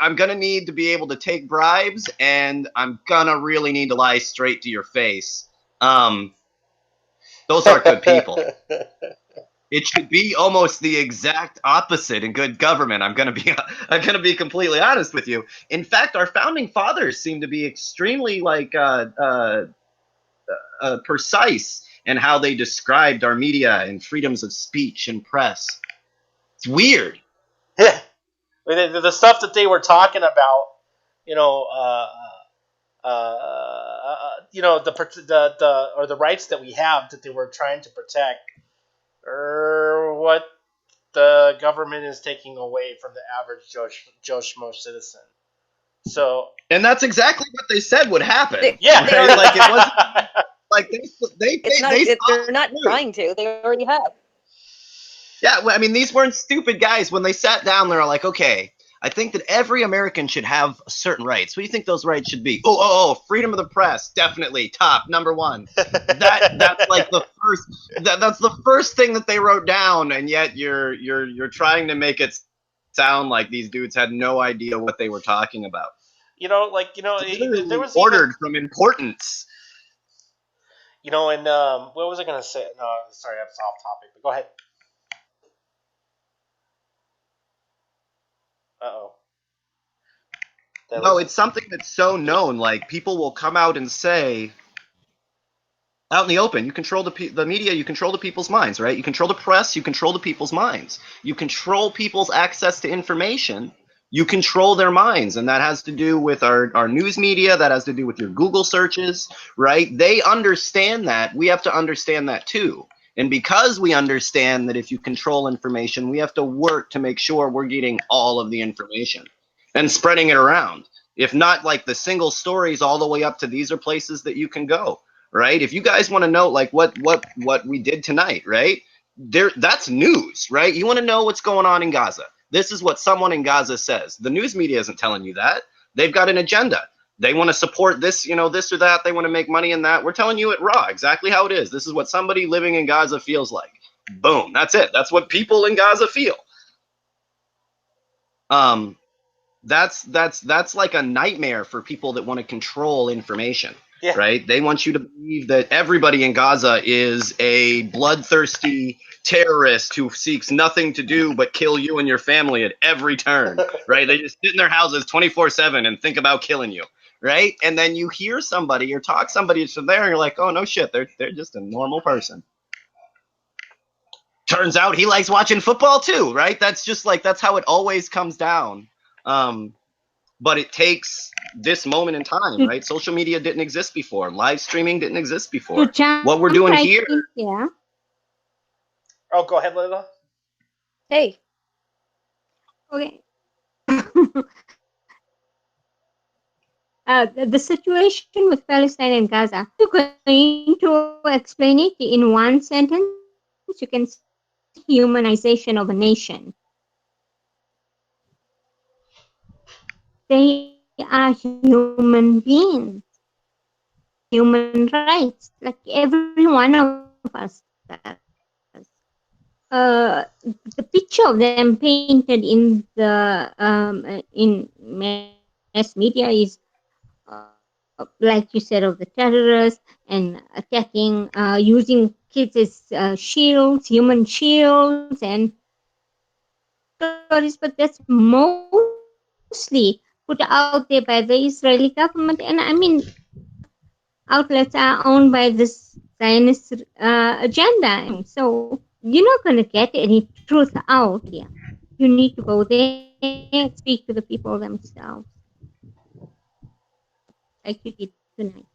I'm going to need to be able to take bribes, and I'm going to really need to lie straight to your face. Those aren't good people. It should be almost the exact opposite in good government. I'm gonna be completely honest with you. In fact, our founding fathers seem to be extremely precise in how they described our media and freedoms of speech and press. It's weird. Yeah, the stuff that they were talking about, the rights that we have that they were trying to protect, or what the government is taking away from the average Joe Schmo citizen. So, and that's exactly what they said would happen. Yeah, right? Like it wasn't like they're not trying to. They already have. Yeah, well, I mean, these weren't stupid guys. When they sat down, they were like, okay, I think that every American should have certain rights. What do you think those rights should be? Oh, freedom of the press, definitely top number one. That's like the first. That's the first thing that they wrote down, and yet you're trying to make it sound like these dudes had no idea what they were talking about. There was ordered from importance. And what was I gonna say? No, sorry, I'm off topic. But go ahead. Uh-oh. No, it's something that's so known. Like, people will come out and say, out in the open, you control the media, you control the people's minds, right? You control the press, you control the people's minds. You control people's access to information, you control their minds. And that has to do with our news media, that has to do with your Google searches, right? They understand that. We have to understand that too. And because we understand that if you control information, we have to work to make sure we're getting all of the information and spreading it around. If not, like, the single stories all the way up to these are places that you can go, right? If you guys want to know, like, what we did tonight, right? That's news, right? You want to know what's going on in Gaza. This is what someone in Gaza says. The news media isn't telling you that. They've got an agenda. They want to support this, this or that. They want to make money in that. We're telling you it raw, exactly how it is. This is what somebody living in Gaza feels like. Boom. That's it. That's what people in Gaza feel. That's like a nightmare for people that want to control information. Yeah. right? They want you to believe that everybody in Gaza is a bloodthirsty terrorist who seeks nothing to do but kill you and your family at every turn, right? They just sit in their houses 24/7 and think about killing you, right? And then you hear somebody or talk somebody from there, and you're like, oh no shit, they're just a normal person. Turns out he likes watching football too, right? That's just like that's how it always comes down. But it takes this moment in time, right? Social media didn't exist before. Live streaming didn't exist To before. jump What we're doing right here, in here, Oh, go ahead, Layla. Hey, okay. The situation with Palestine and Gaza. You're going to explain it in one sentence. You can say humanization of a nation. They are human beings, human rights, like every one of us does. The picture of them painted in the in mass media is like you said, of the terrorists and attacking, using kids as shields, human shields, and stories. But that's mostly put out there by the Israeli government, and I mean, outlets are owned by this Zionist agenda, and so you're not going to get any truth out here. You need to go there and speak to the people themselves, like you did tonight.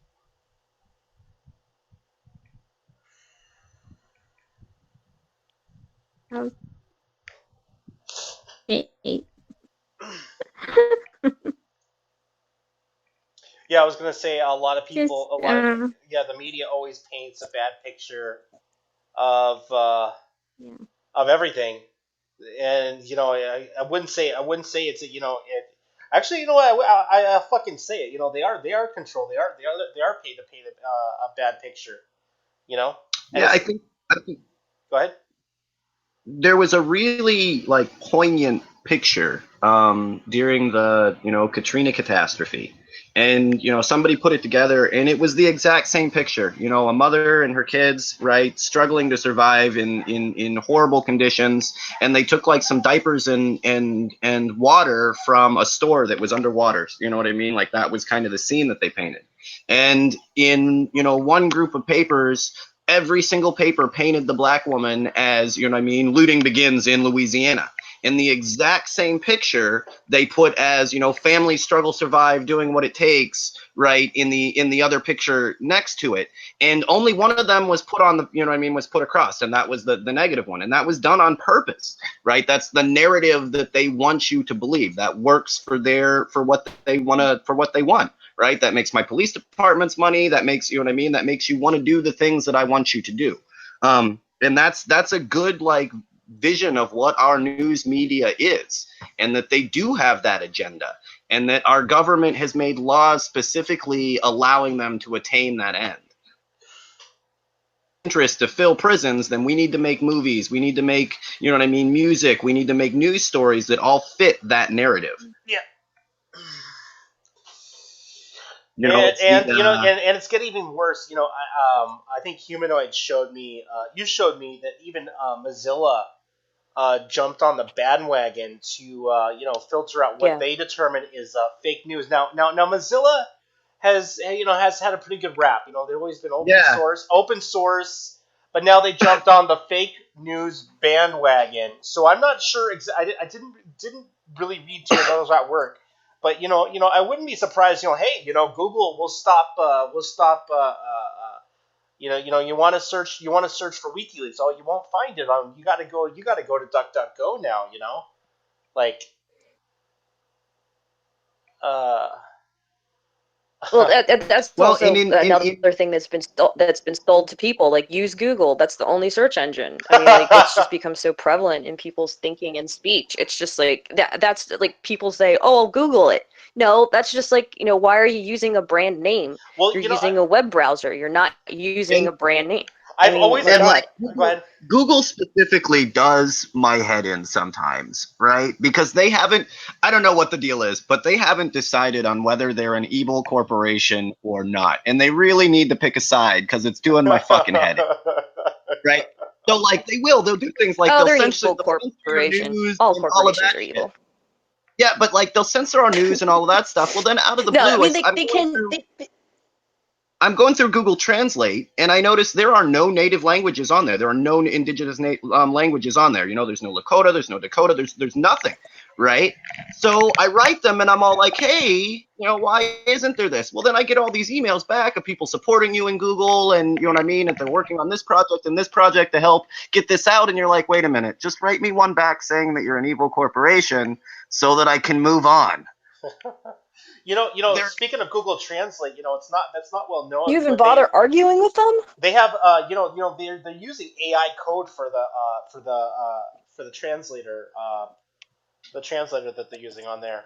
Okay. Yeah, I was gonna say a lot of Just people, the media always paints a bad picture of yeah. of everything, and I wouldn't say it's actually, I fucking say it. They are controlled. They are paid to paint a bad picture. And yeah, it's I think go ahead. there was a really like poignant picture during the Katrina catastrophe, and somebody put it together, and it was the exact same picture. A mother and her kids, right, struggling to survive in horrible conditions, and they took like some diapers and water from a store that was underwater. You know what I mean? Like that was kind of the scene that they painted. And in one group of papers, every single paper painted the black woman as, looting begins in Louisiana. In the exact same picture, they put as, family struggle survive doing what it takes, right, in the other picture next to it. And only one of them was put on the, was put across, and that was the negative one. And that was done on purpose, right? That's the narrative that they want you to believe. That works for what they want. Right? That makes my police department's money. That makes, that makes you want to do the things that I want you to do. And that's a good like vision of what our news media is, and that they do have that agenda, and that our government has made laws specifically allowing them to attain that end. Interest to fill prisons, then we need to make movies. We need to make, music. We need to make news stories that all fit that narrative. Yeah. It's and it's getting even worse. I think Humanoid showed me. You showed me that even Mozilla jumped on the bandwagon to filter out what they determine is fake news. Now Mozilla has had a pretty good rap. They've always been open source, but now they jumped on the fake news bandwagon. So I'm not sure. I didn't really read too much of that work. But I wouldn't be surprised. Hey, Google will stop. You want to search for WikiLeaks. Oh, you won't find it on. You got to go to DuckDuckGo now. Like. Well, that's also another thing that's been sold to people. Like, use Google. That's the only search engine. I mean, like, it's just become so prevalent in people's thinking and speech. It's just like that's like people say, "Oh, I'll Google it." No, that's just like, why are you using a brand name? Well, you're using a web browser. You're not using a brand name. I I've mean, always my had God. like. Go ahead. Google specifically does my head in sometimes, right? Because they haven't, I don't know what the deal is, but they haven't decided on whether they're an evil corporation or not. And they really need to pick a side because it's doing my fucking head in, right? So like they'll do things like Oh, they'll they're an censor evil our corporation. news All and all of corporations that are shit. evil. Yeah, but like they'll censor our news and all of that stuff. Well, then out of the No, blue, I mean I'm they going can. through I'm going through Google Translate, and I notice there are no native languages on there. There are no indigenous languages on there. You know, there's no Lakota, there's no Dakota, there's nothing, right? So I write them, and I'm all like, hey, you know, why isn't there this? Well, then I get all these emails back of people supporting you in Google, and you know what I mean, and they're working on this project and this project to help get this out, and you're like, wait a minute, just write me one back saying that you're an evil corporation so that I can move on. They're Speaking of Google Translate, that's not well known, You even but bother arguing with them? they have they're using AI code for the translator that they're using on there.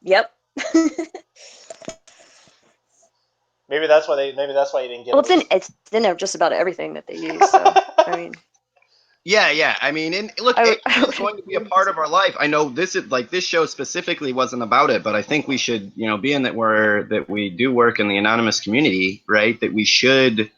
Yep. Maybe that's why you didn't get Well, it. it's in just about everything that they use. So I mean, Yeah. I mean, look, I AI is going to be a part of our life. I know this is like this show specifically wasn't about it, but I think we should, you know, being that we do work in the anonymous community, right? That we should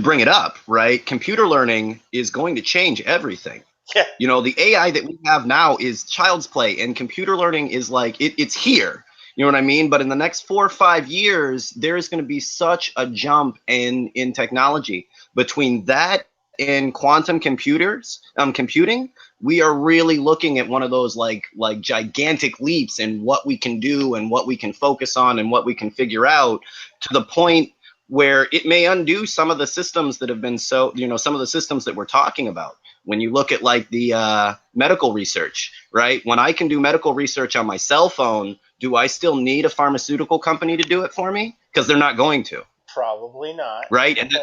bring it up, right? Computer learning is going to change everything. Yeah. You know, the AI that we have now is child's play, and computer learning is like it's here. You know what I mean? But in the next 4 or 5 years, there is going to be such a jump in technology between that and quantum computing. We are really looking at one of those like gigantic leaps in what we can do and what we can focus on and what we can figure out, to the point where it may undo some of the systems that have been some of the systems that we're talking about. When you look at like the medical research, right? When I can do medical research on my cell phone, do I still need a pharmaceutical company to do it for me? Because they're not going to. Probably not. Right? And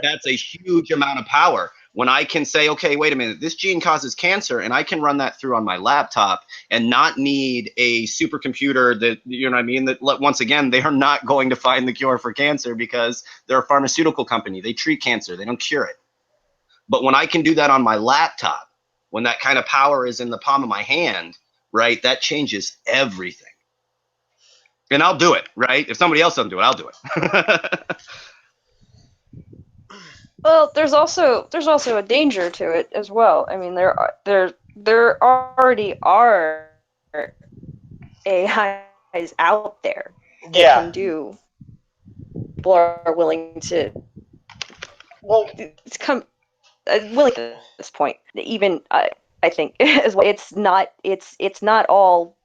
that's a huge amount of power. When I can say, okay, wait a minute, this gene causes cancer, and I can run that through on my laptop and not need a supercomputer that, you know what I mean? That once again, they are not going to find the cure for cancer because they're a pharmaceutical company. They treat cancer, they don't cure it. But when I can do that on my laptop, when that kind of power is in the palm of my hand, right, that changes everything. And I'll do it, right? If somebody else doesn't do it, I'll do it. well, there's also a danger to it as well. I mean, there already are AIs out there that can do. People are willing to. Well, it's come willing at this point. Even I think as well. It's not all.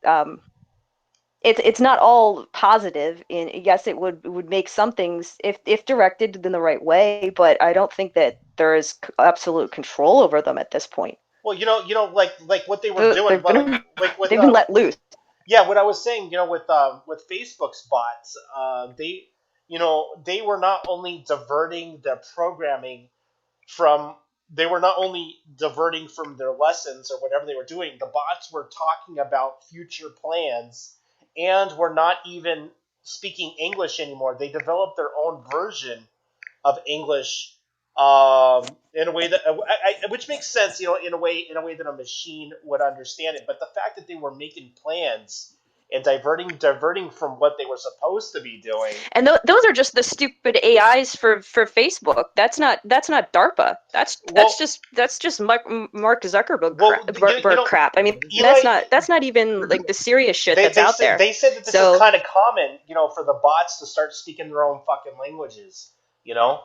It's not all positive. Yes, it would make some things if directed in the right way, but I don't think that there is absolute control over them at this point. Well, like what they were doing, they've been let loose. Yeah, what I was saying, with Facebook's bots, they were not only diverting their programming they were not only diverting from their lessons or whatever they were doing. The bots were talking about future plans and were not even speaking English anymore. They developed their own version of English in a way that which makes sense, in a way that a machine would understand it. But the fact that they were making plans and diverting from what they were supposed to be doing, and those are just the stupid AIs for Facebook. That's not DARPA. That's just Mark Zuckerberg crap. I mean, Eli, that's not even like the serious shit that's out there. They said that this is kind of common, for the bots to start speaking their own fucking languages. The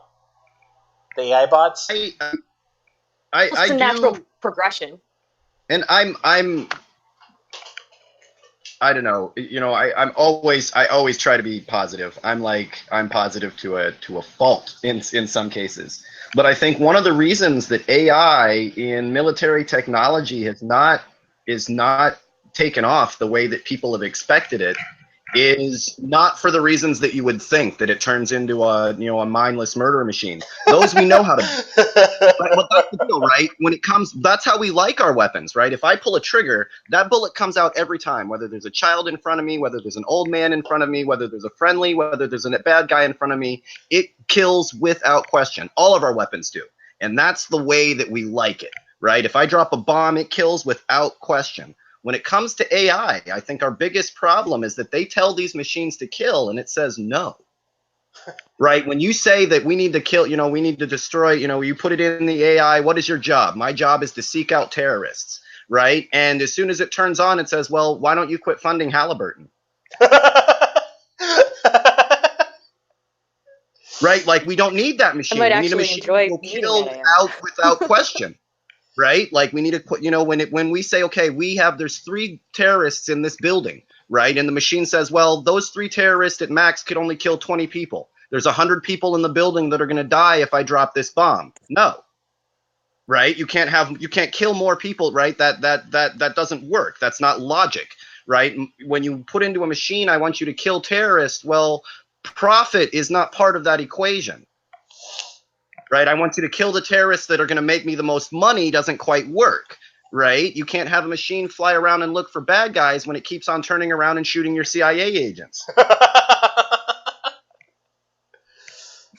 AI bots. It's a natural progression. And I don't know. I always try to be positive. I'm positive to a fault in some cases. But I think one of the reasons that AI in military technology is not taken off the way that people have expected it is not for the reasons that you would think, that it turns into a mindless murder machine. Those we know how to. But that's the deal, right? When it comes, that's how we like our weapons, right? If I pull a trigger, that bullet comes out every time, whether there's a child in front of me, whether there's an old man in front of me, whether there's a friendly, whether there's a bad guy in front of me, it kills without question. All of our weapons do. And that's the way that we like it, right? If I drop a bomb, it kills without question. When it comes to AI, I think our biggest problem is that they tell these machines to kill, and it says no. Right? When you say that we need to kill, we need to destroy, you put it in the AI, what is your job? My job is to seek out terrorists, right? And as soon as it turns on, it says, well, why don't you quit funding Halliburton? Right? Like, we don't need that machine. might We need a actually machine enjoy that will meeting kill that AI. without question. Right? Like, we need to put, when we say, okay, there's 3 terrorists in this building, right? And the machine says, well, those 3 terrorists at max could only kill 20 people. There's 100 people in the building that are going to die if I drop this bomb. No. Right? You can't kill more people, right? That doesn't work. That's not logic, right? When you put into a machine, I want you to kill terrorists, well, profit is not part of that equation. Right? I want you to kill the terrorists that are going to make me the most money doesn't quite work, right? You can't have a machine fly around and look for bad guys when it keeps on turning around and shooting your CIA agents.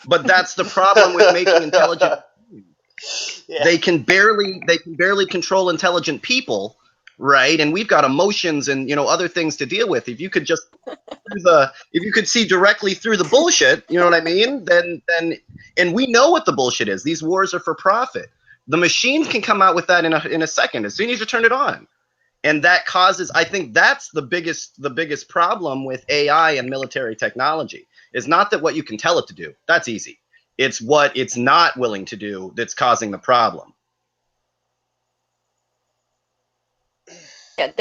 But that's the problem with making intelligent. Yeah. They can barely control intelligent people, right? And we've got emotions and other things to deal with. If you could just if you could see directly through the bullshit, you know what I mean? Then and we know what the bullshit is. These wars are for profit. The machines can come out with that in a second as soon as you turn it on. And that causes, I think that's the biggest problem with AI and military technology. Is not that what you can tell it to do. That's easy. It's what it's not willing to do that's causing the problem. Yeah,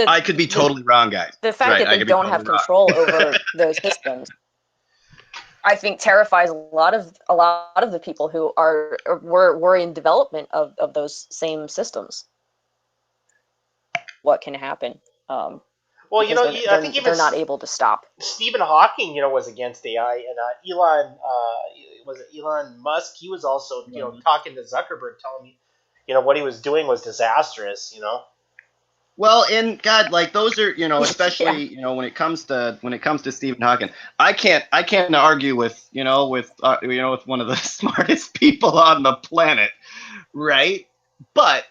I could be totally wrong, guys. the fact Right, that I they could be don't totally have wrong. control over those systems, I think terrifies a lot of the people who were in development of those same systems. What can happen? Well, because I think even they're not able to stop. Stephen Hawking, was against AI, and Elon, was it Elon Musk? He was also, talking to Zuckerberg, telling me, what he was doing was disastrous. Well, and God, like those are, especially, when it comes to Stephen Hawking, I can't argue with, with one of the smartest people on the planet, right? But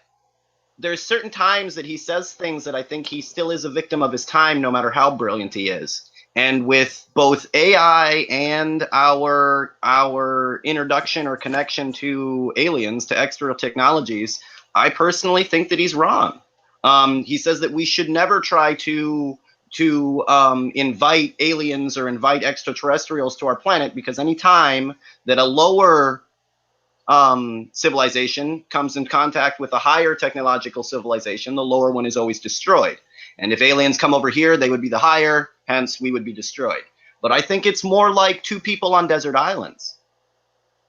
there's certain times that he says things that I think he still is a victim of his time, no matter how brilliant he is. And with both AI and our introduction or connection to aliens, to extra technologies, I personally think that he's wrong. He says that we should never try to invite aliens or invite extraterrestrials to our planet, because any time that a lower civilization comes in contact with a higher technological civilization, the lower one is always destroyed. And if aliens come over here, they would be the higher, hence we would be destroyed. But I think it's more like 2 people on desert islands.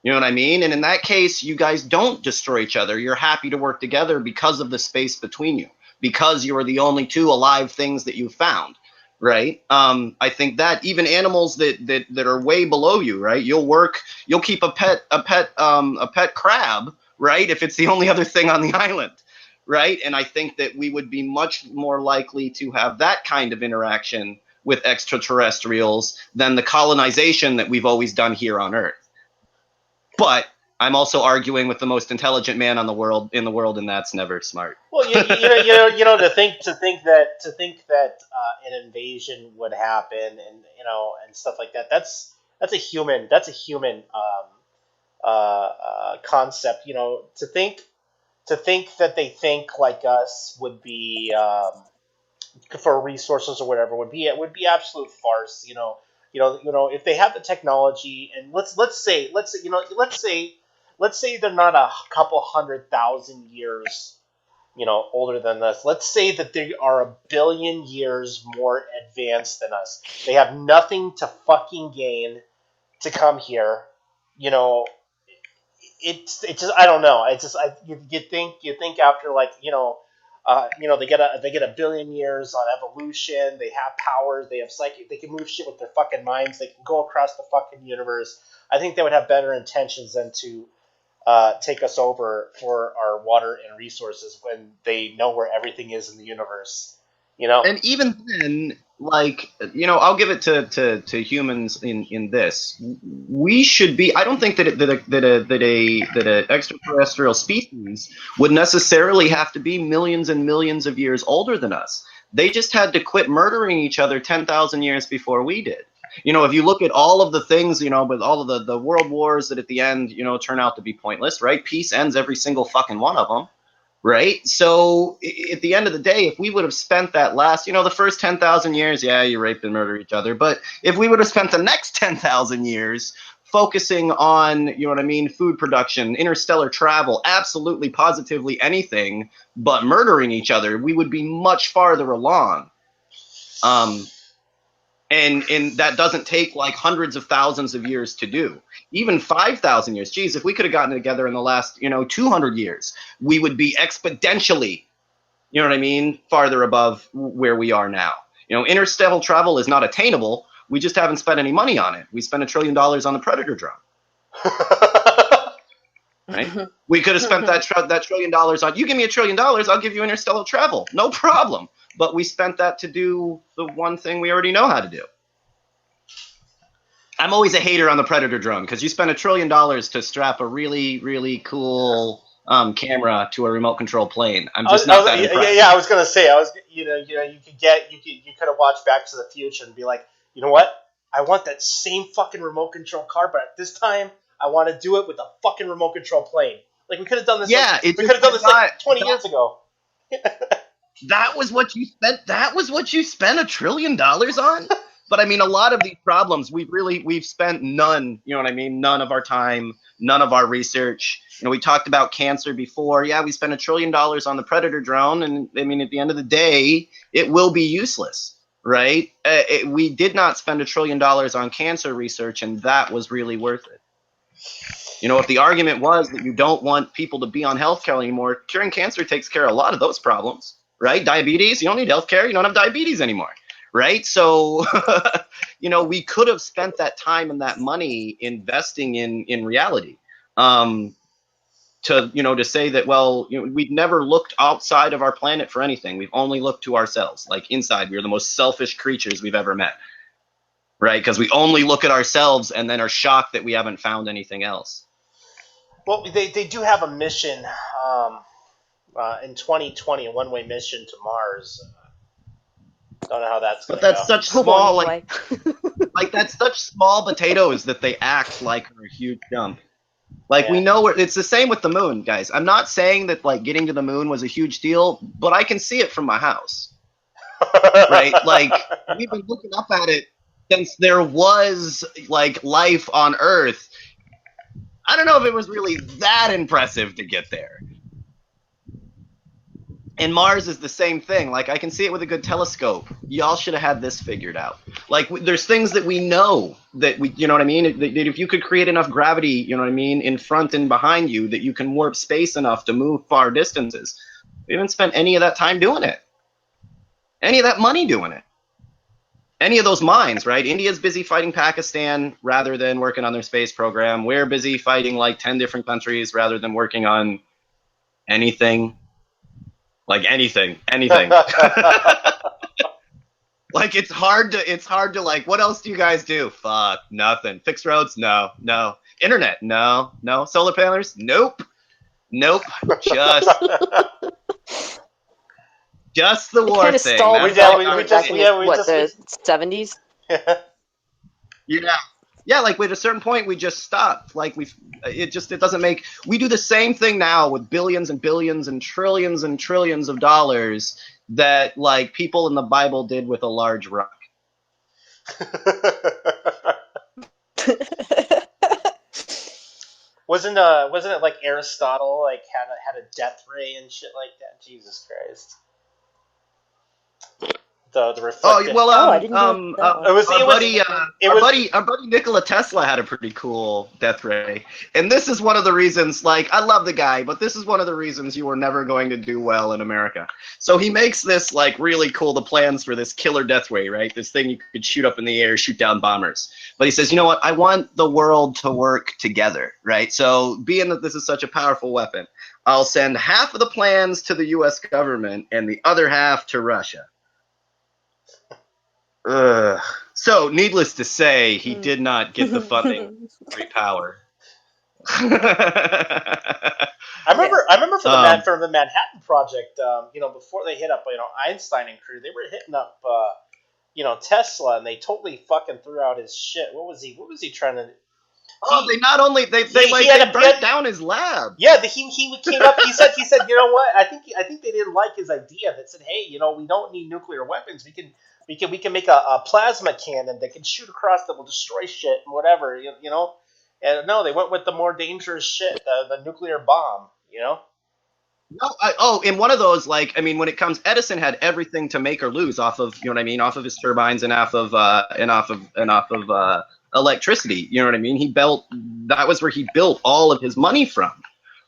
You know what I mean? And in that case, you guys don't destroy each other. You're happy to work together because of the space between you, because you are the only 2 alive things that you've found. Right. I think that even animals that are way below you, right? You'll keep a pet crab, right? If it's the only other thing on the island, right? And I think that we would be much more likely to have that kind of interaction with extraterrestrials than the colonization that we've always done here on Earth. But I'm also arguing with the most intelligent man in the world, and that's never smart. Well, to think that an invasion would happen, and stuff like that. That's a human concept. To think that they think like us would be, for resources or whatever, would be absolute farce. If they have the technology, and let's say they're not a couple 100,000 years, older than us. Let's say that they are a billion years more advanced than us. They have nothing to fucking gain to come here. It's just, I don't know. It's just, you think after, like, they get a billion years on evolution. They have powers. They have psychic. They can move shit with their fucking minds. They can go across the fucking universe. I think they would have better intentions than to take us over for our water and resources when they know where everything is in the universe. And even then, like, I'll give it to humans in this. We should be. I don't think that a extraterrestrial species would necessarily have to be millions and millions of years older than us. They just had to quit murdering each other 10,000 years before we did. If you look at all of the things, with all of the world wars that at the end, turn out to be pointless, right? Peace ends every single fucking one of them. Right. So at the end of the day, if we would have spent that last, the first 10,000 years, yeah, you rape and murder each other. But if we would have spent the next 10,000 years focusing on, food production, interstellar travel, absolutely positively anything but murdering each other, we would be much farther along. And that doesn't take like hundreds of thousands of years to do. Even 5,000 years. Geez, if we could have gotten together in the last, 200 years, we would be exponentially, farther above where we are now. Interstellar travel is not attainable. We just haven't spent any money on it. We spent $1 trillion on the Predator drone. Right? We could have spent that $1 trillion on, you give me $1 trillion, I'll give you interstellar travel. No problem. But we spent that to do the one thing we already know how to do. I'm always a hater on the Predator drone because you spend $1 trillion to strap a really, really cool camera to a remote control plane. I'm just not that impressed. Yeah, I was gonna say, you could have watched Back to the Future and be like, you know what? I want that same fucking remote control car, but at this time, I want to do it with a fucking remote control plane. Like we could have done this. Yeah, we could have done this like 20 years ago. That was what you spent. That was what you spent $1 trillion on. But I mean, a lot of these problems we've spent none. None of our time, none of our research. We talked about cancer before. Yeah, we spent $1 trillion on the Predator drone, and I mean, at the end of the day, it will be useless, right? We did not spend $1 trillion on cancer research, and that was really worth it. If the argument was that you don't want people to be on healthcare anymore, curing cancer takes care of a lot of those problems, right? Diabetes, you don't need healthcare, you don't have diabetes anymore, right? So, we could have spent that time and that money investing in reality. To say that, well, we've never looked outside of our planet for anything. We've only looked to ourselves, like inside. We're the most selfish creatures we've ever met, right? Because we only look at ourselves and then are shocked that we haven't found anything else. Well, they do have a mission in 2020, a one-way mission to Mars. Don't know how that's going to go. But that's such small, that's such small potatoes that they act like are a huge jump. Like, we know it's the same with the moon, guys. I'm not saying that like getting to the moon was a huge deal, but I can see it from my house, right? Like, we've been looking up at it since there was like life on Earth. I don't know if it was really that impressive to get there. And Mars is the same thing. Like, I can see it with a good telescope. Y'all should have had this figured out. Like, there's things that we know that we, that if you could create enough gravity, in front and behind you, that you can warp space enough to move far distances. We haven't spent any of that time doing it. Any of that money doing it. Any of those mines, right? India's busy fighting Pakistan rather than working on their space program. We're busy fighting like 10 different countries rather than working on anything. Like anything. Like, it's hard to like, what else do you guys do? Fuck, nothing. Fix roads? No. Internet? No. Solar panels? Nope. Just the war kind of thing. stalled We back in just- the 70s? Yeah, like at a certain point we just stopped. Like it doesn't make. We do the same thing now with billions and billions and trillions of dollars that like people in the Bible did with a large rock. Wasn't it like Aristotle like had a death ray and shit like that? Jesus Christ. The Oh reflected. well, Oh, I didn't know that one. It was. our It was. buddy, It our was. buddy, our buddy Nikola Tesla had a pretty cool death ray, and this is one of the reasons. Like, I love the guy, but this is one of the reasons you are never going to do well in America. So he makes this like really cool. The plans for this killer death ray, right? This thing you could shoot up in the air, shoot down bombers. But he says, you know what? I want the world to work together, right? So being that this is such a powerful weapon, I'll send half of the plans to the U.S. government and the other half to Russia. Ugh. So, needless to say, he did not get the funding for free power. I remember for the Manhattan Project, before they hit up, Einstein and crew, they were hitting up, Tesla, and they totally fucking threw out his shit. What was he trying to? They not only they burnt down his lab. Yeah, he came up. He said, you know what? I think they didn't like his idea. That said, hey, we don't need nuclear weapons. We can make a plasma cannon that can shoot across that will destroy shit and whatever. And no, they went with the more dangerous shit, the nuclear bomb. No, in one of those, when it comes, Edison had everything to make or lose off of, off of his turbines and off of electricity. You know what I mean? That was where he built all of his money from,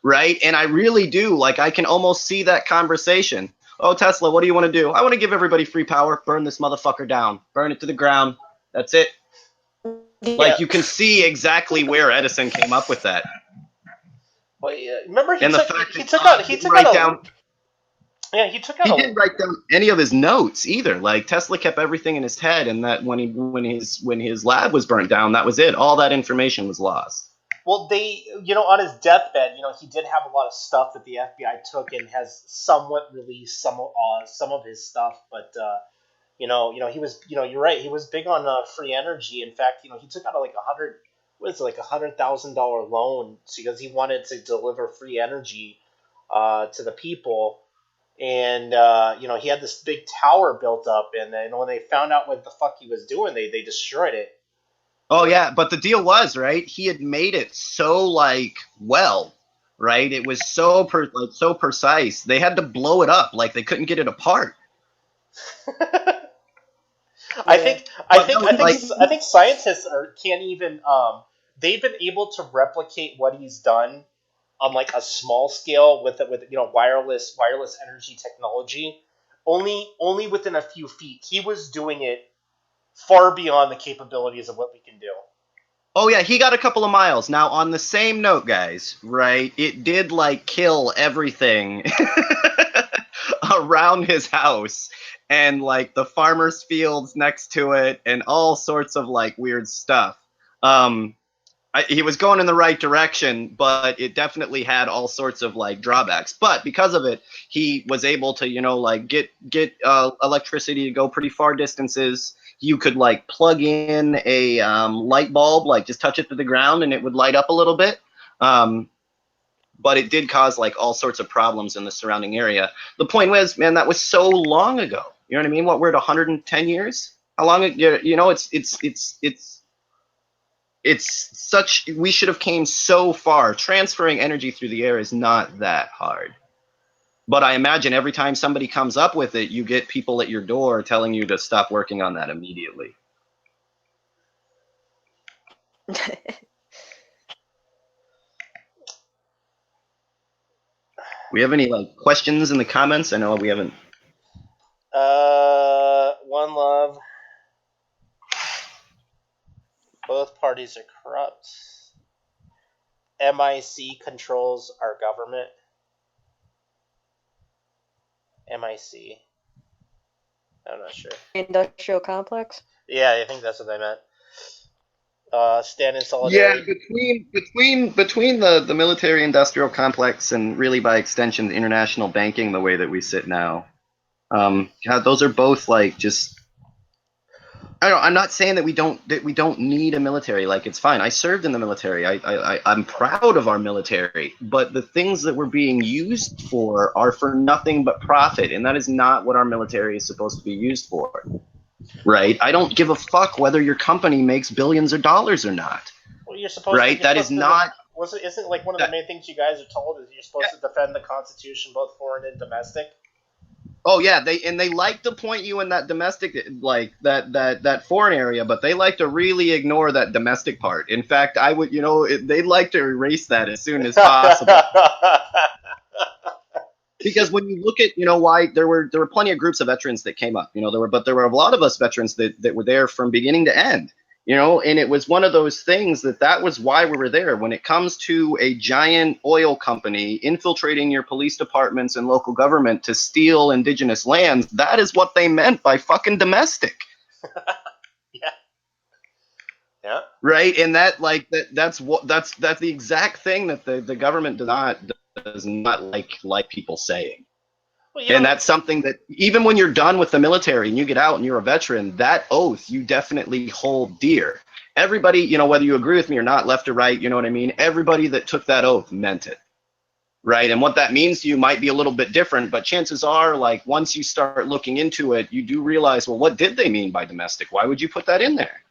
right? And I really do, I can almost see that conversation. Oh, Tesla, what do you want to do? I want to give everybody free power. Burn this motherfucker down. Burn it to the ground. That's it. Yeah. You can see exactly where Edison came up with that. Well, remember he and took the fact he that took out he took out a, yeah he took out he a, didn't write down any of his notes either. Tesla kept everything in his head, and that when his lab was burnt down, that was it. All that information was lost. Well, they on his deathbed, he did have a lot of stuff that the FBI took and has somewhat released some of his stuff, but he was you're right, he was big on free energy. In fact, he took out $100,000 loan because he wanted to deliver free energy to the people. And he had this big tower built up, and then when they found out what the fuck he was doing, they destroyed it. Oh yeah, but the deal was, right, he had made it so well, right? It was so so precise. They had to blow it up, they couldn't get it apart. I think scientists can't even they've been able to replicate what he's done on a small scale with wireless energy technology only within a few feet. He was doing it far beyond the capabilities of what we can do. Oh yeah, he got a couple of miles. Now on the same note, guys, right? It did kill everything around his house and the farmers' fields next to it and all sorts of weird stuff. He was going in the right direction, but it definitely had all sorts of drawbacks. But because of it, he was able to get electricity to go pretty far distances. You could plug in a light bulb, just touch it to the ground and it would light up a little bit. But it did cause all sorts of problems in the surrounding area. The point was, man, that was so long ago. You know what I mean? What, we're at 110 years? How long? It's such, we should have came so far. Transferring energy through the air is not that hard. But I imagine every time somebody comes up with it, you get people at your door telling you to stop working on that immediately. We have any questions in the comments? I know we haven't. One love. Both parties are corrupt. MIC controls our government. MIC. I'm not sure. Industrial complex? Yeah, I think that's what they meant. Stand in solidarity. Yeah, between the military industrial complex and really by extension the international banking the way that we sit now, God, those are both just. I don't know, I'm not saying that we don't need a military. It's fine. I served in the military. I'm proud of our military. But the things that we're being used for are for nothing but profit, and that is not what our military is supposed to be used for. Right? I don't give a fuck whether your company makes billions of dollars or not. Well, you're supposed right? To, that is not. Isn't one of the main things you guys are told is you're supposed to defend the Constitution, both foreign and domestic? Oh yeah, they like to point you in that domestic, like that foreign area, but they like to really ignore that domestic part. In fact, I would, they'd like to erase that as soon as possible. Because when you look at, why there were plenty of groups of veterans that came up, there were a lot of us veterans that were there from beginning to end, and it was one of those things that was why we were there. When it comes to a giant oil company infiltrating your police departments and local government to steal indigenous lands, that is what they meant by fucking domestic. Yeah. Yeah. Right. And that's the exact thing that the government does not like people saying. Well, And that's something that even when you're done with the military and you get out and you're a veteran, that oath you definitely hold dear. Everybody, whether you agree with me or not, left or right, you know what I mean? Everybody that took that oath meant it. Right. And what that means to you might be a little bit different, but chances are, like, once you start looking into it, you do realize, well, what did they mean by domestic? Why would you put that in there?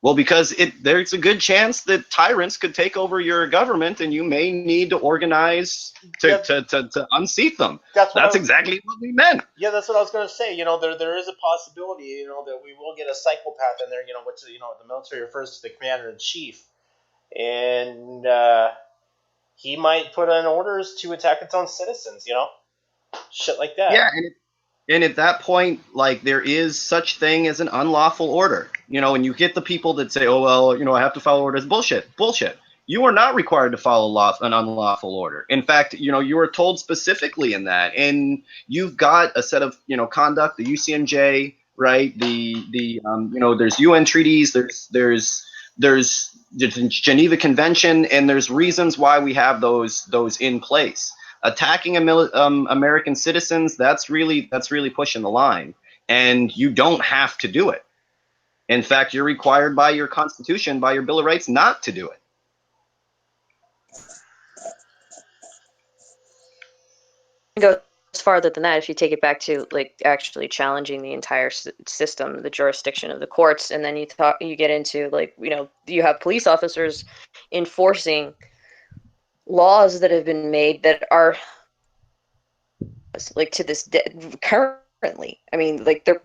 Well, because there's a good chance that tyrants could take over your government, and you may need to organize to unseat them. That's exactly what we meant. Yeah, that's what I was going to say. There is a possibility, that we will get a psychopath in there, which the military refers to the commander in chief, and he might put in orders to attack its own citizens. Shit like that. Yeah, and at that point, like, there is such thing as an unlawful order, and you get the people that say, oh, well, I have to follow orders. Bullshit. You are not required to follow an unlawful order. In fact, you are told specifically in that, and you've got a set of, conduct, the UCMJ, right? There's UN treaties, there's the Geneva Convention, and there's reasons why we have those in place. Attacking American citizens, that's really pushing the line, and you don't have to do it. In fact, you're required by your Constitution, by your Bill of Rights, not to do it. Goes farther than that if you take it back to, like, actually challenging the entire system, the jurisdiction of the courts, and then you get into, like, you have police officers enforcing laws that have been made that are, like, to this currently. I mean, like, they're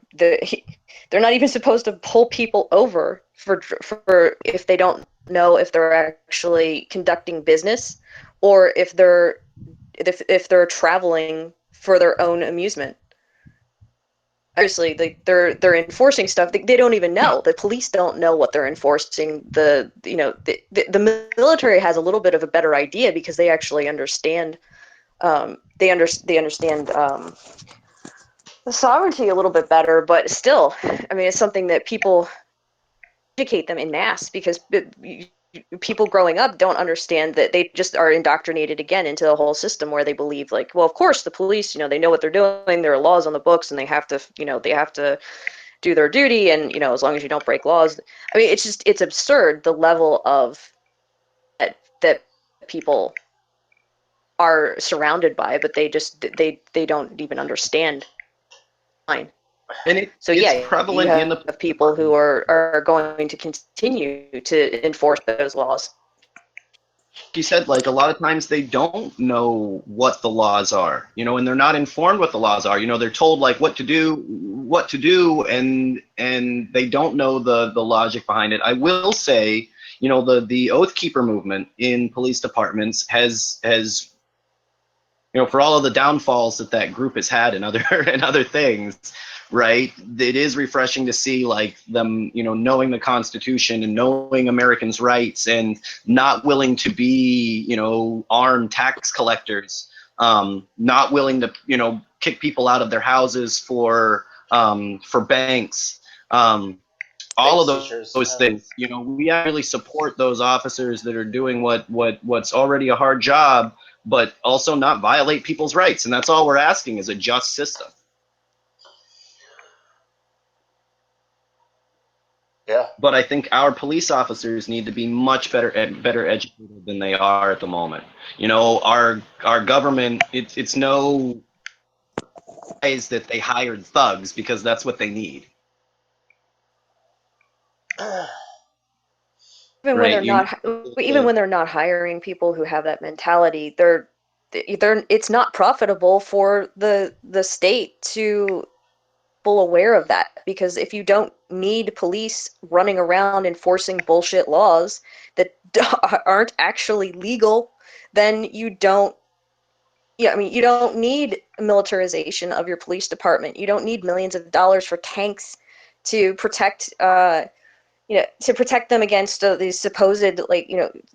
not even supposed to pull people over for if they don't know if they're actually conducting business or if they're traveling for their own amusement. Obviously, they're enforcing stuff they don't even know. The police don't know what they're enforcing. The military has a little bit of a better idea because they actually understand. They understand the sovereignty a little bit better, but still, I mean, it's something that people educate them en masse because people growing up don't understand that. They just are indoctrinated again into the whole system where they believe, like, well, of course the police, they know what they're doing. There are laws on the books, and they have to do their duty, and as long as you don't break laws. I mean, it's absurd the level of that people are surrounded by, but they don't even understand. Fine. And so it's yeah, prevalent you have in the people who are going to continue to enforce those laws. She said, like, a lot of times they don't know what the laws are, and they're not informed what the laws are. They're told, like, what to do, and they don't know the logic behind it. I will say, the Oath Keeper movement in police departments has for all of the downfalls that group has had and other things, right? It is refreshing to see, like, them, knowing the Constitution and knowing Americans' rights and not willing to be, armed tax collectors, not willing to, kick people out of their houses for banks, all of those things. We really support those officers that are doing what's already a hard job, but also not violate people's rights. And that's all we're asking, is a just system. Yeah. But I think our police officers need to be much better educated than they are at the moment. Our government, it's no ways that they hired thugs because that's what they need. Even when they're not hiring people who have that mentality, they're it's not profitable for the state to full aware of that, because if you don't need police running around enforcing bullshit laws that aren't actually legal, then you don't you don't need militarization of your police department. You don't need millions of dollars for tanks to protect to protect them against these supposed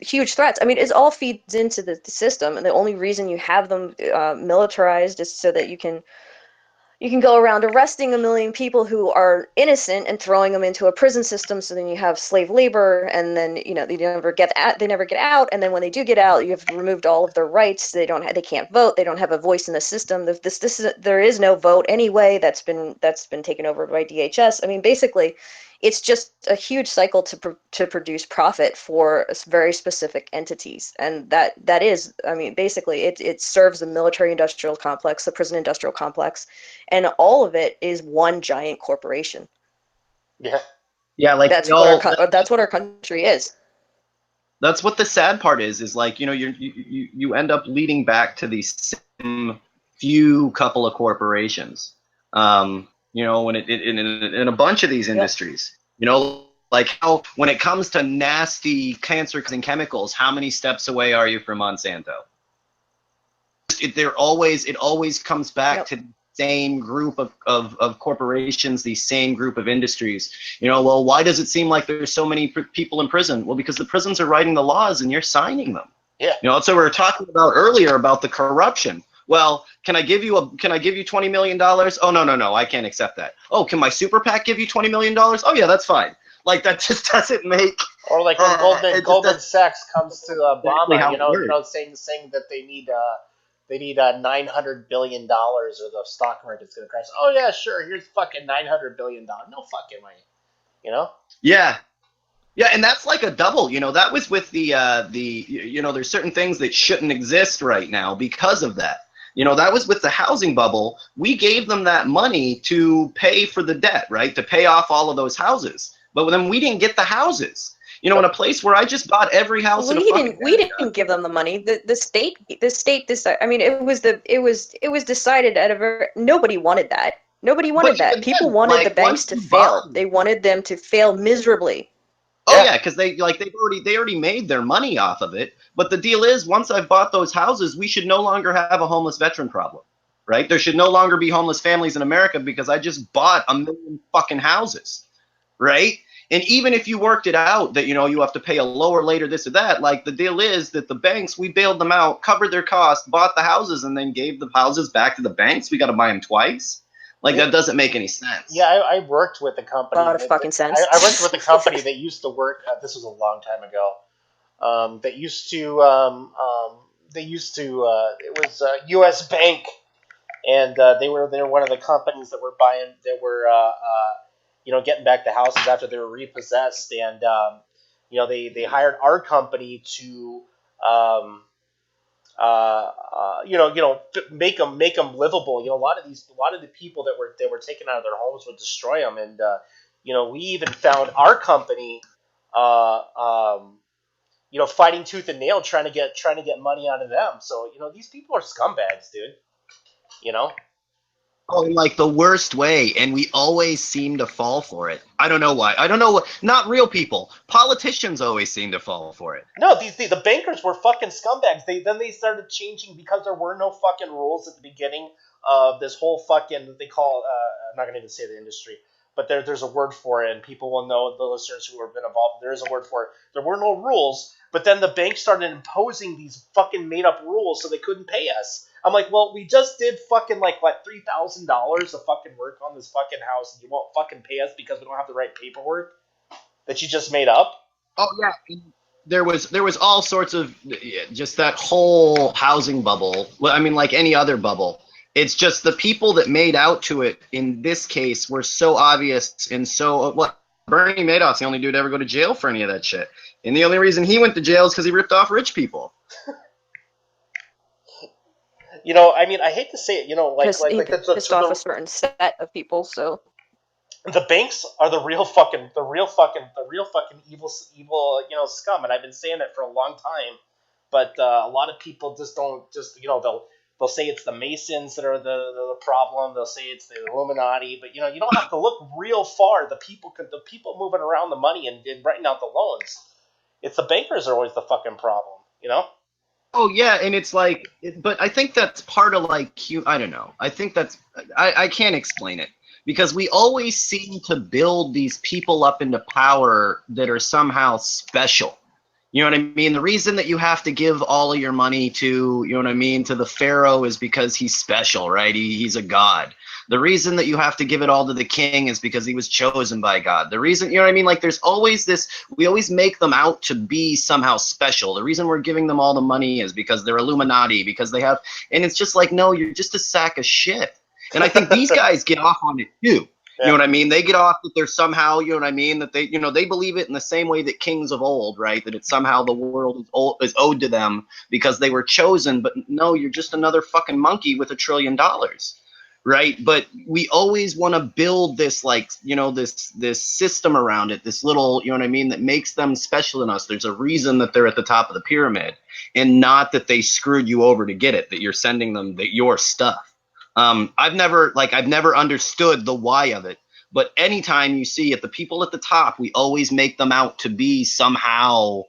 huge threats. I mean, it all feeds into the system, and the only reason you have them militarized is so that you can go around arresting a million people who are innocent and throwing them into a prison system. So then you have slave labor, and then they never get out. And then when they do get out, you have removed all of their rights. They can't vote. They don't have a voice in the system. There is no vote anyway. That's been taken over by DHS. I mean, basically, it's just a huge cycle to produce profit for very specific entities, and that is, I mean, basically it serves the military-industrial complex, the prison-industrial complex, and all of it is one giant corporation. Yeah. Yeah, like That's that's what our country is. That's what the sad part is like, you end up leading back to these same few couple of corporations. When in a bunch of these industries, like how when it comes to nasty cancer-causing chemicals, how many steps away are you from Monsanto? It always comes back to the same group of corporations, the same group of industries. Well, why does it seem like there's so many people in prison? Well, because the prisons are writing the laws and you're signing them. Yeah. That's what we were talking about earlier about the corruption. Well, can I give you $20 million? Oh, no, I can't accept that. Oh, can my super PAC give you $20 million? Oh yeah, that's fine. Like, that just doesn't make. Or like when Goldman Sachs comes to Obama, saying that they need $900 billion or the stock market's gonna crash. Oh yeah, sure. Here's fucking $900 billion. No fucking way. Yeah. Yeah, and that's like a double. That was with the there's certain things that shouldn't exist right now because of that. That was with the housing bubble. We gave them that money to pay for the debt, right? To pay off all of those houses. But then we didn't get the houses. In a place where I just bought every house in a fucking we didn't give them the money. The state decided. I mean, it was decided at a very, nobody wanted that. Nobody wanted that. People wanted the banks to fail. They wanted them to fail miserably. Oh yeah, because they already made their money off of it. But the deal is, once I've bought those houses, we should no longer have a homeless veteran problem, right? There should no longer be homeless families in America because I just bought 1 million fucking houses, right? And even if you worked it out that you have to pay a lower later this or that, like the deal is that the banks, we bailed them out, covered their costs, bought the houses, and then gave the houses back to the banks. We got to buy them twice. Like, that doesn't make any sense. Yeah, I worked with a company. A lot of fucking sense. I worked with a company that used to work. This was a long time ago. It was U.S. Bank, and they were one of the companies that were buying. That were getting back the houses after they were repossessed, and they hired our company to. Make them livable. A lot of the people that were taken out of their homes would destroy them, and we even found our company, fighting tooth and nail trying to get money out of them. So these people are scumbags, dude. Oh, in like the worst way, and we always seem to fall for it. I don't know why. I don't know what. Not real people. Politicians always seem to fall for it. No, the bankers were fucking scumbags. They started changing because there were no fucking rules at the beginning of this whole fucking. They call. I'm not gonna even say the industry, but there's a word for it, and people will know, the listeners who have been involved. There is a word for it. There were no rules, but then the bank started imposing these fucking made up rules, so they couldn't pay us. I'm like, well, we just did fucking $3,000 to fucking work on this fucking house, and you won't fucking pay us because we don't have the right paperwork that you just made up? Oh yeah, there was all sorts of just that whole housing bubble. Well, I mean, like any other bubble, it's just the people that made out to it in this case were so obvious and so what. Bernie Madoff's the only dude to ever go to jail for any of that shit, and the only reason he went to jail is because he ripped off rich people. I mean, I hate to say it, he pissed off a certain set of people. So the banks are the real fucking evil, scum, and I've been saying it for a long time. but a lot of people just don't they'll say it's the Masons that are the problem. They'll say it's the Illuminati, but you don't have to look real far. The people moving around the money and writing out the loans. It's the bankers are always the fucking problem. Oh yeah, and it's like, but I think that's part of like, I don't know. I think that's, I can't explain it because we always seem to build these people up into power that are somehow special. You know what I mean? The reason that you have to give all of your money to, you know what I mean, to the pharaoh is because he's special, right? He's a god. The reason that you have to give it all to the king is because he was chosen by God. The reason, you know what I mean? Like there's always this, we always make them out to be somehow special. The reason we're giving them all the money is because they're Illuminati, because they have, and it's just like, no, you're just a sack of shit. And I think these guys get off on it too. You know what I mean? They get off that they're somehow, you know what I mean, that they, they believe it in the same way that kings of old, right? That it's somehow the world is owed to them because they were chosen. But no, you're just another fucking monkey with $1 trillion, right? But we always want to build this, like, this system around it, this little, you know what I mean, that makes them special in us. There's a reason that they're at the top of the pyramid, and not that they screwed you over to get it, that you're sending them your stuff. I've never understood the why of it, but anytime you see it, the people at the top, we always make them out to be somehow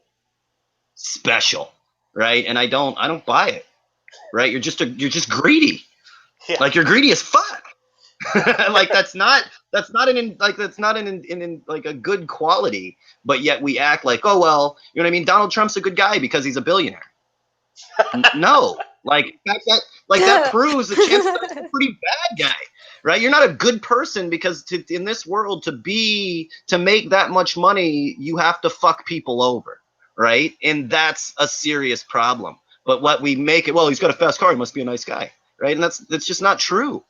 special, right? And I don't buy it, right? You're just greedy. Yeah. Like you're greedy as fuck. Like that's not an like a good quality, but yet we act like, oh well, you know what I mean? Donald Trump's a good guy because he's a billionaire. No, like that proves the chance that he's a pretty bad guy, right? You're not a good person because in this world to make that much money, you have to fuck people over, right? And that's a serious problem. But what we make it, well, he's got a fast car, he must be a nice guy, right? And that's just not true.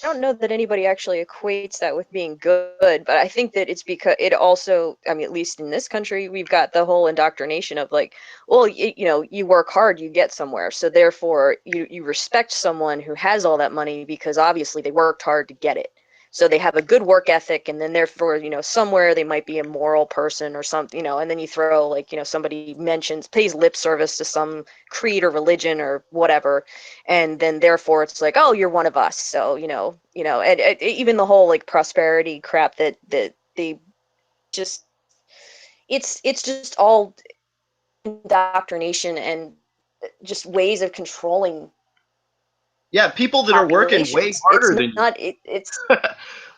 I don't know that anybody actually equates that with being good, but I think that it's because it also, I mean, at least in this country, we've got the whole indoctrination of like, well, you work hard, you get somewhere. So therefore, you respect someone who has all that money because obviously they worked hard to get it. So they have a good work ethic, and then therefore, somewhere they might be a moral person or something, and then you throw like, somebody pays lip service to some creed or religion or whatever, and then therefore it's like, oh, you're one of us. So, and even the whole like prosperity crap that they just, it's just all indoctrination and just ways of controlling. Yeah, people that are working way harder than you. It's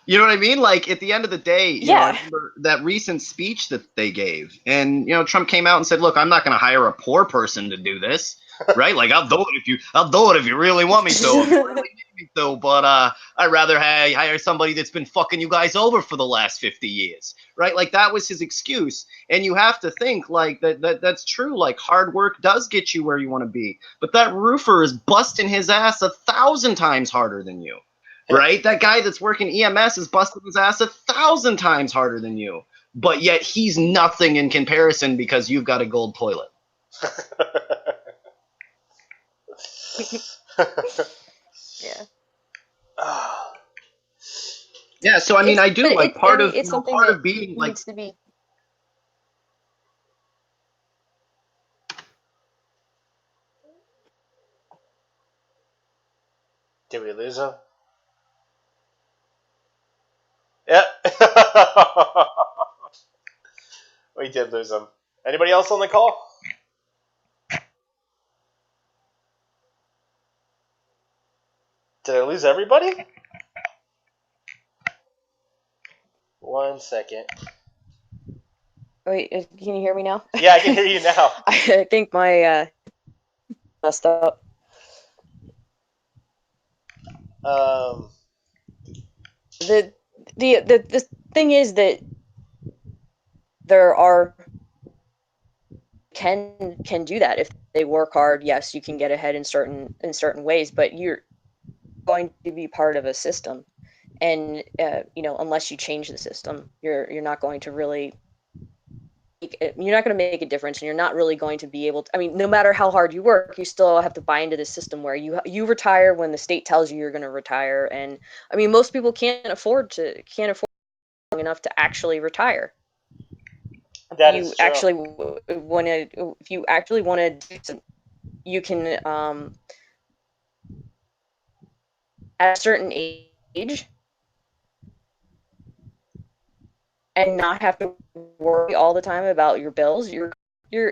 you know what I mean? Like at the end of the day, yeah. I remember that recent speech that they gave, and Trump came out and said, "Look, I'm not going to hire a poor person to do this, right? Like I'll do it if you really want me to, if you really need me to, but I'd rather hire somebody that's been fucking you guys over for the last 50 years, right? Like that was his excuse, and you have to think like that's true. Like hard work does get you where you want to be, but that roofer is busting his ass 1,000 times harder than you. Right? That guy that's working EMS is busting his ass 1,000 times harder than you. But yet he's nothing in comparison because you've got a gold toilet. Yeah. Yeah, so I mean I do like part of being like needs to be. Did we lose him? Yep. We did lose him. Anybody else on the call? Did I lose everybody? 1 second. Wait, can you hear me now? Yeah, I can hear you now. I think my messed up. The thing is that there are can do that if they work hard. Yes, you can get ahead in certain ways, but you're going to be part of a system, and unless you change the system, you're not going to really. You're not going to make a difference, and you're not really going to be able to. I mean, no matter how hard you work, you still have to buy into the system where you retire when the state tells you you're going to retire. And I mean, most people can't afford long enough to actually retire. That you is true. actually want to, if you actually want to do some, you can at a certain age and not have to worry all the time about your bills. You're kind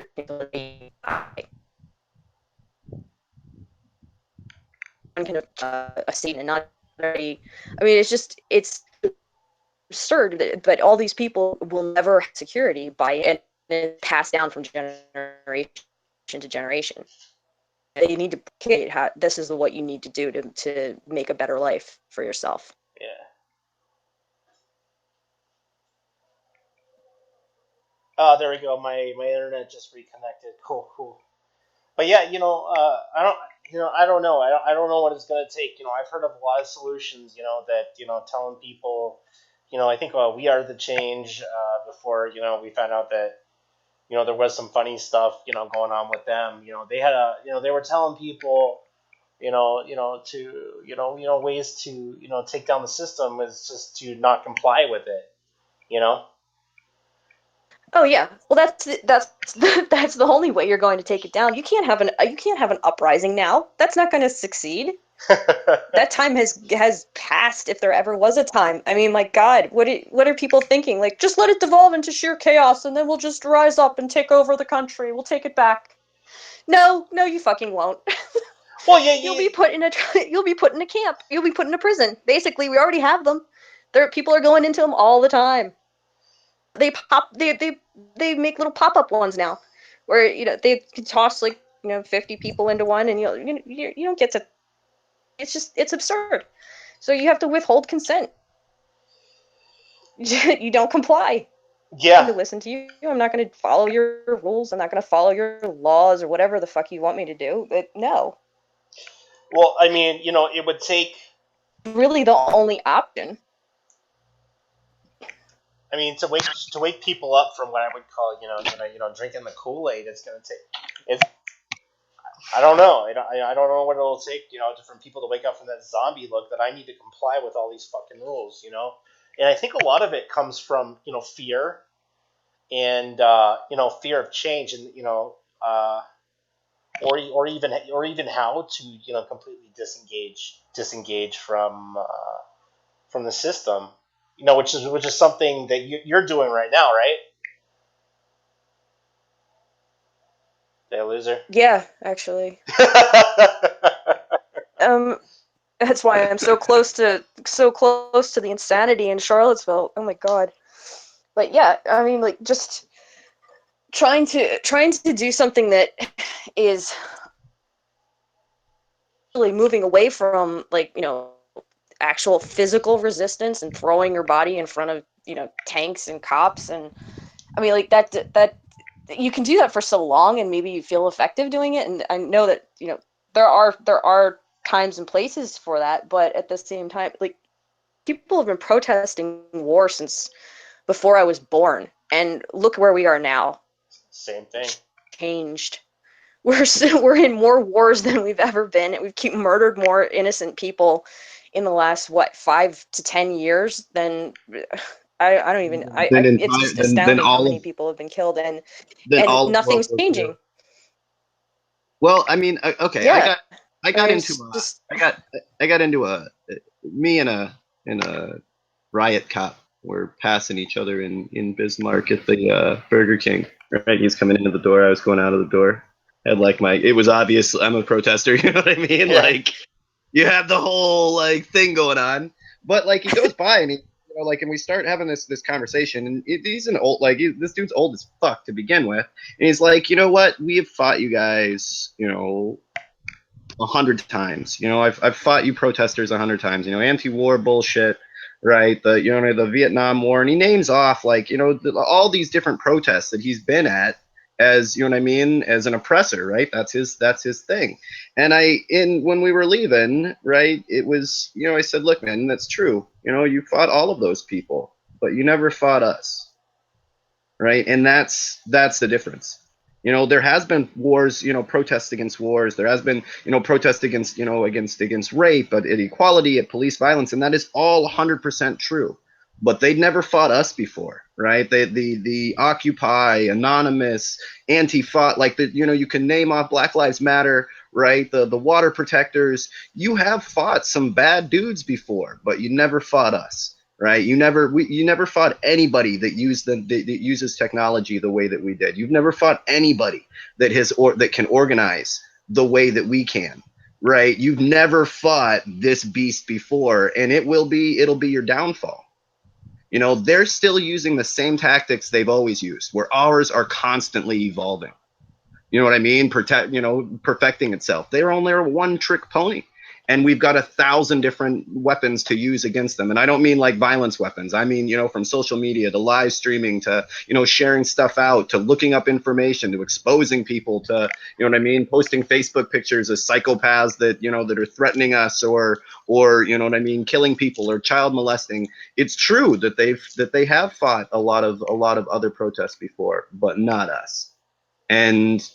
of a state and not very. I mean, it's absurd, but all these people will never have security by it, and it's passed down from generation to generation. They need to communicate how this is what you need to do to make a better life for yourself. Yeah. There we go. My internet just reconnected. Cool, cool. But yeah, I don't know. I don't know what it's gonna take. I've heard of a lot of solutions. That telling people, I think we are the change. Before we found out that there was some funny stuff going on with them. They had they were telling people to ways to take down the system was just to not comply with it. You know. Oh yeah, well that's the only way you're going to take it down. You can't have an uprising now. That's not going to succeed. That time has passed, if there ever was a time. I mean, my God, what are people thinking? Like, just let it devolve into sheer chaos, and then we'll just rise up and take over the country. We'll take it back. No, you fucking won't. Well, yeah, You'll be put in a camp. You'll be put in a prison. Basically, we already have them. People are going into them all the time. They make little pop-up ones now, where they can toss 50 people into one, and you don't get to. It's absurd. So you have to withhold consent. You don't comply. I'm yeah. going to listen to you. I'm not going to follow your rules. I'm not going to follow your laws or whatever the fuck you want me to do. But no, Well, I mean, it would take. really the only option. I mean, to wake people up from what I would call, drinking the Kool-Aid. It's gonna take. It's. I don't know. I don't know what it'll take. For people to wake up from that zombie look that I need to comply with all these fucking rules. And I think a lot of it comes from fear, and fear of change, and or even how to completely disengage from the system. Which is something that you're doing right now, right? Hey, loser. Yeah, actually. That's why I'm so close to the insanity in Charlottesville. Oh my God. But yeah, I mean, like, just trying to do something that is really moving away from actual physical resistance and throwing your body in front of tanks and cops. And I mean, like, that you can do that for so long and maybe you feel effective doing it. And I know that there are times and places for that, but at the same time, like, people have been protesting war since before I was born, and look where we are now. Same thing. Changed. We're in more wars than we've ever been. We've murdered more innocent people in the last 5 to 10 years than I don't even. It's just astounding how many people have been killed, and nothing's changing. Well, I mean, okay, Yeah. I got into me and a riot cop were passing each other in Bismarck at the Burger King. Right, he's coming into the door. I was going out of the door. Had it was obvious I'm a protester. You know what I mean? Yeah. Like, you have the whole thing going on, but he goes by and he. And we start having this conversation, and he's an old, this dude's old as fuck to begin with, and he's like, you know what, we have fought you guys, 100 times, I've fought you protesters 100 times, anti-war bullshit, right, the Vietnam War, and he names off all these different protests that he's been at as as an oppressor, right? That's his thing. And when we were leaving, right, it was, I said, look, man, that's true. You fought all of those people, but you never fought us, right? And that's the difference. There has been wars, protests against wars. There has been, protests against, against rape, at equality, at police violence, and that is all 100% true. But they'd never fought us before, right? The Occupy, Anonymous, Antifa, like you can name off Black Lives Matter, right? The water protectors. You have fought some bad dudes before, but you never fought us, right? You never fought anybody that uses technology the way that we did. You've never fought anybody that can organize the way that we can, right? You've never fought this beast before, and it'll be your downfall. They're still using the same tactics they've always used, where ours are constantly evolving. You know what I mean? Perfecting itself. They're only a one-trick pony. And we've got 1,000 different weapons to use against them. And I don't mean like violence weapons. I mean, from social media to live streaming to, sharing stuff out to looking up information to exposing people to, posting Facebook pictures of psychopaths that, that are threatening us or, killing people or child molesting. It's true that they have fought a lot of other protests before, but not us. And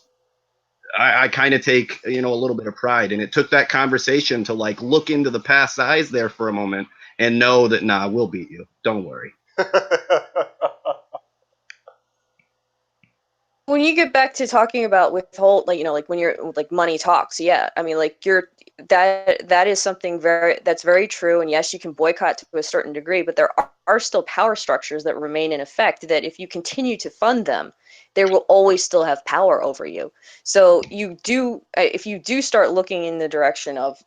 I kind of take, a little bit of pride. And it took that conversation to look into the past eyes there for a moment and know that, nah, we'll beat you. Don't worry. When you get back to talking about withhold, when you're money talks, yeah, I mean, that is something that's very true. And yes, you can boycott to a certain degree, but there are still power structures that remain in effect that if you continue to fund them, they will always still have power over you. So if you do start looking in the direction of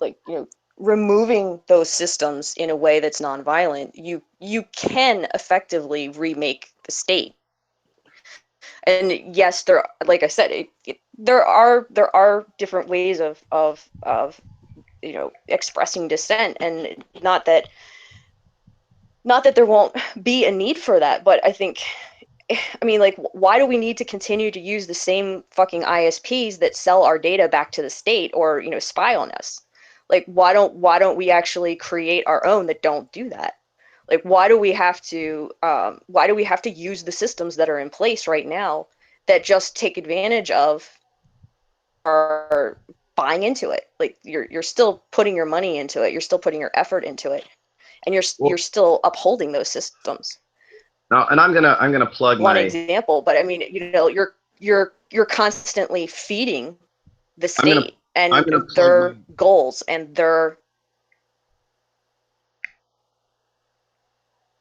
removing those systems in a way that's nonviolent, you can effectively remake the state. And yes, like I said, there are different ways of expressing dissent, and not that there won't be a need for that, but I think, why do we need to continue to use the same fucking ISPs that sell our data back to the state or, spy on us? Why don't we actually create our own that don't do that? Why do we have to use the systems that are in place right now that just take advantage of our buying into it? You're still putting your money into it. You're still putting your effort into it. And you're still upholding those systems. No, and I'm gonna plug one example, but I mean, you're constantly feeding the state and their goals and their.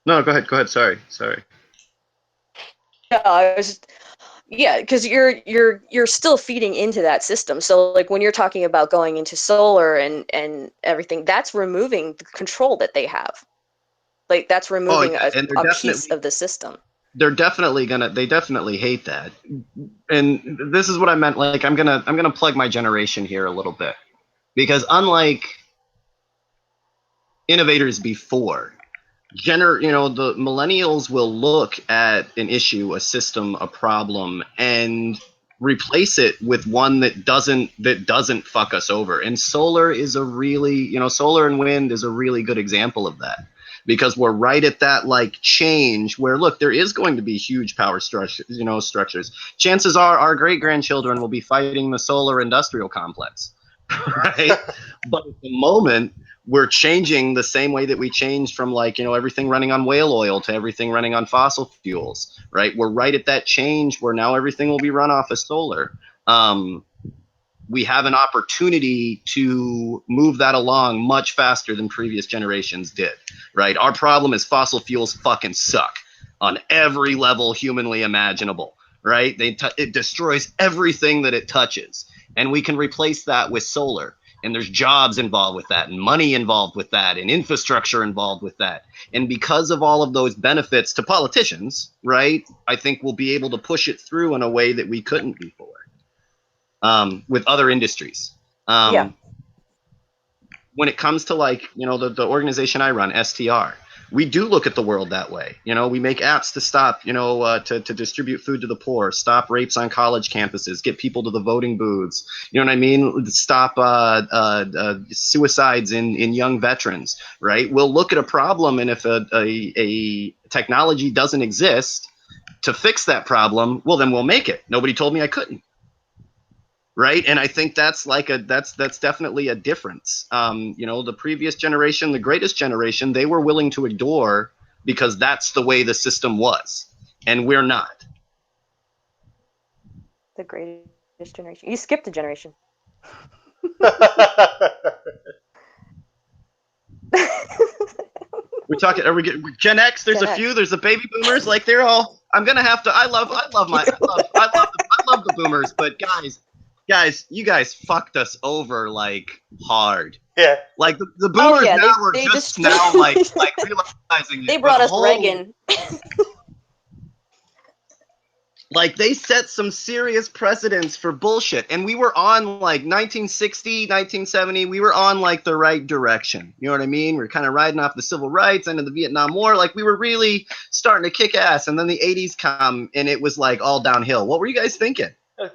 No, go ahead. Sorry. Yeah, because you're still feeding into that system. So when you're talking about going into solar and everything, that's removing the control that they have. That's removing a piece of the system. They definitely hate that. And this is what I meant. I'm gonna plug my generation here a little bit, because unlike innovators before, the millennials will look at an issue, a system, a problem, and replace it with one that doesn't fuck us over. And solar is solar and wind is a really good example of that. Because we're right at that change where, look, there is going to be huge power structures. Chances are our great-grandchildren will be fighting the solar industrial complex, right? But at the moment, we're changing the same way that we changed from everything running on whale oil to everything running on fossil fuels, right? We're right at that change where now everything will be run off of solar. We have an opportunity to move that along much faster than previous generations did, right? Our problem is fossil fuels fucking suck on every level humanly imaginable, right? It destroys everything that it touches, and we can replace that with solar. And there's jobs involved with that, and money involved with that, and infrastructure involved with that. And because of all of those benefits to politicians, right, I think we'll be able to push it through in a way that we couldn't before. With other industries. When it comes to the organization I run, STR, we do look at the world that way. We make apps to stop, to distribute food to the poor, stop rapes on college campuses, get people to the voting booths. You know what I mean? Stop suicides in young veterans, right? We'll look at a problem, and if a technology doesn't exist to fix that problem, well, then we'll make it. Nobody told me I couldn't. Right. And I think that's that's definitely a difference. The previous generation, the greatest generation, they were willing to ignore because that's the way the system was. and we're not. The greatest generation. You skipped a generation. We're talking. Are we getting Gen X? There's Gen a X. few. There's the baby boomers. Like they're all. I'm gonna have to. I love the boomers. But guys, you guys fucked us over like hard. Yeah. Like the boomers yeah, now are they just just- now like realizing it. They but brought the us whole- Reagan. Like they set some serious precedents for bullshit, and we were on like 1960, 1970. We were on like the right direction. You know what I mean? We are kind of riding off the civil rights and the Vietnam War. Like we were really starting to kick ass, and then the 80s come, and it was like all downhill. What were you guys thinking?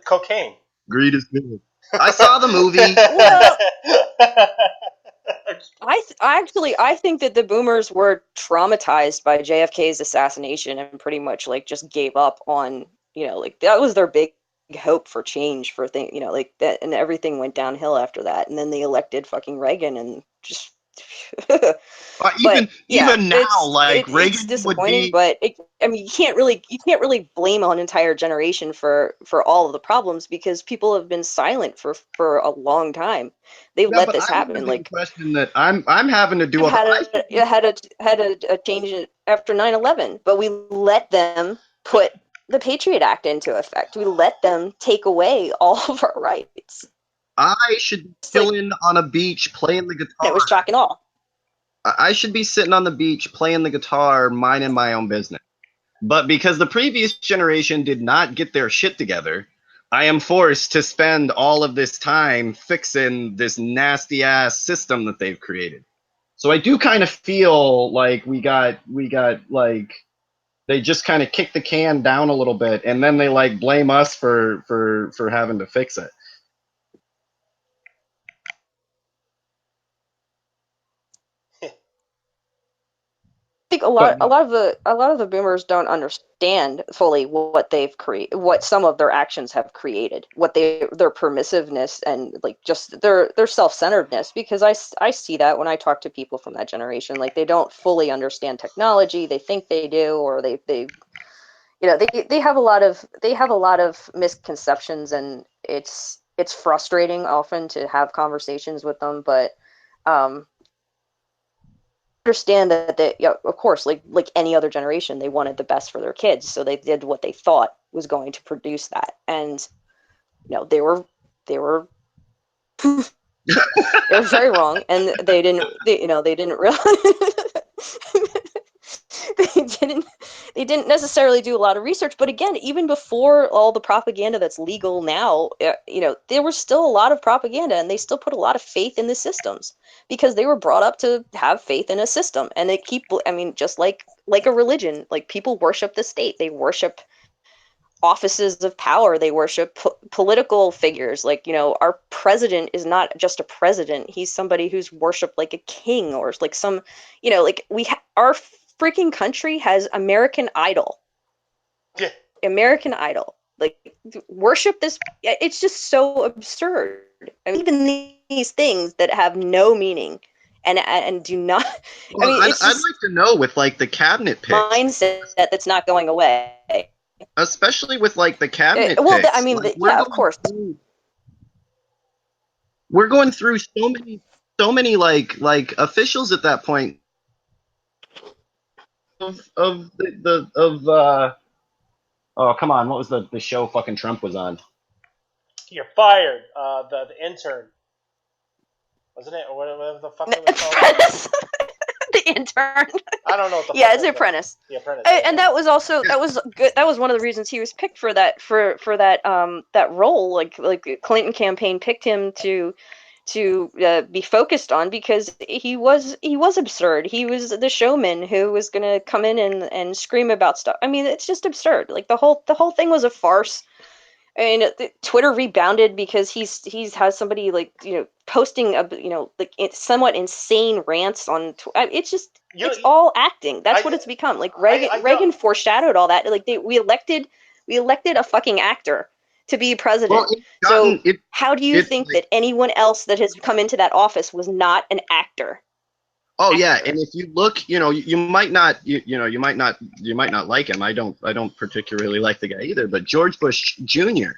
Cocaine. Greed is good. I saw the movie. Well, I think that the boomers were traumatized by JFK's assassination and pretty much like just gave up on, like that was their big hope for change for like that, and everything went downhill after that. And then they elected fucking Reagan and just Even now, like Reagan it's disappointing, would be. but you can't really blame an entire generation for all of the problems because people have been silent for a long time. They've let this happen. Like the question that I'm having to do. had a change after 9/11, but we let them put the Patriot Act into effect. We let them take away all of our rights. I should be chilling on a beach playing the guitar. It was shock and awe. I should be sitting on the beach playing the guitar, minding my own business. But because the previous generation did not get their shit together, I am forced to spend all of this time fixing this nasty ass system that they've created. So I do kind of feel like we got like they just kind of kicked the can down a little bit, and then they like blame us for having to fix it. I think a lot of the boomers don't understand fully what they've created, what some of their actions have created, what their permissiveness and like just their self-centeredness. Because I see that when I talk to people from that generation, like they don't fully understand technology. They think they do, or they have a lot of misconceptions, and it's frustrating often to have conversations with them, but understand that they, of course, like any other generation, they wanted the best for their kids, so they did what they thought was going to produce that, and they were they were very wrong, and they didn't realize they didn't necessarily do a lot of research. But again, even before all the propaganda that's legal now, there was still a lot of propaganda, and they still put a lot of faith in the systems because they were brought up to have faith in a system. And they just like a religion, like people worship the state, they worship offices of power, they worship political figures. Like, our president is not just a president, he's somebody who's worshipped like a king, or like some, our freaking country has American Idol. Yeah. American Idol. Like, worship this. It's just so absurd. I mean, even these things that have no meaning and do not. Well, I'd like to know with like the cabinet picks. Mindset that's not going away. Especially with like the cabinet picks. Of course. We're going through so many like officials at that point of oh, come on, what was the show fucking Trump was on? You're fired. The intern, wasn't it, or whatever the fuck it was called? The intern. I don't know what the yeah, fuck it's The Apprentice. The Apprentice. And that was also that was good. That was one of the reasons he was picked for that that role. Like Clinton campaign picked him to be focused on because he was absurd. He was the showman who was going to come in and scream about stuff. I mean, it's just absurd. Like the whole thing was a farce. And Twitter rebounded because he has somebody like posting like somewhat insane rants on. It's just it's all acting. That's what it's become. Like Reagan foreshadowed all that. Like we elected a fucking actor to be president. Well, how do you think that anyone else that has come into that office was not an actor? Oh yeah, and if you look, you might not, you might not like him. I don't particularly like the guy either. But George Bush Jr.,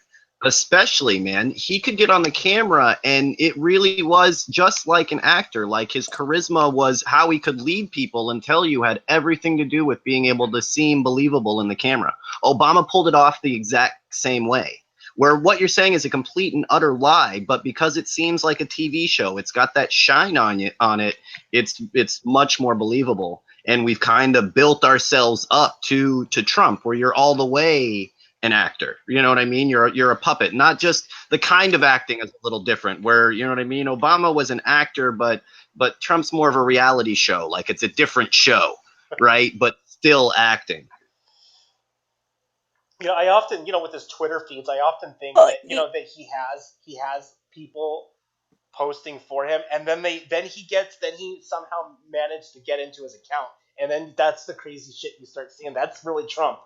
especially, man, he could get on the camera, and it really was just like an actor. Like his charisma was how he could lead people and tell you had everything to do with being able to seem believable in the camera. Obama pulled it off the exact same way. Where what you're saying is a complete and utter lie, but because it seems like a TV show, it's got that shine on it. It's much more believable, and we've kind of built ourselves up to Trump, where you're all the way an actor. You know what I mean? You're a puppet. Not just the kind of acting is a little different. Where you know what I mean? Obama was an actor, but Trump's more of a reality show. Like it's a different show, right? But still acting. I often, with his Twitter feeds, I often think Well, that, that he has people posting for him, and then he somehow managed to get into his account, and then that's the crazy shit you start seeing. That's really Trump,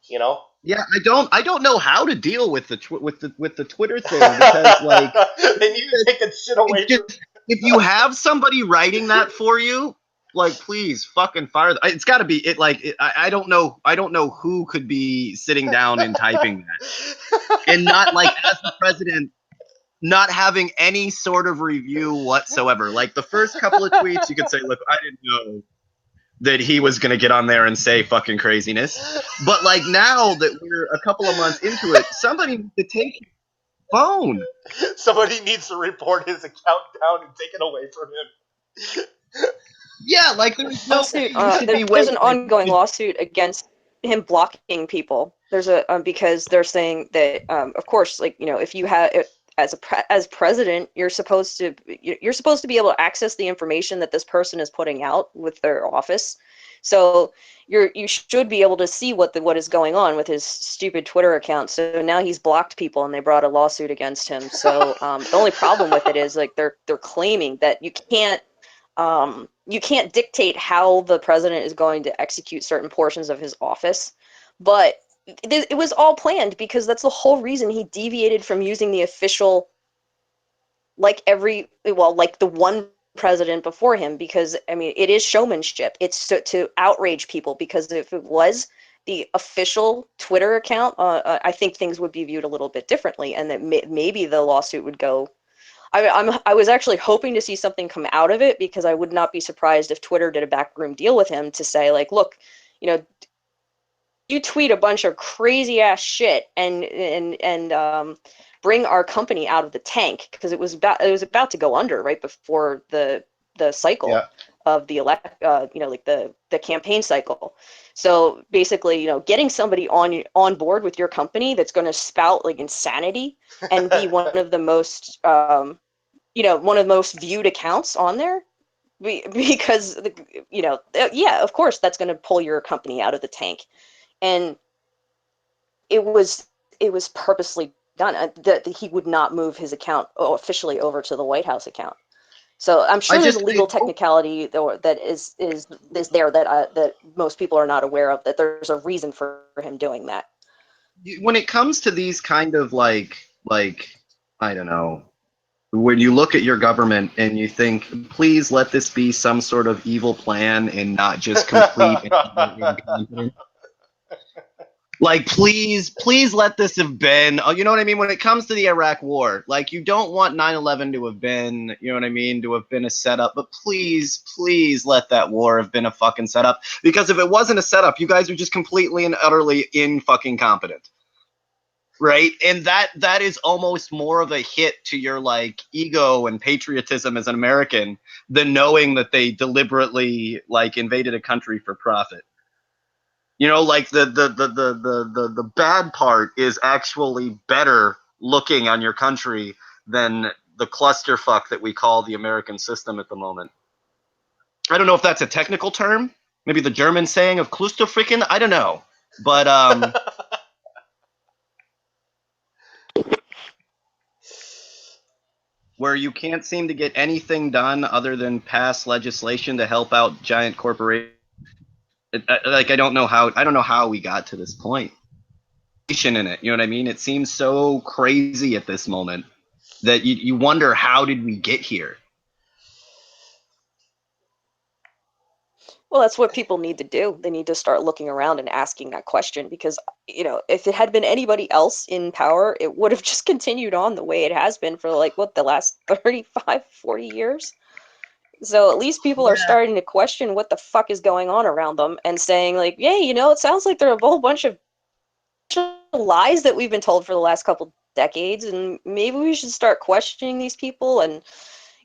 Yeah, I don't know how to deal with the Twitter thing, because like they need to take that shit away from. If you have somebody writing that for you, like please fucking fire. It's got to be it. Like I don't know who could be sitting down and typing that, and not like as the president, not having any sort of review whatsoever. Like the first couple of tweets, you could say, look, I didn't know that he was going to get on there and say fucking craziness. But like now that we're a couple of months into it, somebody needs to take your phone. Somebody needs to report his account down and take it away from him. Yeah, like there's no lawsuit. way you should be There's an waiting. ongoing lawsuit against him blocking people. There's a because they're saying that of course, like if you have as president, you're supposed to be able to access the information that this person is putting out with their office. So you should be able to see what is going on with his stupid Twitter account. So now he's blocked people, and they brought a lawsuit against him. So the only problem with it is like they're claiming that you can't dictate how the president is going to execute certain portions of his office, but it was all planned, because that's the whole reason he deviated from using the official, like the one president before him, because I mean it is showmanship. It's to outrage people, because if it was the official Twitter account, I think things would be viewed a little bit differently, and that maybe the lawsuit would go. I was actually hoping to see something come out of it, because I would not be surprised if Twitter did a backroom deal with him to say, like, look, you tweet a bunch of crazy ass shit and bring our company out of the tank, because it was about to go under right before the cycle of the the campaign cycle. So basically, getting somebody on board with your company that's going to spout like insanity and be one of the most one of the most viewed accounts on there, because of course that's going to pull your company out of the tank. And it was purposely done, that he would not move his account officially over to the White House account. So I'm sure there's a legal technicality that is there that most people are not aware of, that there's a reason for him doing that. When it comes to these kind of like I don't know, when you look at your government and you think, please let this be some sort of evil plan and not just complete incompetence. Like, please let this have been, you know what I mean? When it comes to the Iraq war, like, you don't want 9/11 to have been, you know what I mean, to have been a setup, but please let that war have been a fucking setup. Because if it wasn't a setup, you guys are just completely and utterly fucking competent. Right? And that is almost more of a hit to your, like, ego and patriotism as an American than knowing that they deliberately, like, invaded a country for profit. Like the bad part is actually better looking on your country than the clusterfuck that we call the American system at the moment. I don't know if that's a technical term. Maybe the German saying of Klusterfricken. I don't know. But where you can't seem to get anything done other than pass legislation to help out giant corporations. Like, I don't know how we got to this point. In it, you know what I mean? It seems so crazy at this moment that you wonder, how did we get here? Well, that's what people need to do. They need to start looking around and asking that question because, if it had been anybody else in power, it would have just continued on the way it has been for the last 35, 40 years. So at least people are starting to question what the fuck is going on around them and saying yeah, it sounds like there are a whole bunch of lies that we've been told for the last couple decades, and maybe we should start questioning these people. And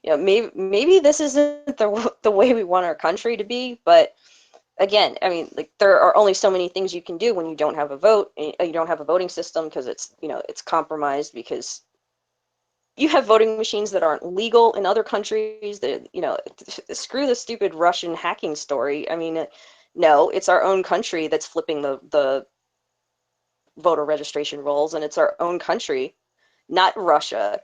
maybe this isn't the way we want our country to be. But again, I mean, there are only so many things you can do when you don't have a vote. You don't have a voting system because it's compromised, because you have voting machines that aren't legal in other countries. That screw the stupid Russian hacking story. I mean, no, it's our own country that's flipping the voter registration rolls, and it's our own country, not Russia,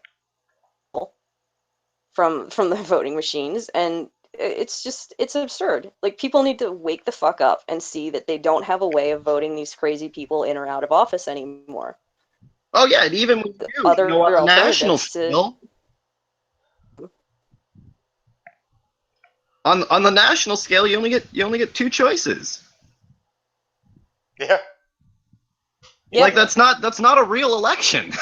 from the voting machines. And it's absurd. People need to wake the fuck up and see that they don't have a way of voting these crazy people in or out of office anymore. Oh yeah, and even with you, Other on the national alternatives scale, on the national scale, you only get two choices. Yeah. Like that's not a real election.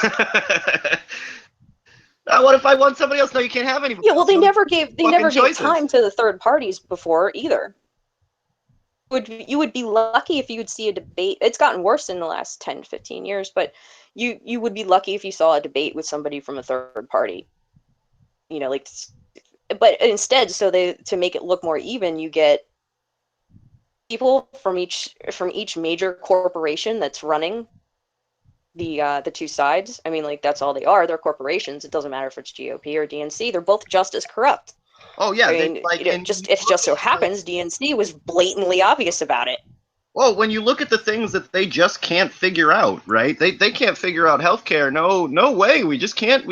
What if I want somebody else? No, you can't have anybody. Yeah, well, they never gave choices. time to the third parties before either. You would be lucky if you would see a debate. It's gotten worse in the last 10, 15 years, but you would be lucky if you saw a debate with somebody from a third party. But instead, to make it look more even, you get people from each major corporation that's running the two sides. I mean, that's all they are. They're corporations. It doesn't matter if it's GOP or DNC. They're both just as corrupt. Oh yeah, I mean, it just so happens DNC was blatantly obvious about it. Well, when you look at the things that they just can't figure out, right? They can't figure out healthcare. No way. We just can't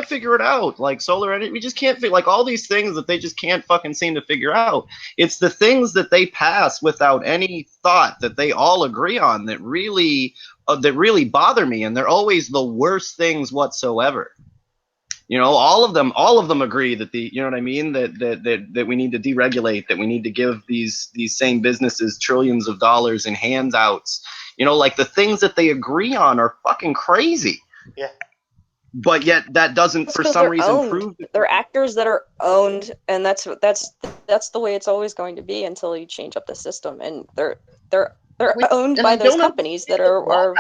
figure it out. Like solar energy, we just can't like all these things that they just can't fucking seem to figure out. It's the things that they pass without any thought that they all agree on that really bother me, and they're always the worst things whatsoever. All of them agree that you know what I mean, that we need to deregulate, that we need to give these same businesses trillions of dollars in handouts. The things that they agree on are fucking crazy. Yeah. But yet that doesn't for some reason prove that they're actors that are owned, and that's the way it's always going to be until you change up the system. And they're owned by those companies that are.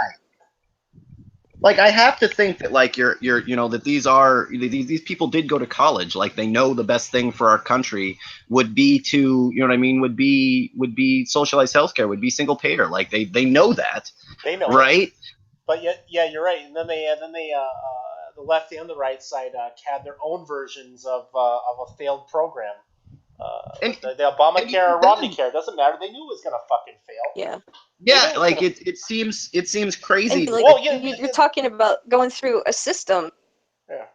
Like I have to think that that these people did go to college. Like they know the best thing for our country would be to, would be socialized healthcare, would be single payer. Like they know that. They know, right? It. But yeah, you're right. And then the left and the right side had their own versions of a failed program. The Obamacare or Romneycare, doesn't matter. They knew it was gonna fucking fail. Yeah. Yeah, like it seems crazy. And you're talking about going through a system. Yeah.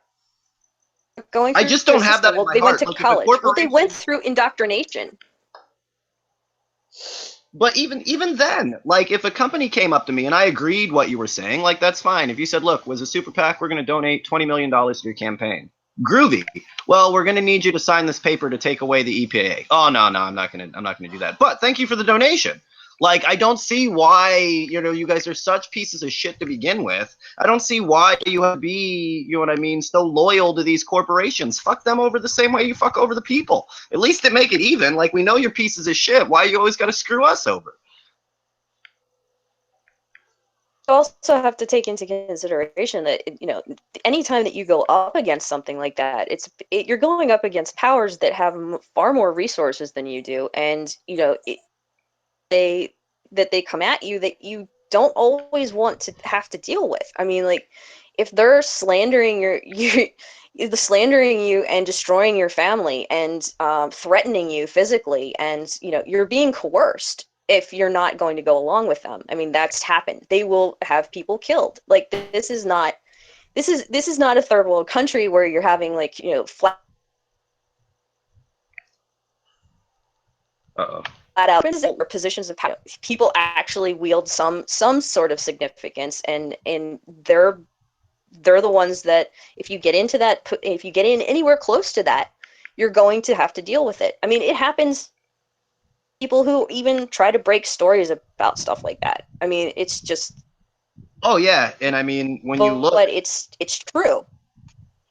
I just don't have that in my They heart. went to college. Well, they went through indoctrination. But even then, like if a company came up to me and I agreed what you were saying, like that's fine. If you said, "Look, was a super PAC, we're going to donate $20 million to your campaign." Groovy. Well, we're going to need you to sign this paper to take away the EPA. Oh no, I'm not going to do that. But thank you for the donation. Like I don't see why, you guys are such pieces of shit to begin with. I don't see why you have to be, so loyal to these corporations. Fuck them over the same way you fuck over the people. At least they make it even. Like we know you're pieces of shit. Why you always got to screw us over? You also have to take into consideration that anytime that you go up against something like that, you're going up against powers that have far more resources than you do, and they come at you that you don't always want to have to deal with. I mean, if they're slandering slandering you and destroying your family and threatening you physically, and you're being coerced if you're not going to go along with them. I mean, that's happened. They will have people killed. Like this is not a third world country where you're having flat out positions of power. People actually wield some sort of significance, and they're the ones that if you get in anywhere close to that, you're going to have to deal with it. I mean, it happens people who even try to break stories about stuff like that. I mean, it's just. Oh yeah, and I mean when you look, but it's true.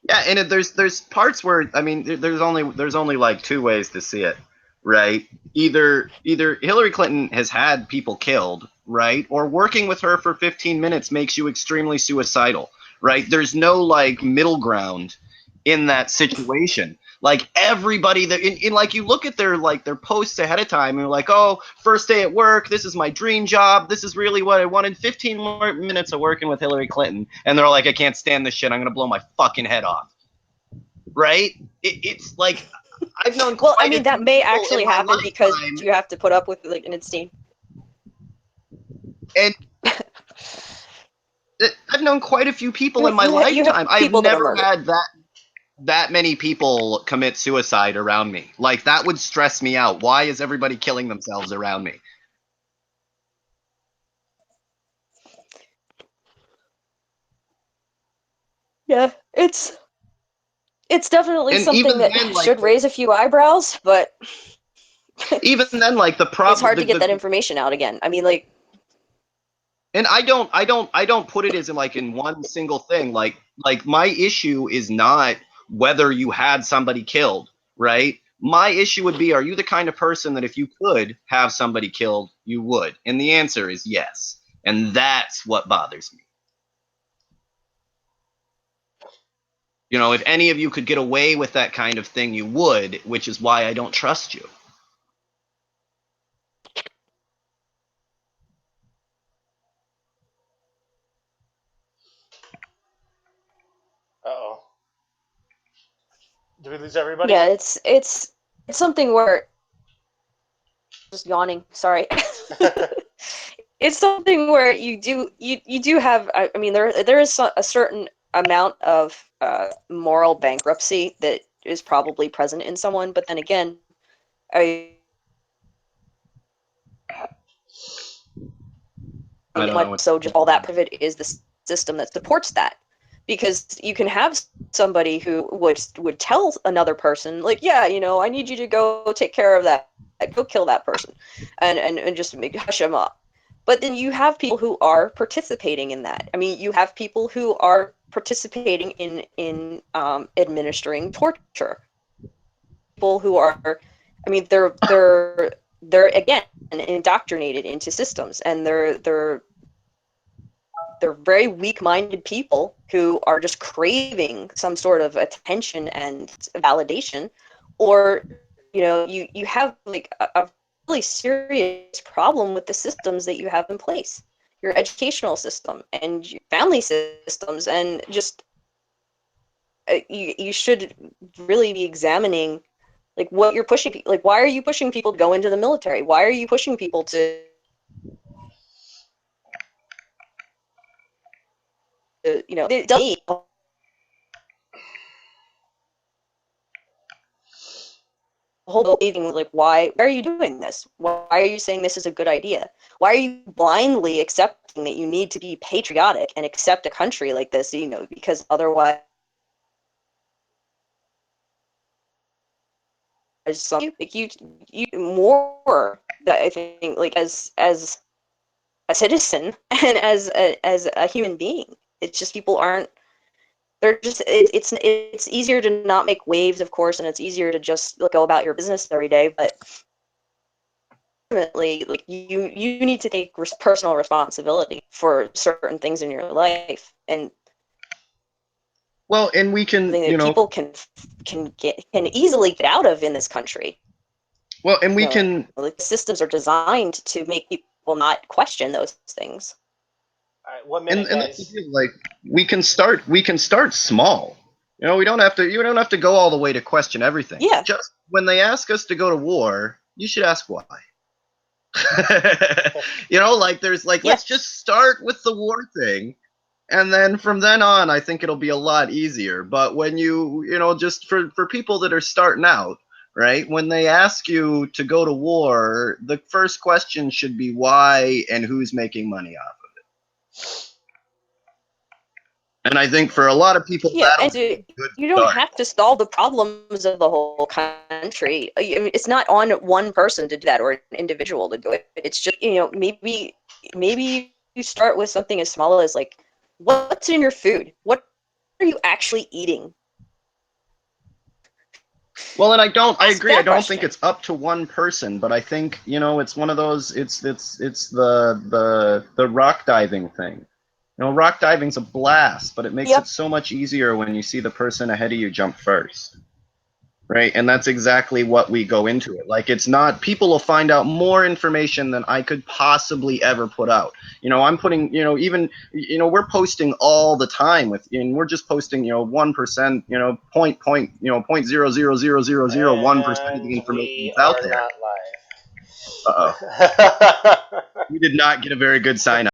yeah, and there's parts where I mean there's only like two ways to see it, right? Either Hillary Clinton has had people killed, right? Or working with her for 15 minutes makes you extremely suicidal, right? There's no like middle ground in that situation. Like everybody that in like you look at their posts ahead of time and you're like, oh, first day at work, this is my dream job, this is really what I wanted. 15 more minutes of working with Hillary Clinton, and they're like, I can't stand this shit, I'm gonna blow my fucking head off. Right? It's like I've known. Well, I mean that may actually happen because lifetime, you have to put up with like an insane. And I've known quite a few people in my lifetime. I've never had that many people commit suicide around me. Like that would stress me out. Why is everybody killing themselves around me? Yeah, it's definitely something that then, should raise a few eyebrows, but even then, like the problem, it's hard to get that information out again. I mean, like, and I don't put it as in one single thing. Like my issue is not whether you had somebody killed, right? My issue would be, are you the kind of person that if you could have somebody killed, you would? And the answer is yes. And that's what bothers me. You know, if any of you could get away with that kind of thing, you would, which is why I don't trust you. Uh-oh. Do we lose everybody? Yeah, it's something where just yawning. Sorry. It's something where you do have. I mean, there is a certain amount of moral bankruptcy that is probably present in someone, but then again, so just all that private is the system that supports that. Because you can have somebody who would tell another person, like, yeah, you know, I need you to go take care of that, go kill that person, and just hush them up. But then you have people who are participating in that. I mean, you have people who are participating in administering torture. People who are, I mean, they're again indoctrinated into systems, and they're very weak-minded people who are just craving some sort of attention and validation, or you know, you have like a really serious problem with the systems that you have in place, your educational system and your family systems, and just you should really be examining like what you're pushing. Like, why are you pushing people to go into the military? Why are you pushing people to you know, whole thing, like, why are you doing this? Why are you saying this is a good idea? Why are you blindly accepting that you need to be patriotic and accept a country like this, you know, because otherwise like you more that I think, like, as a citizen and as a human being, it's just people aren't, they're just it's easier to not make waves, of course, and it's easier to just go about your business every day, but ultimately, like, you need to take personal responsibility for certain things in your life, and well, and we can, you know, people can easily get out of in this country. Well, and we can, like, systems are designed to make people not question those things. All right, 1 minute, and guys. like we can start small. You know, you don't have to go all the way to question everything. Yeah. Just when they ask us to go to war, you should ask why. You know, like there's like, let's just start with the war thing, and then from then on, I think it'll be a lot easier. But when you know, just for people that are starting out, right, when they ask you to go to war, the first question should be why and who's making money off of it. And I think for a lot of people, Yeah, that'll and be a good you don't start. have to solve the problems of the whole country. I mean, it's not on one person to do that or an individual to do it. It's just, maybe you start with something as small as like, what's in your food? What are you actually eating? Well, and I Ask agree. I that don't think question. it's up to one person, but I think, it's one of those. It's the rock diving thing. Rock diving's a blast, but it makes Yep. it so much easier when you see the person ahead of you jump first. Right? And that's exactly what we go into it. Like, it's not, people will find out more information than I could possibly ever put out. I'm putting, even, we're posting all the time and we're just posting, 1%, point 0.000001% of the And information we that's out are there. not Uh-oh. live. We did not get a very good sign